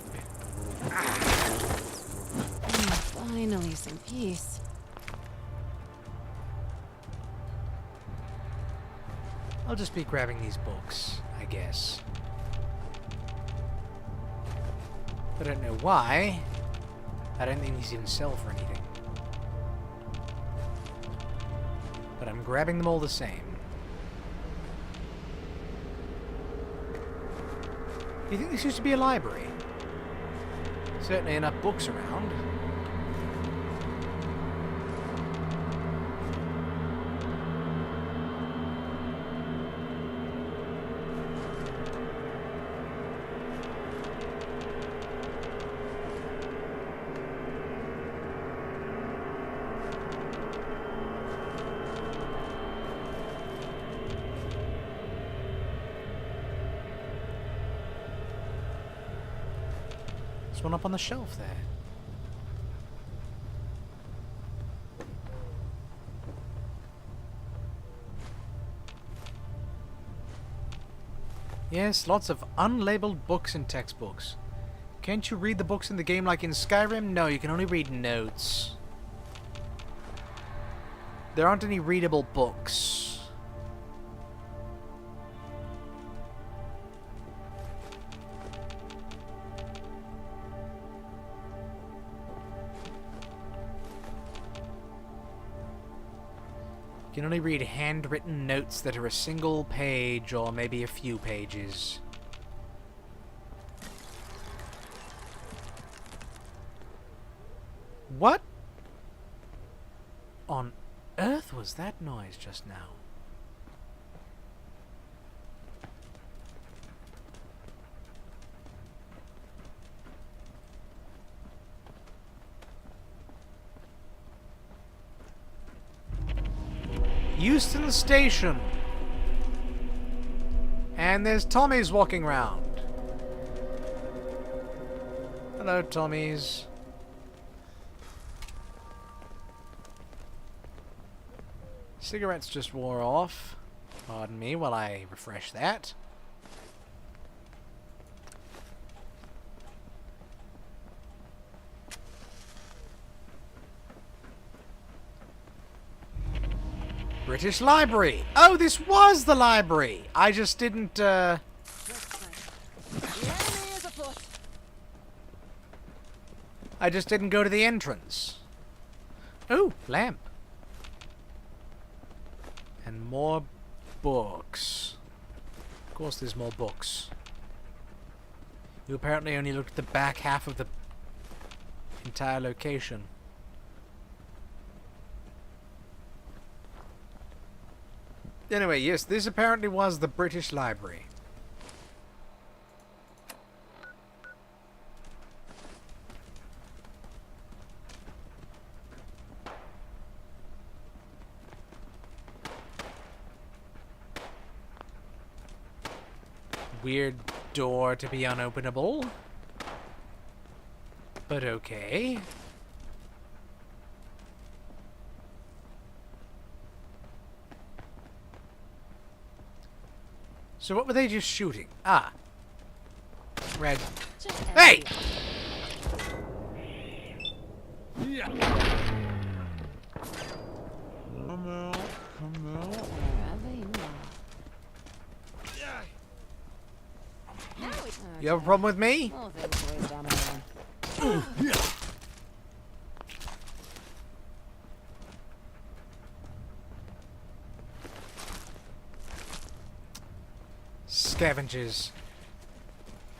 Finally some peace. I'll just be grabbing these books, I guess. I don't know why. I don't think these even sell for anything. But I'm grabbing them all the same. Do you think this used to be a library? Certainly enough books around. There's one up on the shelf there. Yes, lots of unlabeled books and textbooks. Can't you read the books in the game like in Skyrim? No, you can only read notes. There aren't any readable books. You can only read handwritten notes that are a single page or maybe a few pages. What on earth was that noise just now? Euston Station. And there's Tommies walking around. Hello, Tommies. Cigarettes just wore off. Pardon me while I refresh that. British Library! Oh, this was the library! I just didn't, I just didn't go to the entrance. Oh, lamp. And more books. Of course there's more books. You apparently only looked at the back half of the entire location. Anyway, yes, this apparently was the British Library. Weird door to be unopenable. But okay. So what were they just shooting? Ah. Red. Hey! Yeah. Wherever you are. You have a problem with me? All things boys down there. Scavengers.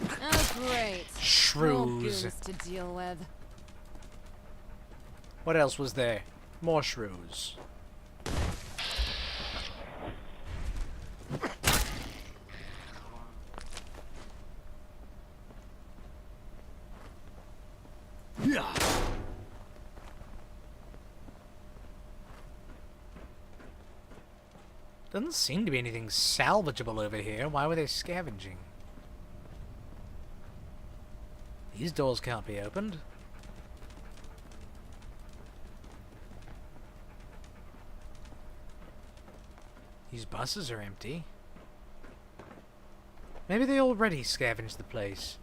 Oh, great. More Shrews. goons to deal with. What else was there? More shrews. Doesn't seem to be anything salvageable over here. Why were they scavenging? These doors can't be opened. These buses are empty. Maybe they already scavenged the place.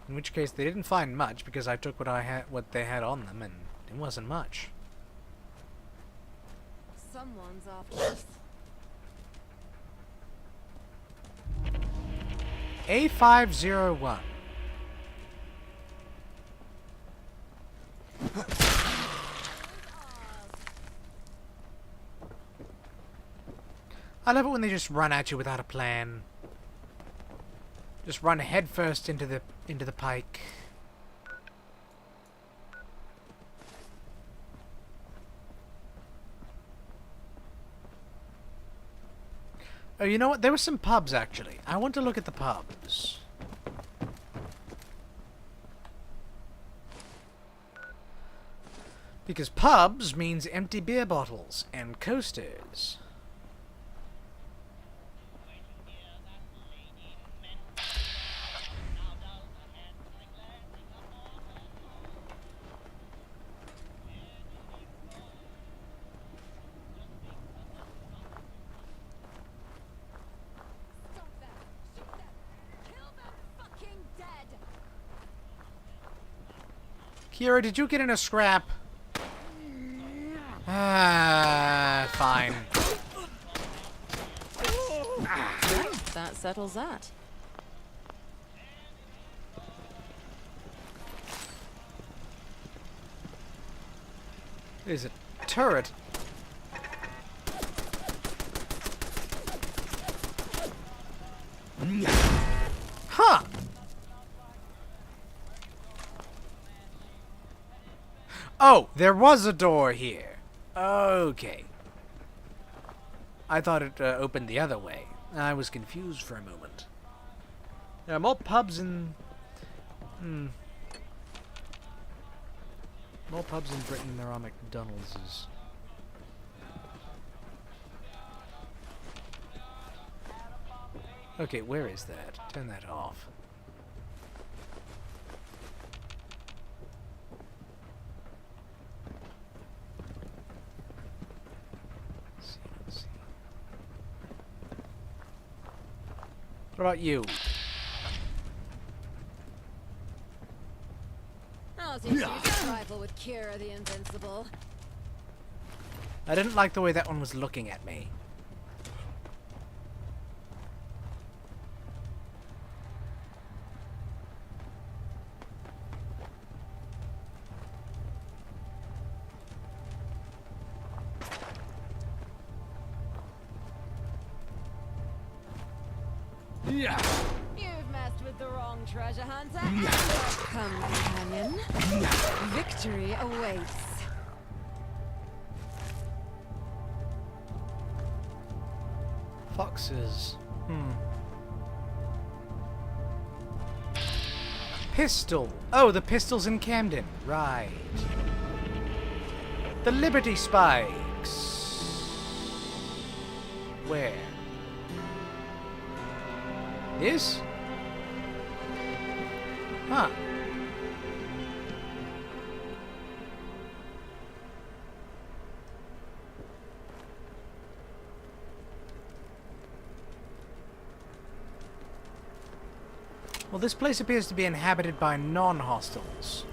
In which case they didn't find much because I took what they had on them and it wasn't much. Someone's after us. A501. I love it when they just run at you without a plan. Just run headfirst into the pike. Oh, you know what? There were some pubs, actually. I want to look at the pubs. Because pubs means empty beer bottles and coasters. Kira, did you get in a scrap? Ah, fine. That settles that. There's a turret. Huh! Oh, there was a door here. Okay. I thought it opened the other way. I was confused for a moment. There are more pubs in... More pubs in Britain than there are McDonald's. Okay, where is that? Turn that off. Let's see. What about you? I'll teach you to rival with Kira the Invincible. I didn't like the way that one was looking at me. You've messed with the wrong treasure hunter. Come, companion. Victory awaits. Foxes. Pistol. Oh, the pistol's in Camden. Right. The Liberty Spikes. Where? This? Huh. Well, this place appears to be inhabited by non-hostiles.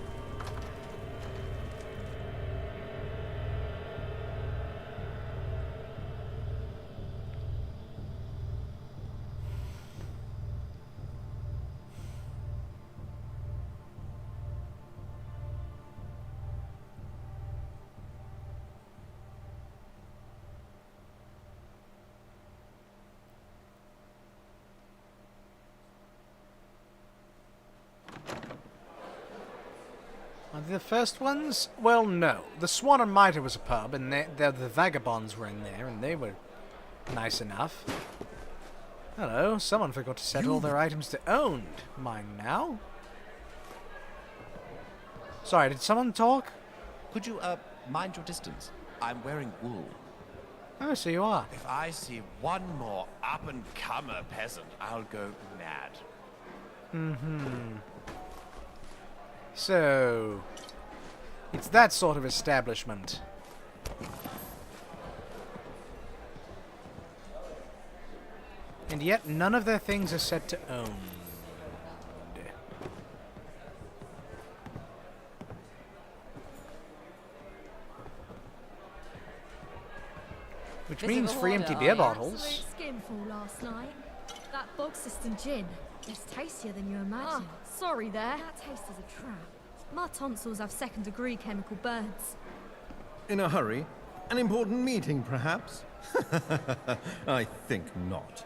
Are they the first ones? Well, no. The Swan and Mitre was a pub, and the Vagabonds were in there, and they were nice enough. Hello, someone forgot to set all their items to owned. Mine now? Sorry, did someone talk? Could you, mind your distance? I'm wearing wool. Oh, so you are. If I see one more up-and-comer peasant, I'll go mad. So, it's that sort of establishment. And yet, none of their things are set to own. Which means free empty beer bottles. Absolute skinful last night. That bog system gin. It's tastier than you imagine. Oh, sorry there. That taste is a trap. My tonsils have second-degree chemical burns. In a hurry? An important meeting, perhaps? I think not.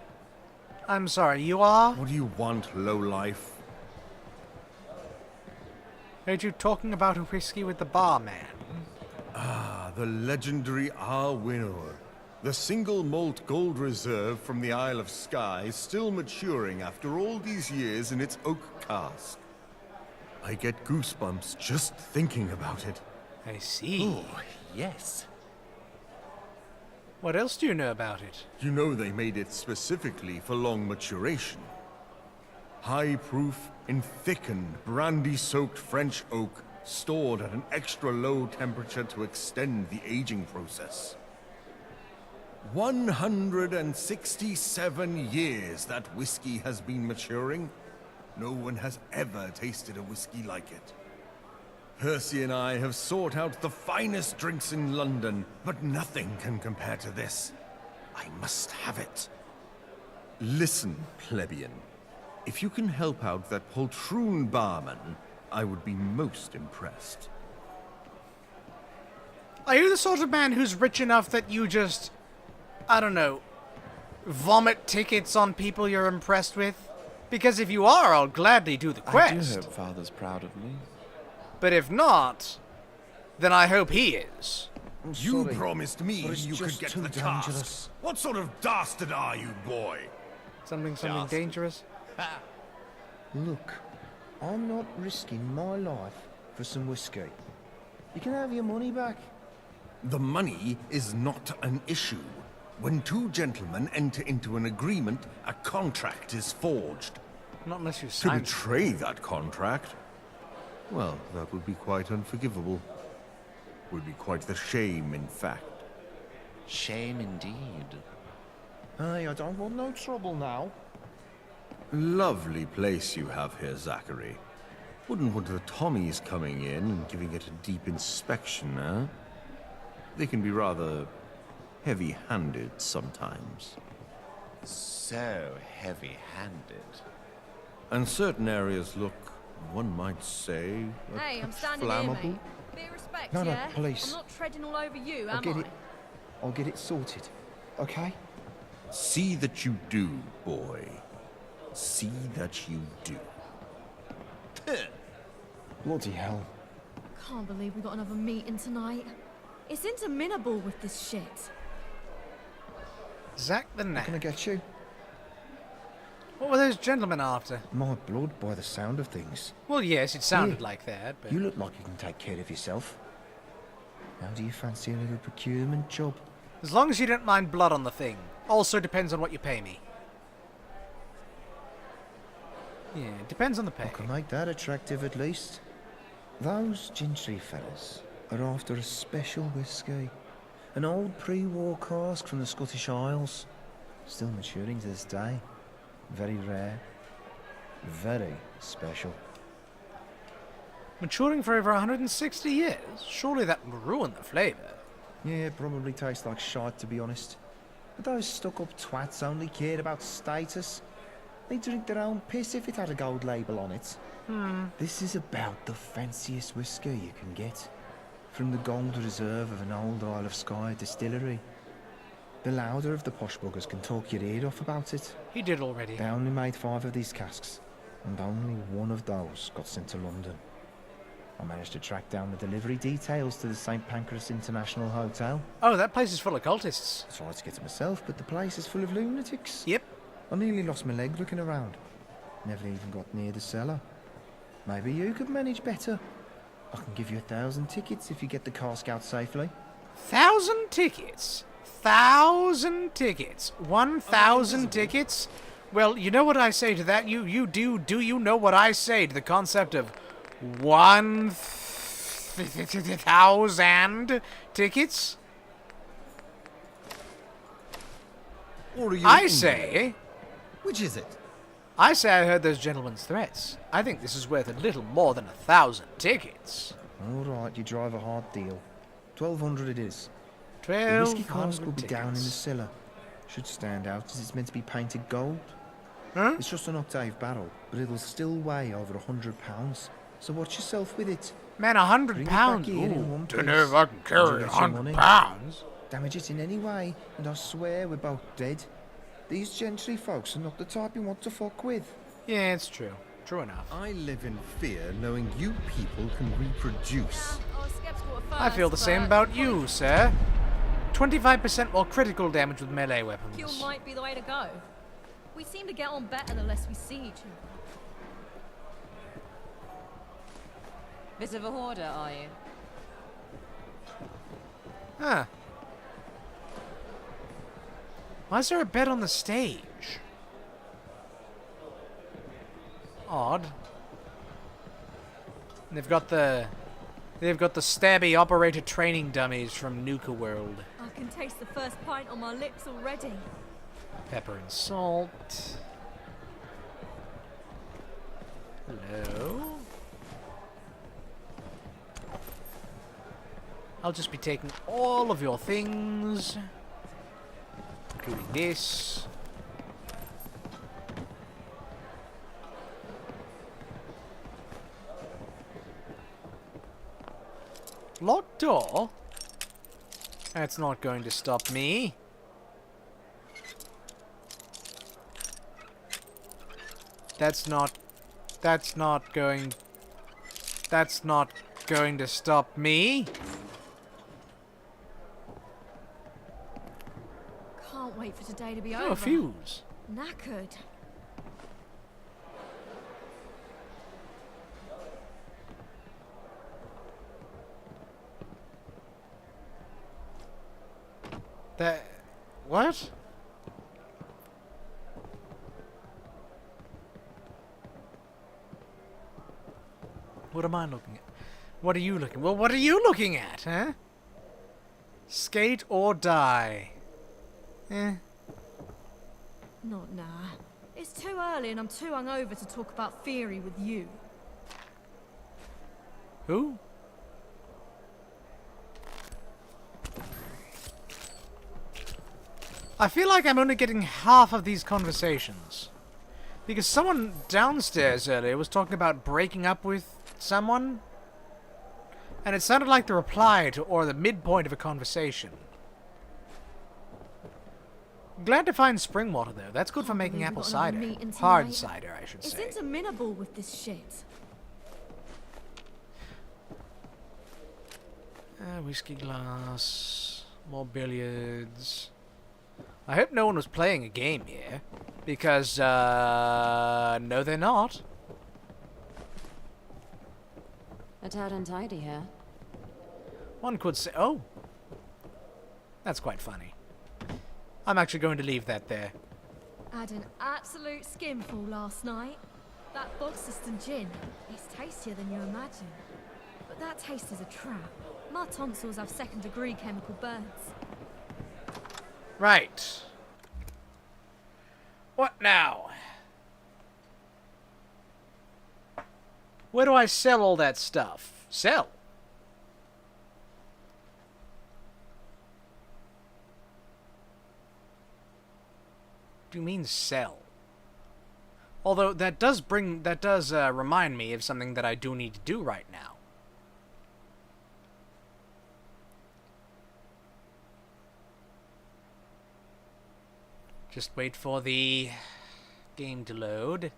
I'm sorry, you are? What do you want, lowlife? Heard you talking about a whiskey with the barman. Ah, the legendary R. Winnower. The single malt gold reserve from the Isle of Skye, still maturing after all these years in its oak cask. I get goosebumps just thinking about it. I see. Oh, yes. What else do you know about it? You know they made it specifically for long maturation. High proof in thickened, brandy-soaked French oak, stored at an extra low temperature to extend the aging process. 167 years that whiskey has been maturing. No one has ever tasted a whiskey like it. Percy and I have sought out the finest drinks in London, but nothing can compare to this. I must have it. Listen, plebeian. If you can help out that poltroon barman, I would be most impressed. Are you the sort of man who's rich enough that you just, I don't know, vomit tickets on people you're impressed with? Because if you are, I'll gladly do the quest. I do hope Father's proud of me. But if not, then I hope he is. You promised me you could get too the dangerous. task. What sort of dastard are you, boy? Something dangerous? Look, I'm not risking my life for some whiskey. You can have your money back. The money is not an issue. When two gentlemen enter into an agreement, a contract is forged. Not unless you To sign. betray that contract? Well, that would be quite unforgivable. Would be quite the shame, in fact. Shame indeed. Hey, I don't want no trouble now. Lovely place you have here, Zachary. Wouldn't want the Tommies coming in and giving it a deep inspection, eh? They can be rather heavy-handed sometimes. So heavy-handed. And certain areas look, one might say, a Hey, I'm touch standing flammable. here, mate. Bit of respect, No, no, yeah? police. I'm not treading all over you, I'll am get I? it. I'll get it sorted. Okay? See that you do, boy. See that you do. Bloody hell. Can't believe we got another meeting tonight. It's interminable with this shit. Zach the Knack. Can I get you? What were those gentlemen after? My blood by the sound of things. Well, yes, it sounded Here, like that, but... You look like you can take care of yourself. How do you fancy a little procurement job? As long as you don't mind blood on the thing. Also depends on what you pay me. Yeah, it depends on the I pay. can make that attractive at least. Those gentry fellas are after a special whiskey. An old pre-war cask from the Scottish Isles. Still maturing to this day. Very rare. Very special. Maturing for over 160 years? Surely that would ruin the flavour. Yeah, probably tastes like shite to be honest. But those stuck-up twats only cared about status. They drink their own piss if it had a gold label on it. This is about the fanciest whiskey you can get. From the gold reserve of an old Isle of Skye distillery. The louder of the posh buggers can talk your ear off about it. He did already. They only made 5 of these casks, and only one of those got sent to London. I managed to track down the delivery details to the St. Pancras International Hotel. Oh, that place is full of cultists. I tried to get to myself, but the place is full of lunatics. Yep. I nearly lost my leg looking around. Never even got near the cellar. Maybe you could manage better. I can give you 1,000 tickets if you get the cask out safely. 1,000 tickets? 1,000 tickets? 1,000 tickets? Well, you know what I say to that? Do you know what I say to the concept of 1,000 tickets? Or are you I in say... there? Which is it? I say I heard those gentlemen's threats. I think this is worth a little more than 1,000 tickets. All right, you drive a hard deal. 1,200 it is. The 1,200 whiskey cask will be tickets. down in the cellar. Should stand out as it's meant to be painted gold. Huh? It's just an octave barrel, but it'll still weigh over 100 pounds. So watch yourself with it. Man, 100 Bring it pounds? back here in Ooh, one don't know if piece. I can carry Enjoy your 100 money. pounds. Damage it in any way, and I swear we're both dead. These gentry folks are not the type you want to fuck with. Yeah, it's true. True enough. I live in fear knowing you people can reproduce. I was skeptical at first, I feel the same but about you, sir. 25% more critical damage with melee weapons. Fuel might be the way to go. We seem to get on better the less we see each other. Bit of a hoarder, are you? Huh. Why is there a bed on the stage? Odd. They've got the stabby operator training dummies from Nuka World. I can taste the first pint on my lips already. Pepper and salt. Hello. I'll just be taking all of your things, including this. Locked door? That's not going to stop me. That's not going to stop me. Can't wait for today to be over. Oh, a fuse. Knackered. What? What am I looking at? What are you looking? Well, what are you looking at, huh? Skate or die. Eh. Not now. It's too early and I'm too hungover to talk about theory with you. Who? I feel like I'm only getting half of these conversations. Because someone downstairs earlier was talking about breaking up with someone. And it sounded like the reply to, or the midpoint of a conversation. Glad to find spring water, though. That's good for making apple cider. Hard cider, I should say. It's interminable with this shit. Whiskey glass. More billiards. I hope no one was playing a game here. Because, no they're not. A tad untidy here. One could say, oh. That's quite funny. I'm actually going to leave that there. Had an absolute skinful last night. That Frogenshtein gin is tastier than you imagine. But that taste is a trap. My tonsils have second-degree chemical burns. Right. What now? Where do I sell all that stuff? Sell? What do you mean sell? Although that does remind me of something that I do need to do right now. Just wait for the game to load.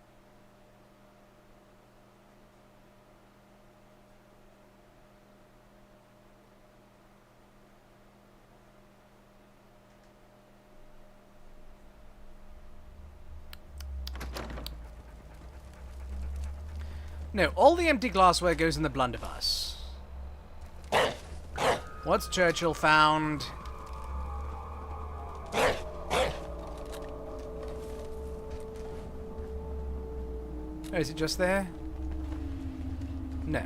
No, all the empty glassware goes in the blunderbuss. What's Churchill found? Oh, is it just there? No.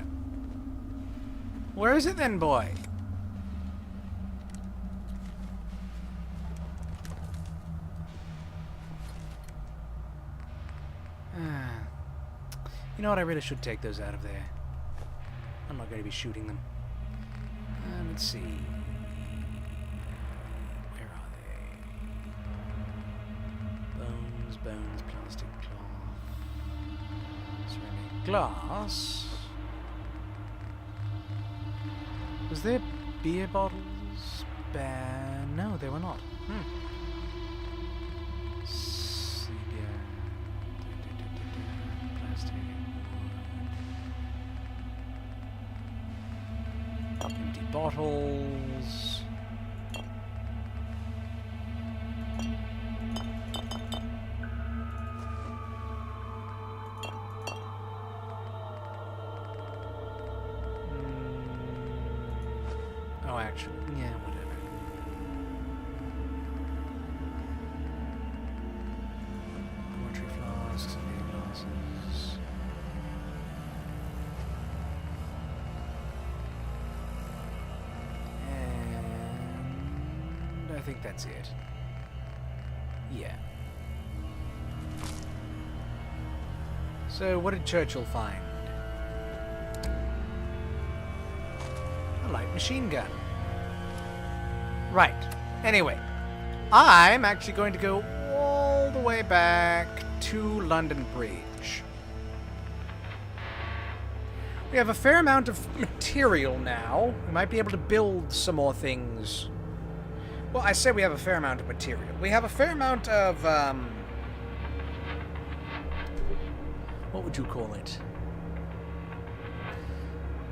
Where is it then, boy? You know what? I really should take those out of there. I'm not going to be shooting them. Let's see. Where are they? Bones, bones, plastic, cloth. Ceramic glass. Was there beer bottles? No, they were not. bottles. Oh, actually, yeah, whatever. Poetry flasks and beer glasses. And I think that's it. Yeah. So, what did Churchill find? A light machine gun. Right. Anyway, I'm actually going to go all the way back to London Bridge. We have a fair amount of material now. We might be able to build some more things. Well, I say we have a fair amount of material. We have a fair amount of, what would you call it?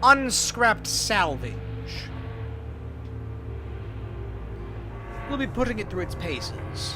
Unscrapped salvage. We'll be putting it through its paces.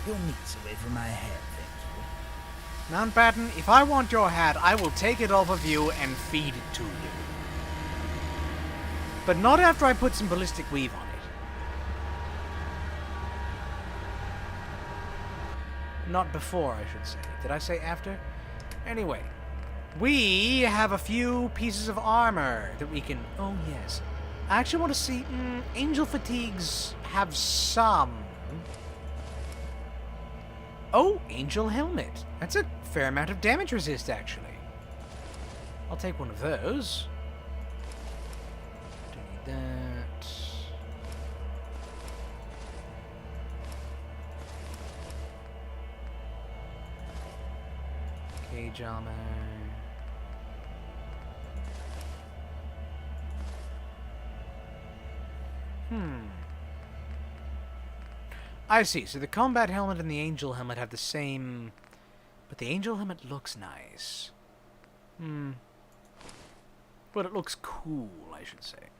Your meat's away from my head, thank you. Mountbatten, if I want your hat, I will take it off of you and feed it to you. But not after I put some ballistic weave on it. Not before, I should say. Did I say after? Anyway, we have a few pieces of armor that we can... Oh, yes. I actually want to see... Angel Fatigues have some... Oh, Angel Helmet. That's a fair amount of damage resist, actually. I'll take one of those. Don't need that. Cage armor. I see. So the combat helmet and the angel helmet have the same... But the angel helmet looks nice. But it looks cool, I should say.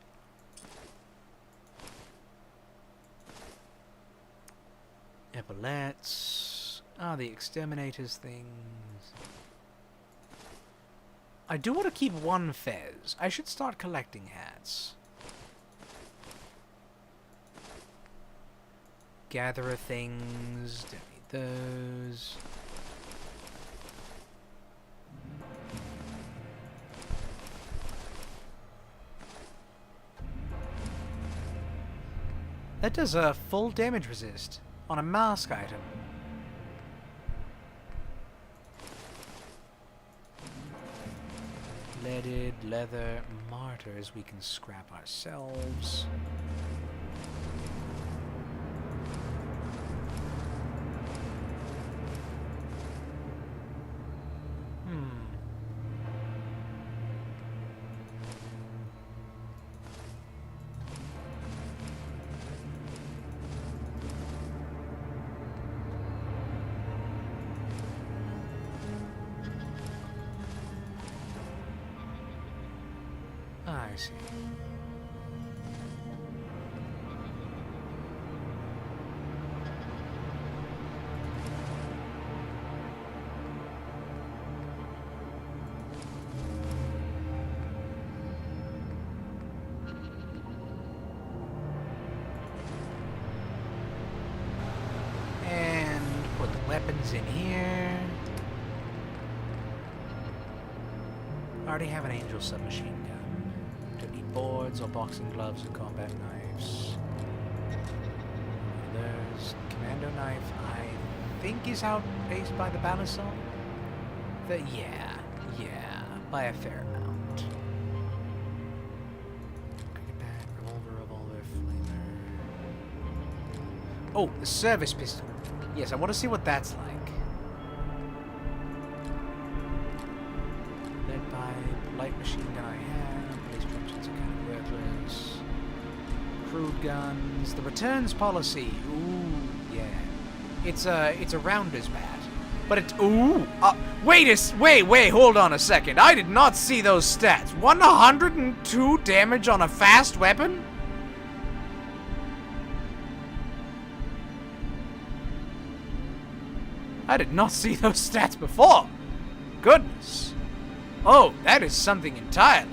Epaulets. Ah, the exterminators things. I do want to keep one fez. I should start collecting hats. Gatherer things, don't need those. That does a full damage resist on a mask item. Leaded, leather, martyrs we can scrap ourselves. I see. And put the weapons in here. I already have an angel submachine gun. Don't need boards or boxing gloves or combat knives. There's commando knife. I think is outpaced by the balisong. Yeah, Yeah, by a fair amount. Cricket bat, revolver, flamer. Oh, the service pistol. Yes, I want to see what that's like. Lead pipe, light machine gun I have, police trucks are kind of worthless. Crude guns, the returns policy. Ooh, yeah. It's a rounder's bat. But it's, ooh, wait, hold on a second. I did not see those stats. 102 damage on a fast weapon? I did not see those stats before. Goodness. Oh, that is something entirely.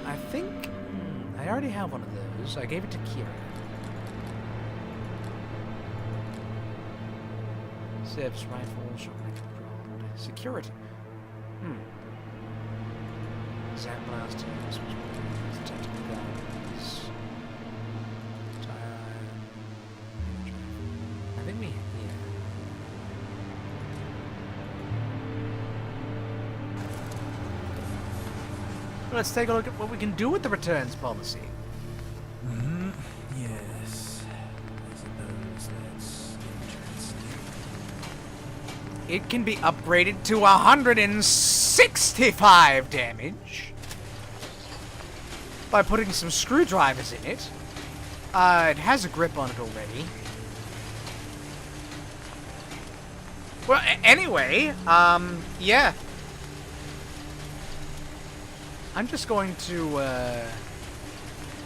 I think I already have one of those. I gave it to Kira. Service rifle, shotgun controlled. Security. Zap blasters, tactical guns. I think we, yeah. Let's take a look at what we can do with the returns policy. Yes. I suppose that's interesting. It can be upgraded to 165 damage by putting some screwdrivers in it. It has a grip on it already. Well, anyway, yeah. I'm just going to,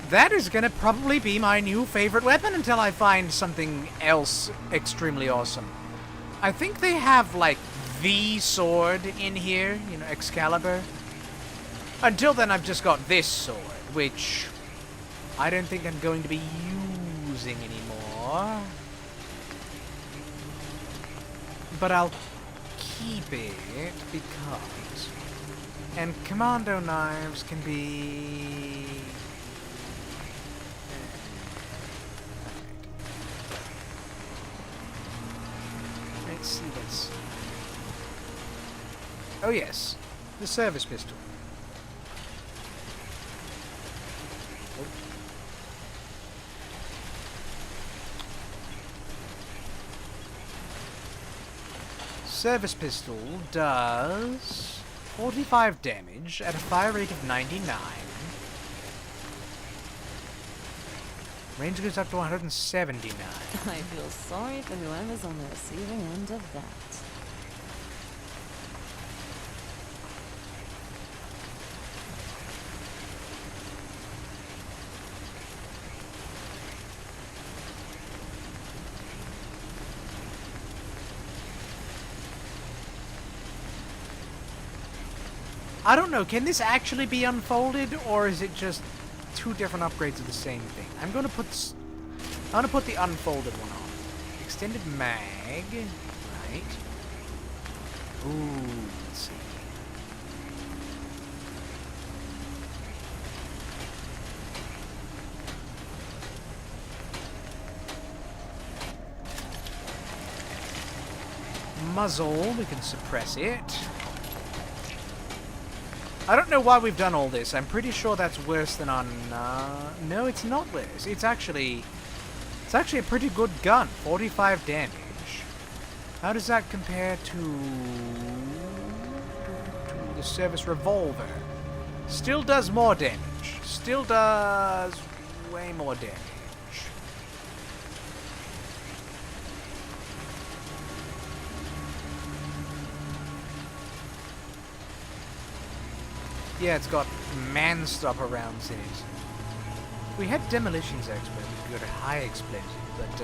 that is gonna probably be my new favorite weapon until I find something else extremely awesome. I think they have, like, the sword in here, you know, Excalibur. Until then, I've just got this sword, which I don't think I'm going to be using anymore. But I'll keep it because... And commando knives can be... Let's see, Oh yes, the service pistol. Oh. Service pistol does 45 damage at a fire rate of 99. Range goes up to 179. I feel sorry for whoever's on the receiving end of that. I don't know, can this actually be unfolded, or is it just two different upgrades of the same thing? I'm gonna put the unfolded one on. Extended mag, right? Ooh, let's see. Muzzle, we can suppress it. I don't know why we've done all this. I'm pretty sure that's worse than on... no, it's not worse. It's actually a pretty good gun. 45 damage. How does that compare to the service revolver? Still does more damage. Still does way more damage. Yeah, it's got man-stopper rounds in it. We had demolitions expert, we could go to high explosive, but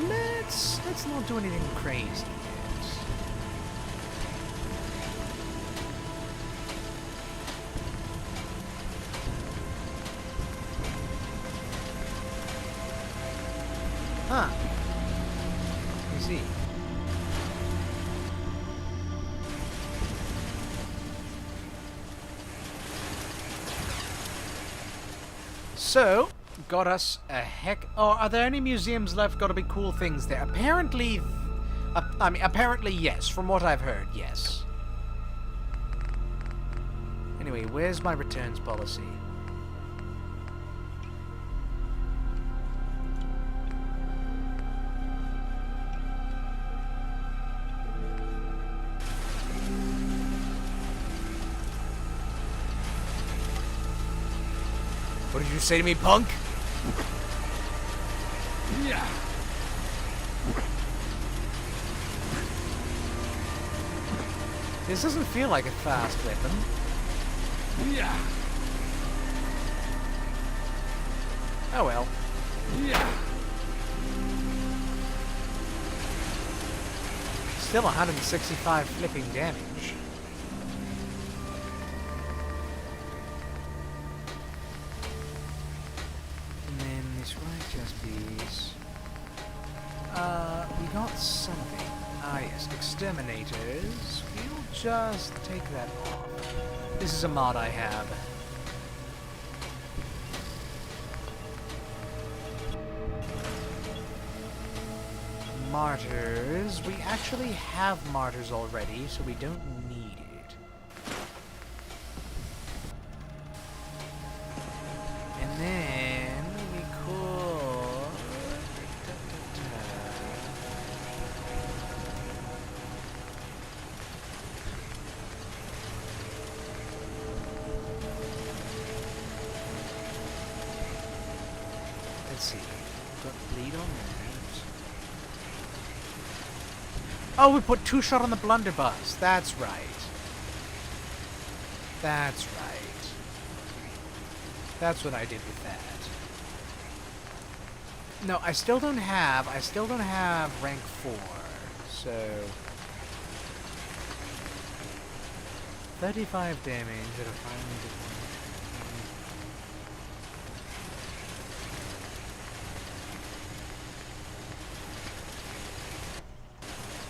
let's not do anything crazy yet. Huh. You see. So, got us a heck... Oh, are there any museums left? Gotta be cool things there. Apparently... I mean, apparently yes. From what I've heard, yes. Anyway, where's my returns policy? What did you say to me, punk? Yeah. This doesn't feel like a fast weapon. Yeah. Oh well. Yeah. Still 165 flipping damage. And then this righteous piece. We got something. Ah yes, exterminators. We'll just take that off. This is a mod I have. Martyrs. We actually have martyrs already, so we don't need it. And then we could... Let's see. Got bleed on that. Oh, we put 2-shot on the blunderbuss. That's right. That's right. That's what I did with that. No, I still don't have rank 4. So 35 damage at a finally did.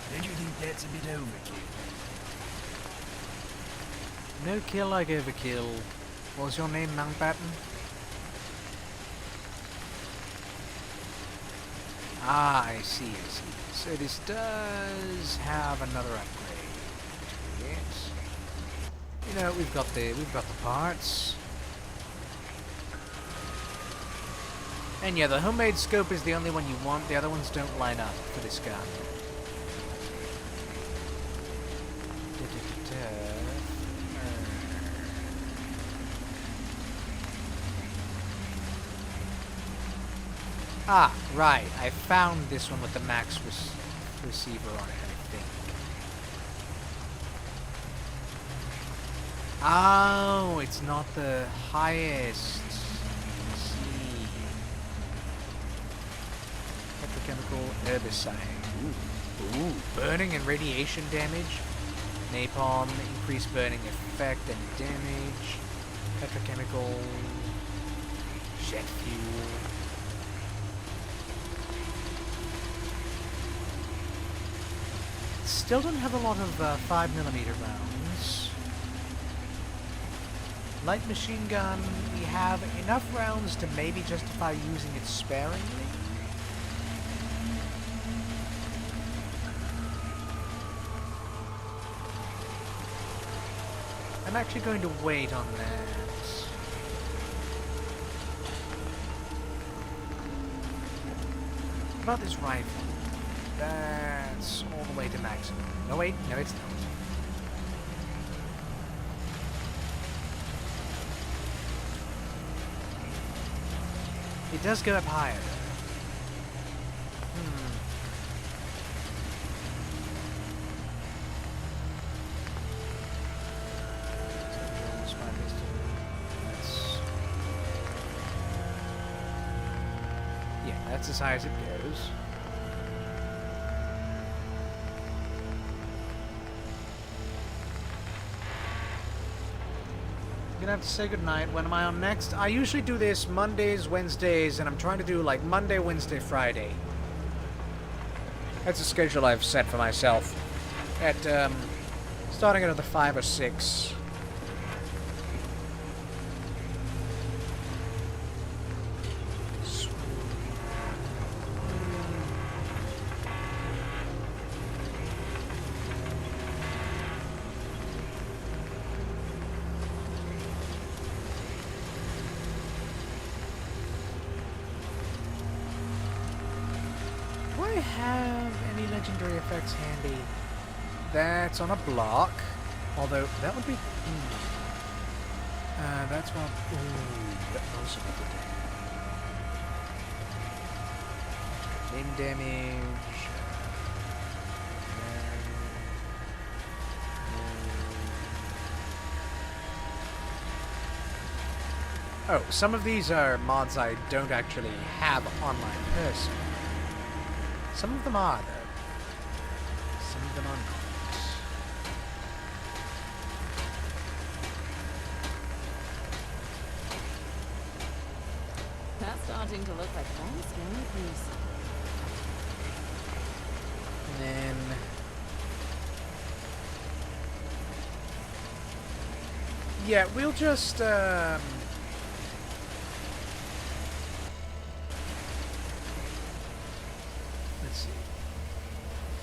Don't you think that's a bit overkill? No kill like overkill. What was your name, Mountbatten? Ah, I see. So this does have another upgrade to it. You know, we've got the parts. And yeah, the homemade scope is the only one you want. The other ones don't line up for this gun. Ah, right. I found this one with the max receiver on it, I think. Oh, it's not the highest. Let's see. Petrochemical herbicide. Ooh, burning and radiation damage. Napalm, increased burning effect and damage. Petrochemical. Jet fuel. Still don't have a lot of 5mm rounds. Light machine gun, we have enough rounds to maybe justify using it sparingly. I'm actually going to wait on that. What about this rifle? That's all the way to maximum. No, wait. No, it's not. It does go up higher, though. Yeah, that's as high as it goes. Gonna have to say goodnight. When am I on next? I usually do this Mondays, Wednesdays, and I'm trying to do like Monday, Wednesday, Friday. That's a schedule I've set for myself. At starting at either 5 or 6. have any legendary effects handy? That's on a block. Although, that would be... that's one... Ooh, that also be good. Limb damage... Oh, some of these are mods I don't actually have on my person. Some of them are, though. Some of them are not. That's starting to look like one scary piece. And then... yeah, we'll just, let's see.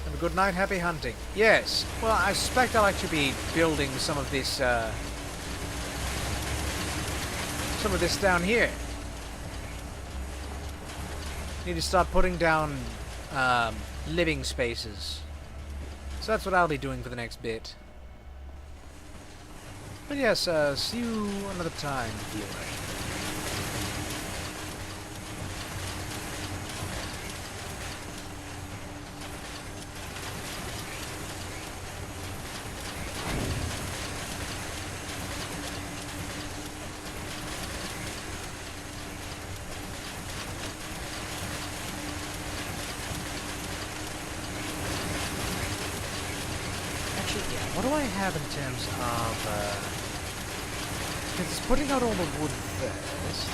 Have a good night, happy hunting. Yes, well, I suspect I'll actually be building some of this down here. Need to start putting down living spaces. So that's what I'll be doing for the next bit. But yes, see you another time, viewer. What do I have in terms of, because it's putting out all the wood first.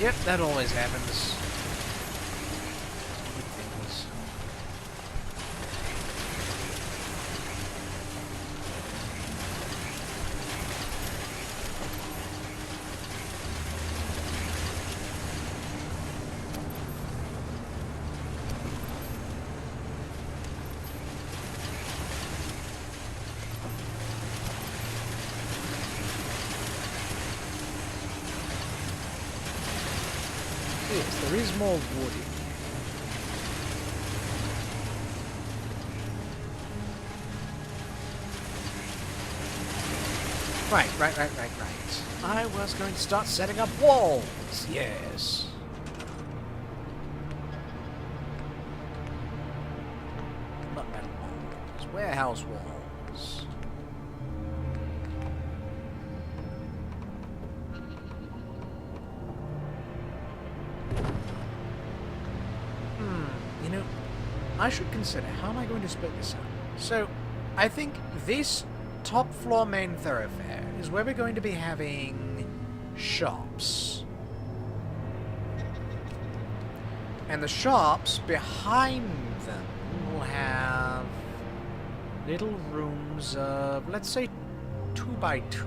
Yep, that always happens. Good things. Yes, there is more wood in here. Right. I was going to start setting up walls. Yes. Not metal walls. Warehouse walls. You know, I should consider how am I going to split this up. So, I think this top floor main thoroughfare is where we're going to be having shops. And the shops behind them will have little rooms of, let's say, 2 by 2.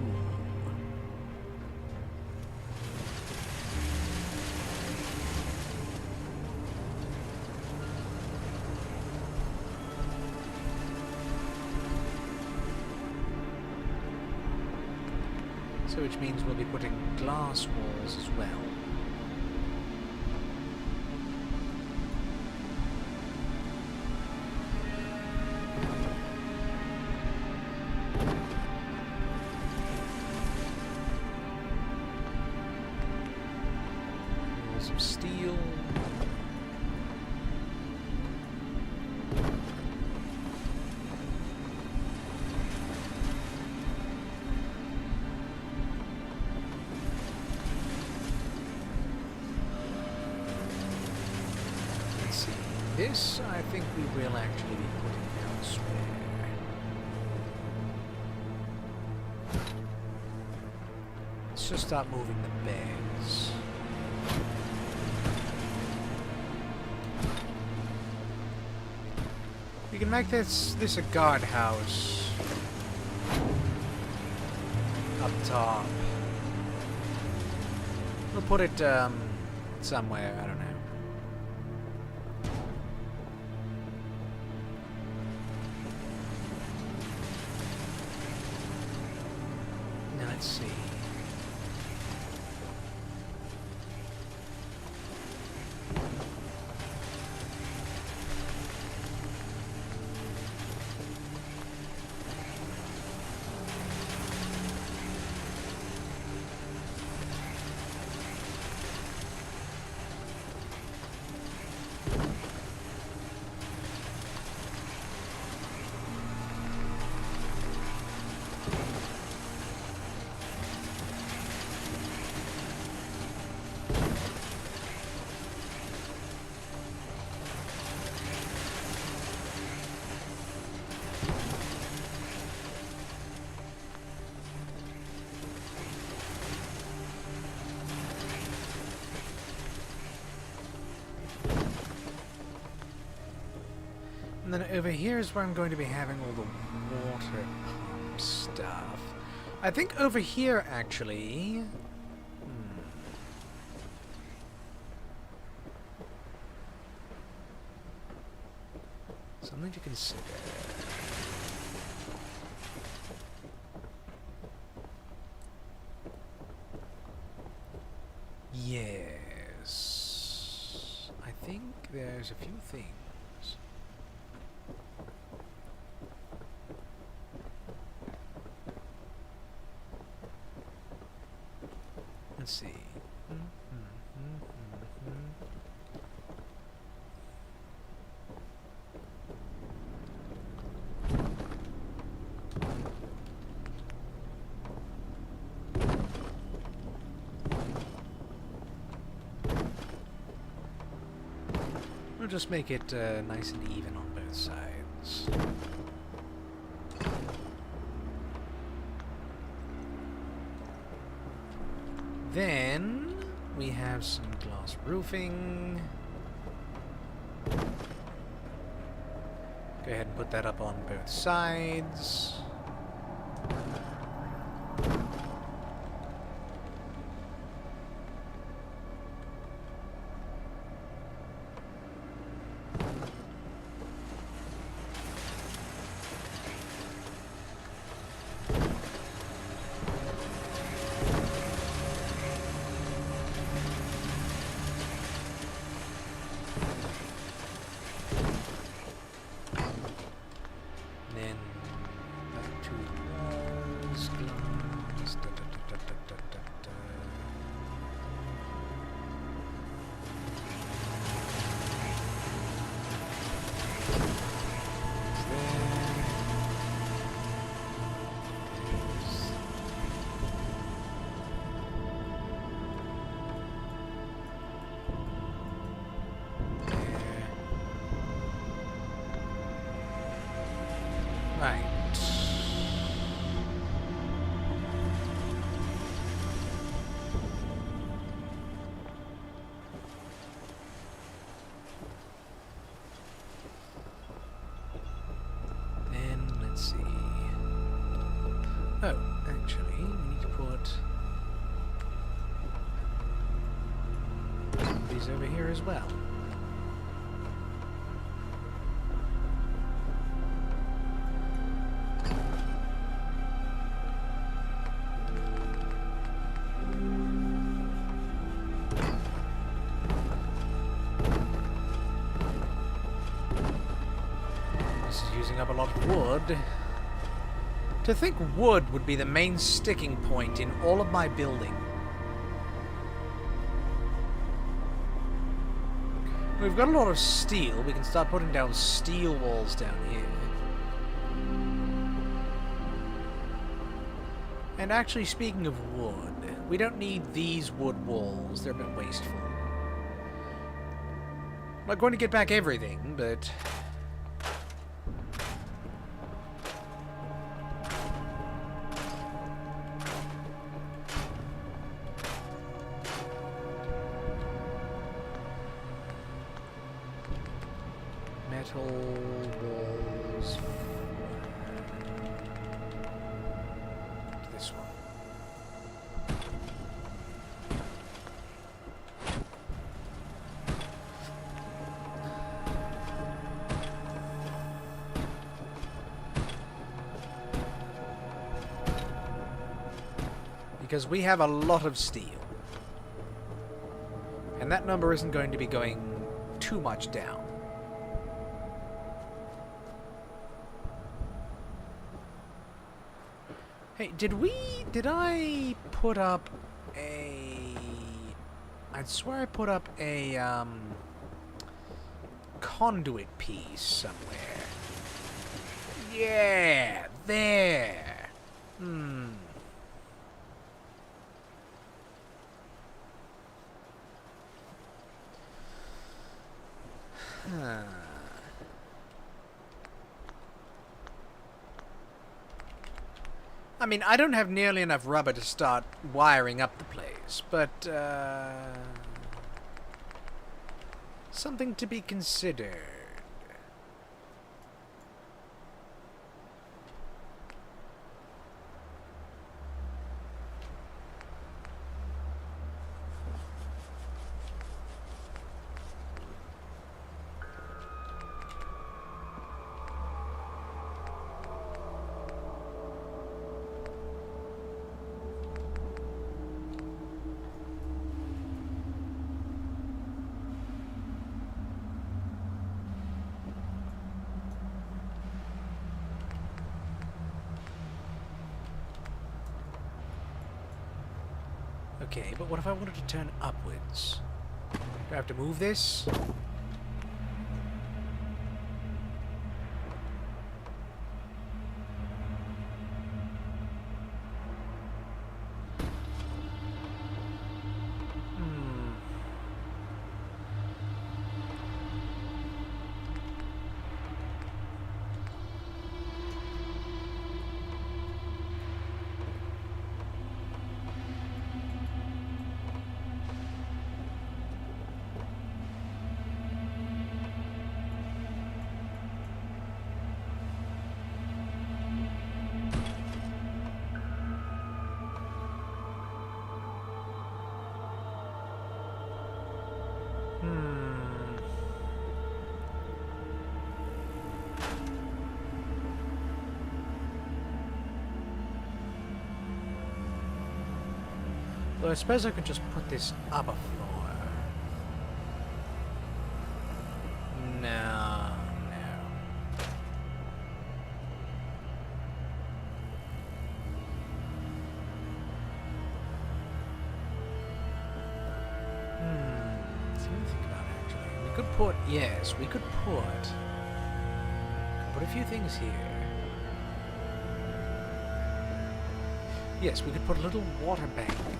So which means we'll be putting glass walls as well. Some steel. This, I think we will actually be putting elsewhere. Let's just start moving the beds. We can make this a guardhouse up top. We'll put it somewhere, I don't know. Let's see. then over here is where I'm going to be having all the water pump stuff. I think over here, actually... Something to consider. Yes. I think there's a few things. Let's see. We'll just make it nice and even on both sides. Then we have some glass roofing. Go ahead and put that up on both sides. Oh, actually, we need to put some of these over here as well. This is using up a lot of wood. To think wood would be the main sticking point in all of my building. We've got a lot of steel. We can start putting down steel walls down here. And actually, speaking of wood, we don't need these wood walls. They're a bit wasteful. I'm not going to get back everything, but... walls. This one. Because we have a lot of steel. And that number isn't going to be going too much down. Hey, did I put up a... I'd swear I put up a, conduit piece somewhere. Yeah, there. Huh. I mean, I don't have nearly enough rubber to start wiring up the place, but, something to be considered. Okay, but what if I wanted to turn upwards? Do I have to move this? Well, I suppose I could just put this up a floor. No. Let's think about it, actually. We could put, yes, we could put a few things here. Yes, we could put a little water bank here.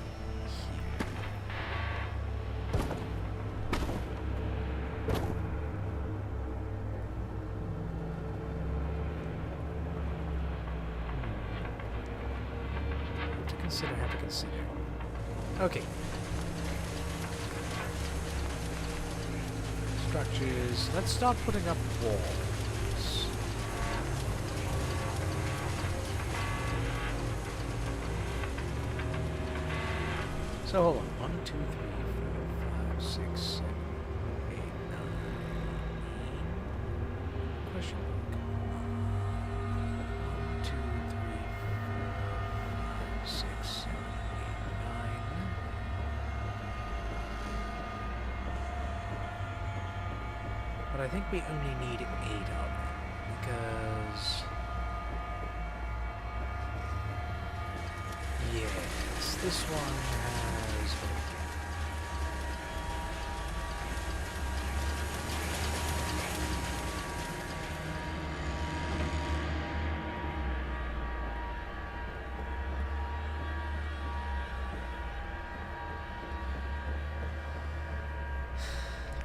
Have to consider. Okay. Structures. Let's start putting up walls. So hold on. 1, 2, 3, 4, 5, 6, 7, 8, 9. Question mark. 1, 2, 3, 4, 5, 6, 7, 8, 9. But I think we only need 8 of them because yes, this one has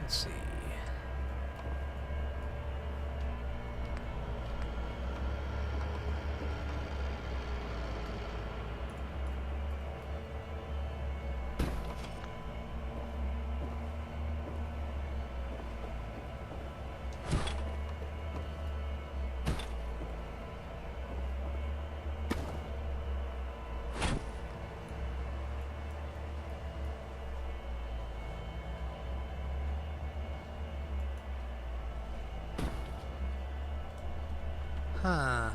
let's see. Huh.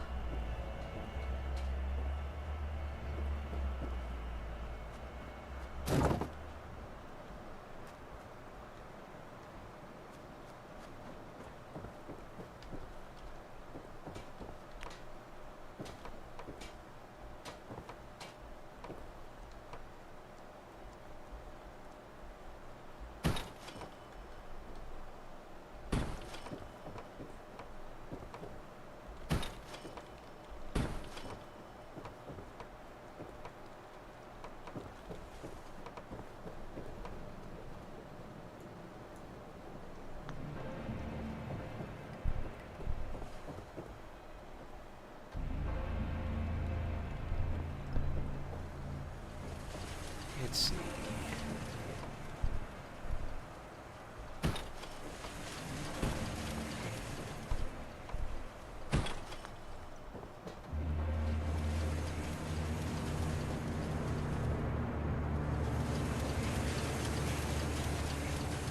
Let's see.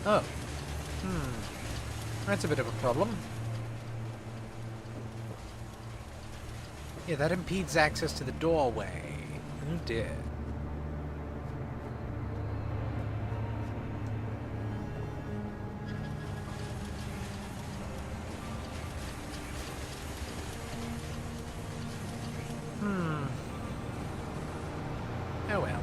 Oh. That's a bit of a problem. Yeah, that impedes access to the doorway. Oh dear. Oh well.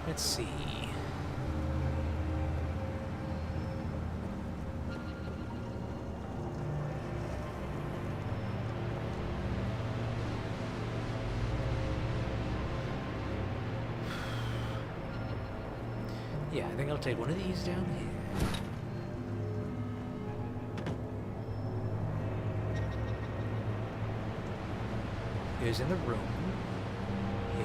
Let's see. Yeah, I think I'll take one of these down here. Goes in the room. Yeah.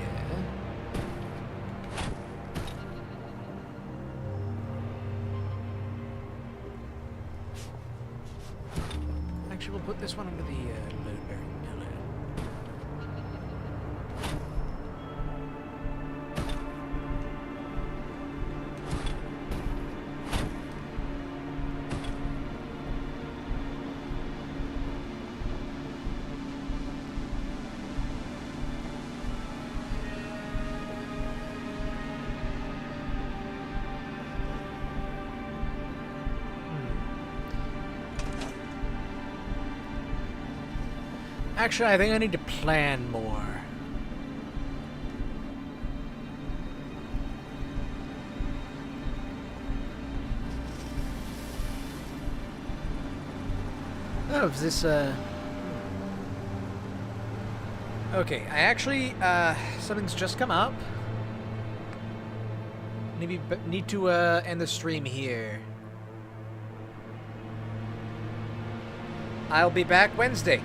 Actually, we'll put this one under the load-bearing pillar. Actually, I think I need to plan more. Oh, is this, Okay, I actually, something's just come up. Need to, end the stream here. I'll be back Wednesday.